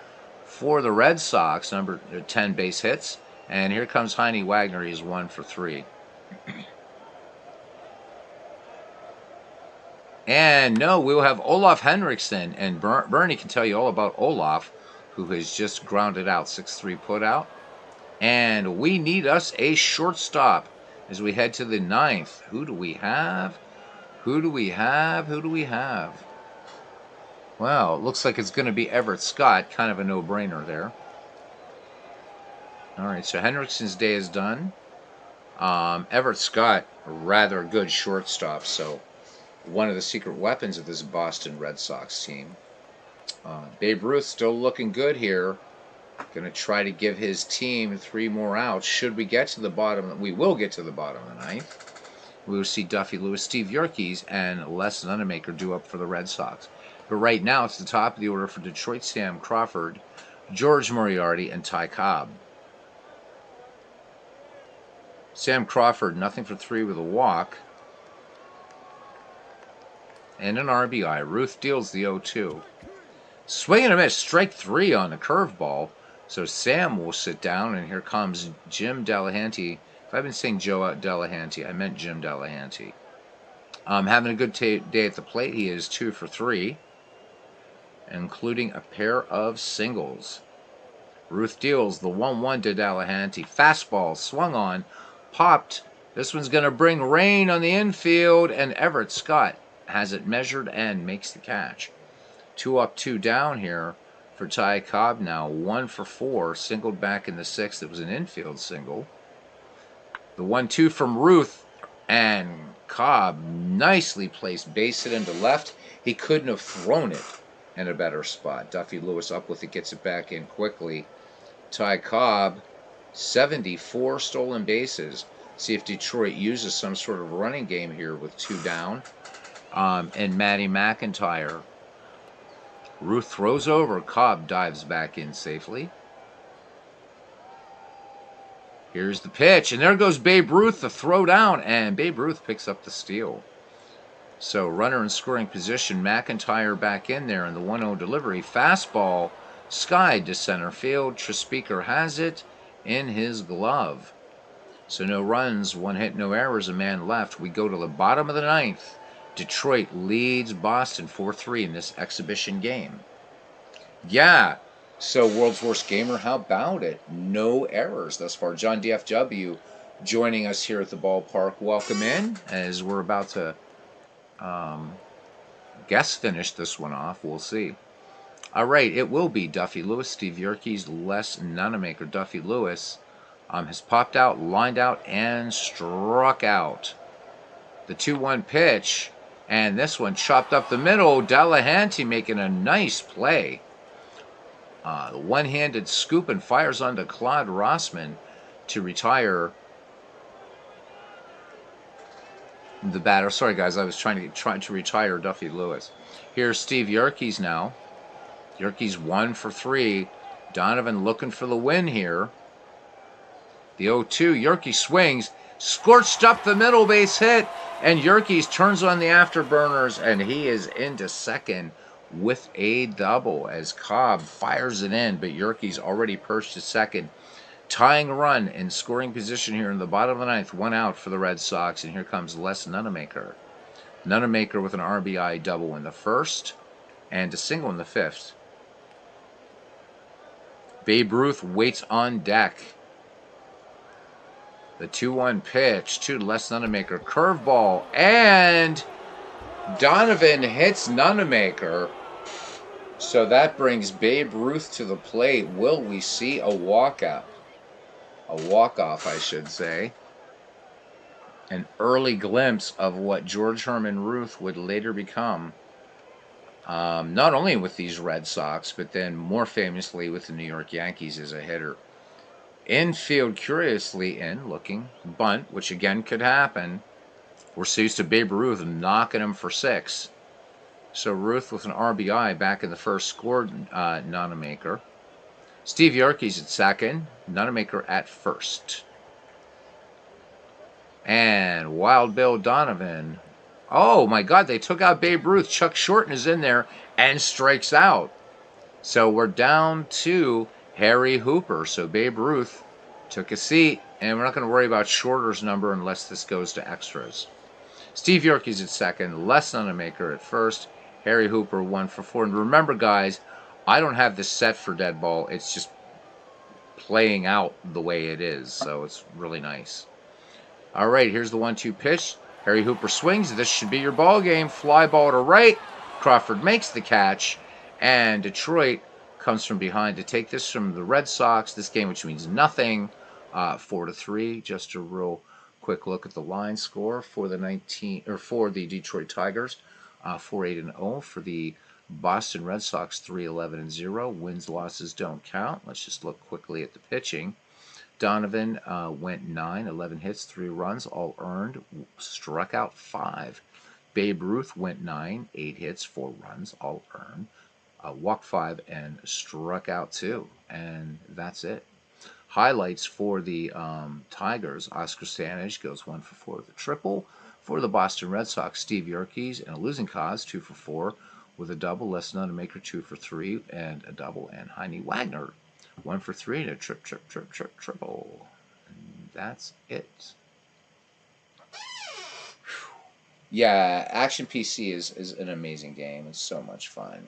for the Red Sox. Number 10 base hits. And here comes Heine Wagner. He's 1 for 3. And no, we'll have Olaf Henriksen. And Bernie can tell you all about Olaf, who has just grounded out 6-3 put out. And we need us a shortstop as we head to the 9th. Who do we have? Who do we have? Who do we have? Well, it looks like it's going to be Everett Scott. Kind of a no-brainer there. All right, so Henriksen's day is done. Everett Scott, a rather good shortstop. So one of the secret weapons of this Boston Red Sox team. Babe Ruth still looking good here. Going to try to give his team 3 more outs. Should we get to the bottom? We will get to the bottom of the 9th. We will see Duffy Lewis, Steve Yerkes, and Les Nunemaker due up for the Red Sox. But right now, it's the top of the order for Detroit: Sam Crawford, George Moriarty, and Ty Cobb. Sam Crawford, nothing for 3 with a walk. And an RBI. Ruth deals the 0-2. Swing and a miss. Strike 3 on the curveball. So Sam will sit down, and here comes Jim Delahanty. If I've been saying Joe Delahanty, I meant Jim Delahanty. Having a good day at the plate. He is 2 for 3, including a pair of singles. Ruth deals the 1-1 to Delahanty. Fastball swung on, popped. This one's going to bring rain on the infield, and Everett Scott has it measured and makes the catch. 2 up, 2 down here for Ty Cobb now. 1 for 4, singled back in the 6th. It was an infield single. The 1-2 from Ruth, and Cobb nicely placed base hit into left. He couldn't have thrown it in a better spot. Duffy Lewis up with it, gets it back in quickly. Ty Cobb, 74 stolen bases. See if Detroit uses some sort of running game here with 2 down. And Matty McIntyre. Ruth throws over. Cobb dives back in safely. Here's the pitch, and there goes Babe Ruth, the throw down, and Babe Ruth picks up the steal. So runner in scoring position, McIntyre back in there, and the 1-0 delivery. Fastball skied to center field. Trespeaker has it in his glove. So no runs, 1 hit, no errors, a man left. We go to the bottom of the 9th. Detroit leads Boston 4-3 in this exhibition game. Yeah. So, World's Worst Gamer, how about it? No errors thus far. John DFW joining us here at the ballpark. Welcome in, as we're about to guest finish this one off. We'll see. All right, it will be Duffy Lewis, Steve Yerkes, Les Nunemaker. Duffy Lewis has popped out, lined out, and struck out. The 2-1 pitch, and this one chopped up the middle. Delahanty making a nice play. The one-handed scoop and fires onto Claude Rossman to retire the batter. Sorry, guys, I was trying to retire Duffy Lewis. Here's Steve Yerkes now. Yerkes 1 for 3. Donovan looking for the win here. The 0-2. Yerkes swings, scorched up the middle, base hit, and Yerkes turns on the afterburners, and he is into second with a double as Cobb fires it in, but Yerkes already perched to second. Tying run in scoring position here in the bottom of the 9th. 1 out for the Red Sox, and here comes Les Nunemaker. Nunemaker with an RBI double in the 1st and a single in the 5th. Babe Ruth waits on deck. The 2-1 pitch to Les Nunemaker. Curveball, and Donovan hits Nunemaker. So that brings Babe Ruth to the plate. Will we see a walkout? A walk-off, I should say. An early glimpse of what George Herman Ruth would later become. Not only with these Red Sox, but then more famously with the New York Yankees as a hitter. Infield curiously in, looking. Bunt, which again could happen. We're so used to Babe Ruth knocking him for 6. So Ruth with an RBI back in the 1st scored Nunemaker. Steve Yerkes at second. Nunemaker at 1st. And Wild Bill Donovan. Oh my God, they took out Babe Ruth. Chuck Shorten is in there and strikes out. So we're down to Harry Hooper. So Babe Ruth took a seat, and we're not going to worry about Shorter's number unless this goes to extras. Steve Yerkes at second. Les Nunemaker at 1st. Harry Hooper 1 for 4. And remember, guys, I don't have this set for dead ball. It's just playing out the way it is, so it's really nice. All right, here's the 1-2 pitch. Harry Hooper swings. This should be your ball game. Fly ball to right. Crawford makes the catch, and Detroit comes from behind to take this from the Red Sox. This game, which means nothing, 4-3. Just a real quick look at the line score for the Detroit Tigers. 4-8-0 for the Boston Red Sox. 3-11-0. Wins, losses don't count. Let's just look quickly at the pitching. Donovan went 9, 11 hits, 3 runs, all earned. Struck out 5. Babe Ruth went 9, 8 hits, 4 runs, all earned. Walked 5 and struck out 2, and that's it. Highlights for the Tigers: Oscar Sanchez goes 1 for 4 with a triple. For the Boston Red Sox, Steve Yerkes in a losing cause, 2 for 4 with a double. Les Nunemaker 2 for 3 and a double, and Heine Wagner 1 for 3 and a triple. And that's it. Yeah, Action PC is an amazing game. It's so much fun.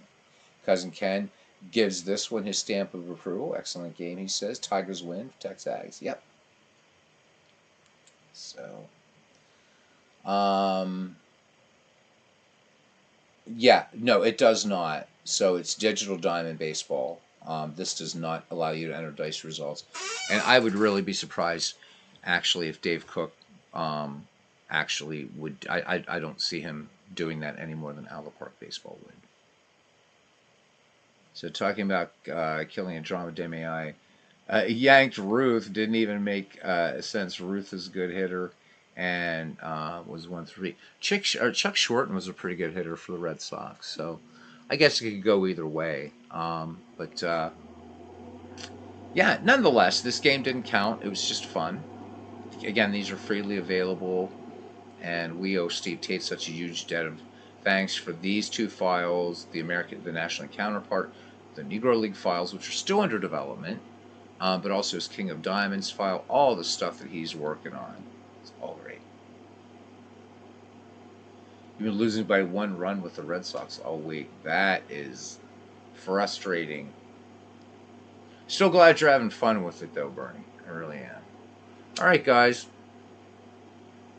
Cousin Ken gives this one his stamp of approval. Excellent game, he says. Tigers win. Protect Zags. Yep. So, yeah, no, it does not. So it's Digital Diamond Baseball. This does not allow you to enter dice results. And I would really be surprised Actually, if Dave Cook actually would, I don't see him doing that any more than Alva Park Baseball would. So talking about killing Andromeda Demi, yanked Ruth, didn't even make sense. Ruth is a good hitter and was 1-3. Chuck Shorten was a pretty good hitter for the Red Sox, so I guess it could go either way. But yeah, nonetheless, this game didn't count. It was just fun. Again, these are freely available, and we owe Steve Tate such a huge debt of thanks for these two files, the national counterpart, the Negro League files, which are still under development, but also his King of Diamonds file, all the stuff that he's working on. It's all great. You've been losing by 1 run with the Red Sox all week. That is frustrating. Still glad you're having fun with it, though, Bernie. I really am. All right, guys.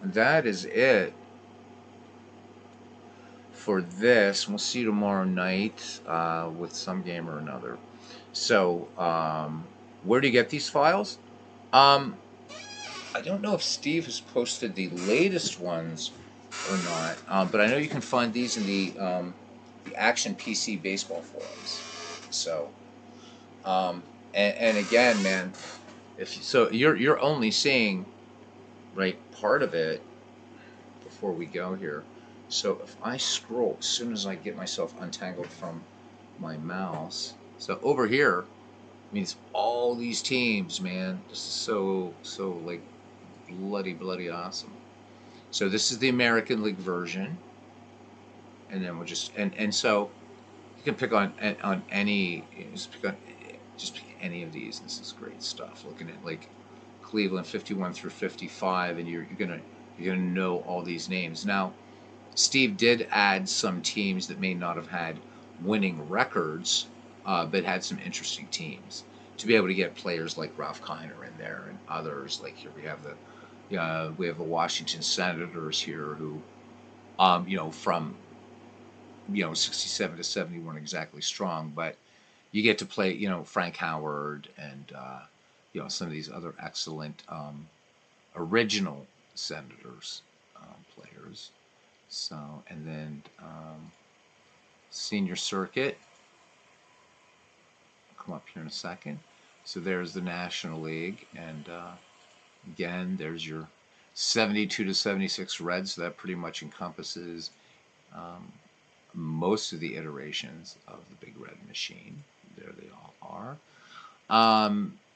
That is it for this. We'll see you tomorrow night with some game or another. So, where do you get these files? I don't know if Steve has posted the latest ones or not, but I know you can find these in the Action PC baseball forums. So, and again, man, you're only seeing right part of it before we go here. So if I scroll, as soon as I get myself untangled from my mouse, so over here means all these teams, man. This is so like bloody awesome. So this is the American League version, and then we'll just so you can pick on any just pick any of these. This is great stuff. Looking at like Cleveland 51 through 55, and you're gonna know all these names. Now, Steve did add some teams that may not have had winning records, but had some interesting teams to be able to get players like Ralph Kiner in there and others. Like here we have the Washington Senators here who, from 67 to 70 weren't exactly strong, but you get to play Frank Howard and some of these other excellent original Senators players. So, and then senior circuit. I'll come up here in a second. So there's the National League, and again, there's your 72 to 76 Reds. So that pretty much encompasses most of the iterations of the Big Red Machine. There they all are.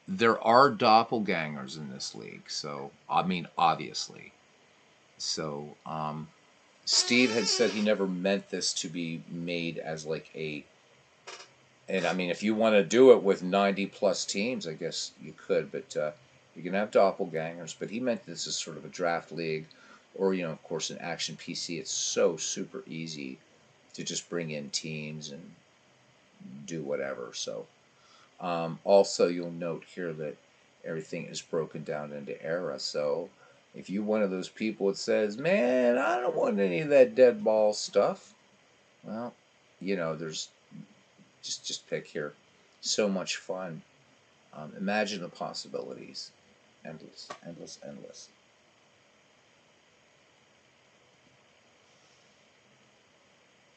There are doppelgangers in this league, so I mean, obviously. So Steve had said he never meant this to be made as like and I mean, if you want to do it with 90 plus teams, I guess you could, but you can have doppelgangers. But he meant this as sort of a draft league, or of course, an Action PC. It's so super easy to just bring in teams and do whatever. So, also you'll note here that everything is broken down into era. So, if you're one of those people that says, "Man, I don't want any of that dead ball stuff," well, there's just pick here. So much fun. Imagine the possibilities. Endless, endless, endless.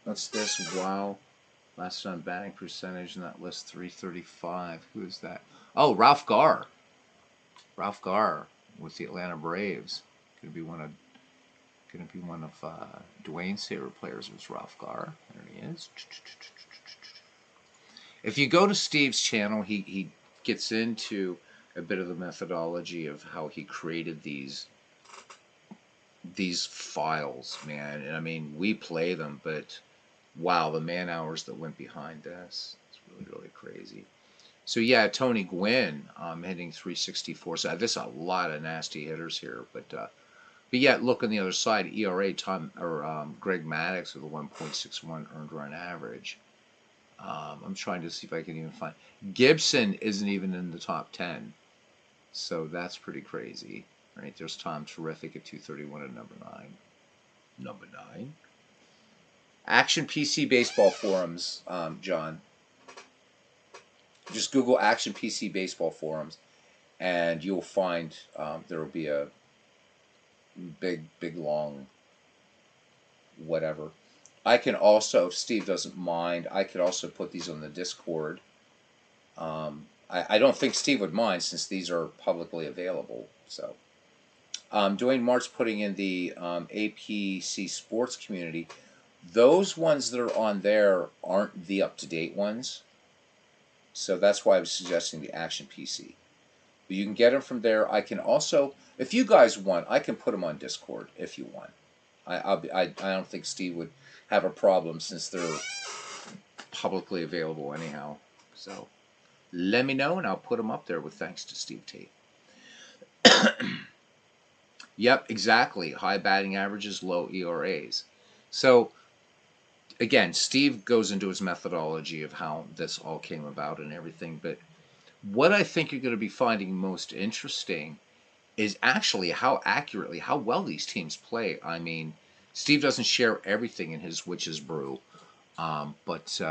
What's this? Wow. Last on batting percentage in that list, 335. Who is that? Oh, Ralph Garr. Ralph Garr with the Atlanta Braves. Going to be one of Dwayne's favorite players was Ralph Garr. There he is. If you go to Steve's channel, he gets into a bit of the methodology of how he created these files, man. And I mean, we play them, but wow, the man hours that went behind this, it's really crazy. So yeah, Tony Gwynn hitting 364. So there's a lot of nasty hitters here, but yet look on the other side, ERA Greg Maddux with a 1.61 earned run average. I'm trying to see if I can even find. Gibson isn't even in the top 10, so that's pretty crazy. Right, there's Tom Terrific at 231 at number 9. Number 9. Action PC baseball forums, John. Just Google Action PC baseball forums, and you'll find there will be a big long whatever. I can also, if Steve doesn't mind, I could also put these on the Discord. I don't think Steve would mind since these are publicly available. So, Dwayne Mart's putting in the APC sports community. Those ones that are on there aren't the up to date ones. So that's why I was suggesting the Action PC. But you can get them from there. I can also, if you guys want, I can put them on Discord if you want. I don't think Steve would have a problem since they're publicly available anyhow. So let me know and I'll put them up there with thanks to Steve Tate. Yep, exactly. High batting averages, low ERAs. So again, Steve goes into his methodology of how this all came about and everything. But what I think you're going to be finding most interesting is actually how accurately, how well these teams play. I mean, Steve doesn't share everything in his Witch's Brew, but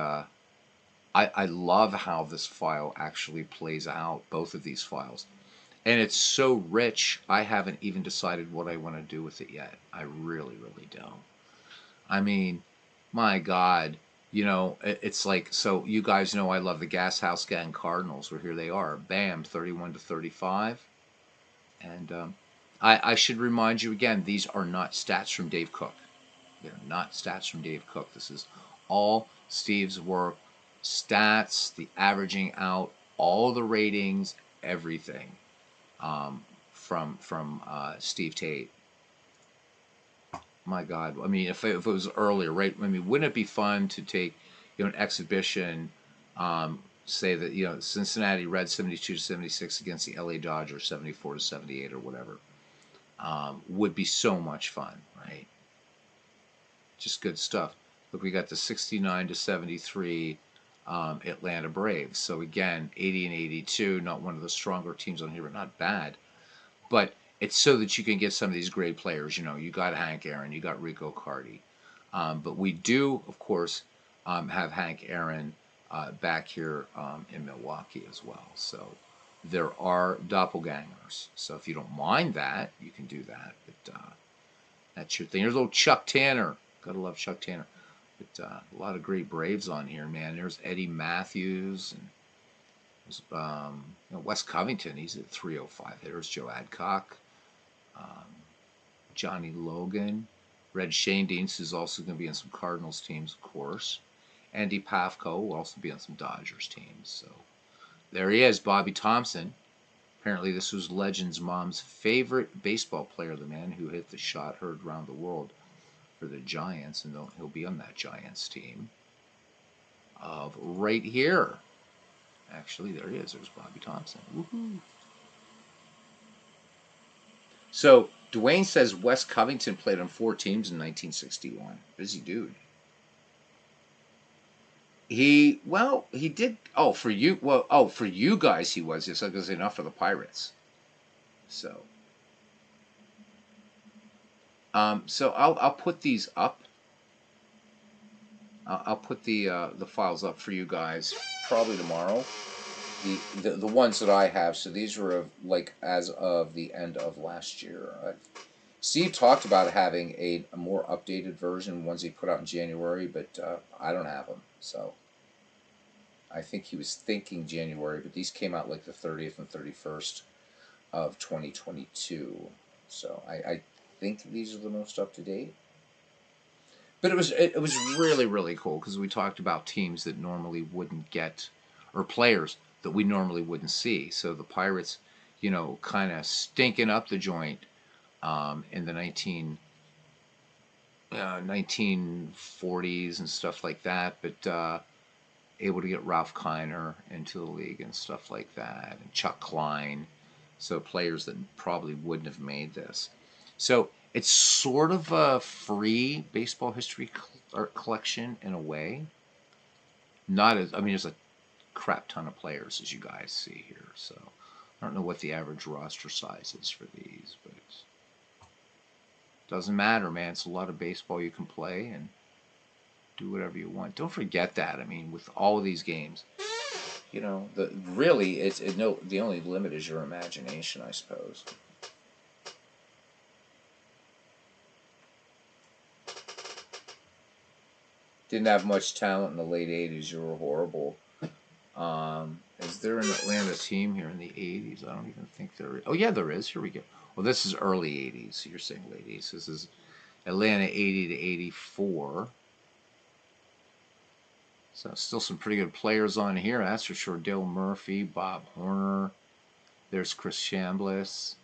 I love how this file actually plays out, both of these files. And it's so rich, I haven't even decided what I want to do with it yet. I really, really don't. I mean, my God, it's like, so you guys know I love the Gas House Gang Cardinals, where here they are, bam, 31-35. And I should remind you again, these are not stats from Dave Cook. They're not stats from Dave Cook. This is all Steve's work, stats, the averaging out, all the ratings, everything from Steve Tate. My God, I mean, if it was earlier, right? I mean, wouldn't it be fun to take, an exhibition, say that Cincinnati Reds 72-76 against the LA Dodgers 74-78 or whatever, would be so much fun, right? Just good stuff. Look, we got the 69-73 Atlanta Braves. So again, 80-82, not one of the stronger teams on here, but not bad. But it's so that you can get some of these great players. You got Hank Aaron, you got Rico Carty. But we do, of course, have Hank Aaron back here in Milwaukee as well. So there are doppelgangers. So if you don't mind that, you can do that. But that's your thing. There's little Chuck Tanner. Gotta love Chuck Tanner. But a lot of great Braves on here, man. There's Eddie Matthews and Wes Covington. He's at 305. There's Joe Adcock, Johnny Logan, Red Schoendienst, who's also going to be in some Cardinals teams, of course. Andy Pafko will also be on some Dodgers teams. So there he is, Bobby Thompson. Apparently, this was Legend's mom's favorite baseball player, the man who hit the shot heard around the world for the Giants, and he'll be on that Giants team of right here. Actually, there he is. There's Bobby Thompson. Woohoo! So Dwayne says Wes Covington played on 4 teams in 1961. Busy dude. He did. Oh, for you. Well, for you guys, he was. Yes, I was enough for the Pirates. So. So I'll put these up. I'll put the files up for you guys probably tomorrow. The ones that I have. So these were like as of the end of last year. Steve talked about having a more updated version, ones he put out in January, but I don't have them. So I think he was thinking January, but these came out like the 30th and 31st of 2022. So I think these are the most up to date. But it was really, really cool because we talked about teams that normally wouldn't get, or players that we normally wouldn't see. So the Pirates, kind of stinking up the joint in the 1940s and stuff like that, but able to get Ralph Kiner into the league and stuff like that, and Chuck Klein. So players that probably wouldn't have made this. So it's sort of a free baseball history collection in a way. There's a crap ton of players, as you guys see here. So I don't know what the average roster size is for these, but it doesn't matter, man. It's a lot of baseball you can play and do whatever you want. Don't forget that. I mean, with all of these games, You know, the really it's no, the only limit is your imagination, I suppose. Didn't have much talent in the late '80s. You were horrible. Is there an Atlanta team here in the '80s? I don't even think there is. Oh yeah, there is. Here we go. Well, this is early '80s. So you're saying late '80s. This is Atlanta '80 to '84. So still some pretty good players on here. That's for sure. Dale Murphy, Bob Horner. There's Chris Chambliss,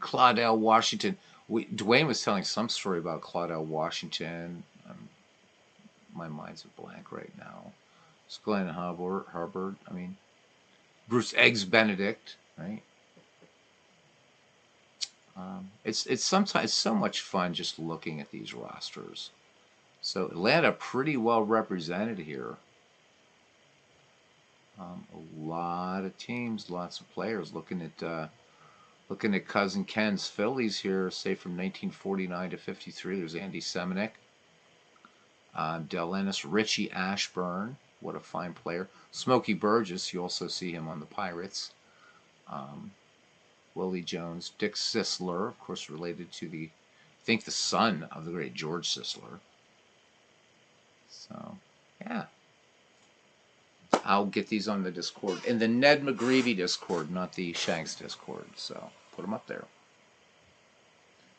Claudell Washington. Dwayne was telling some story about Claudell Washington. My mind's a blank right now. It's Glenn Hubbard. I mean, Bruce Eggs Benedict, right? It's sometimes so much fun just looking at these rosters. So Atlanta pretty well represented here. A lot of teams, lots of players. Looking at Cousin Ken's Phillies here, say from 1949 to '53. There's Andy Seminick, Del Ennis, Richie Ashburn. What a fine player. Smokey Burgess. You also see him on the Pirates. Willie Jones, Dick Sisler, of course, related to I think the son of the great George Sisler. So, yeah. I'll get these on the Discord. In the Ned McGreevy Discord, not the Shanks Discord. So, put them up there.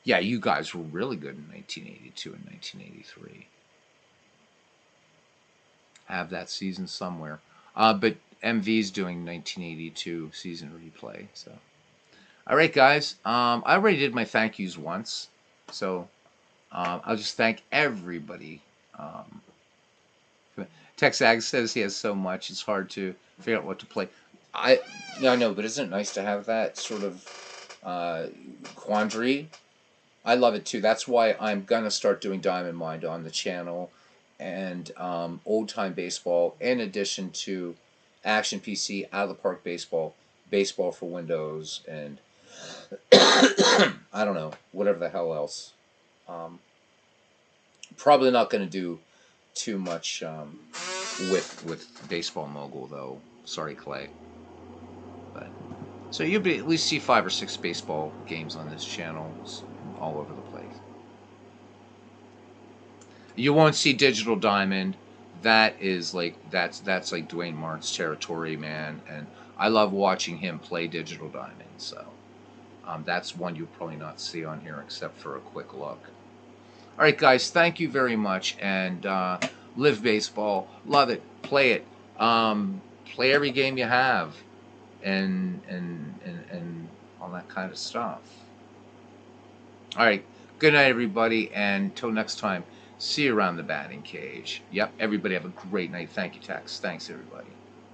Yeah, you guys were really good in 1982 and 1983. Have that season somewhere. But MV's doing 1982 season replay. So, all right, guys. I already did my thank yous once. So, I'll just thank everybody. Texag says he has so much, it's hard to figure out what to play. I know, but isn't it nice to have that sort of quandary? I love it too. That's why I'm gonna start doing Diamond Mind on the channel and old time baseball, in addition to Action PC, Out of the Park Baseball, Baseball for Windows, and I don't know, whatever the hell else. Probably not going to do too much with Baseball Mogul, though. Sorry, Clay. But so you'll be at least see 5 or 6 baseball games on this channel, all over the place. You won't see Digital Diamond. That is like that's like Dwayne Martin's territory, man. And I love watching him play Digital Diamond. So that's one you'll probably not see on here except for a quick look. All right, guys, thank you very much, and live baseball, love it, play it, play every game you have, and all that kind of stuff. All right, good night, everybody, and until next time, see you around the batting cage. Yep, everybody have a great night. Thank you, Tex. Thanks, everybody.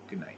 Good night.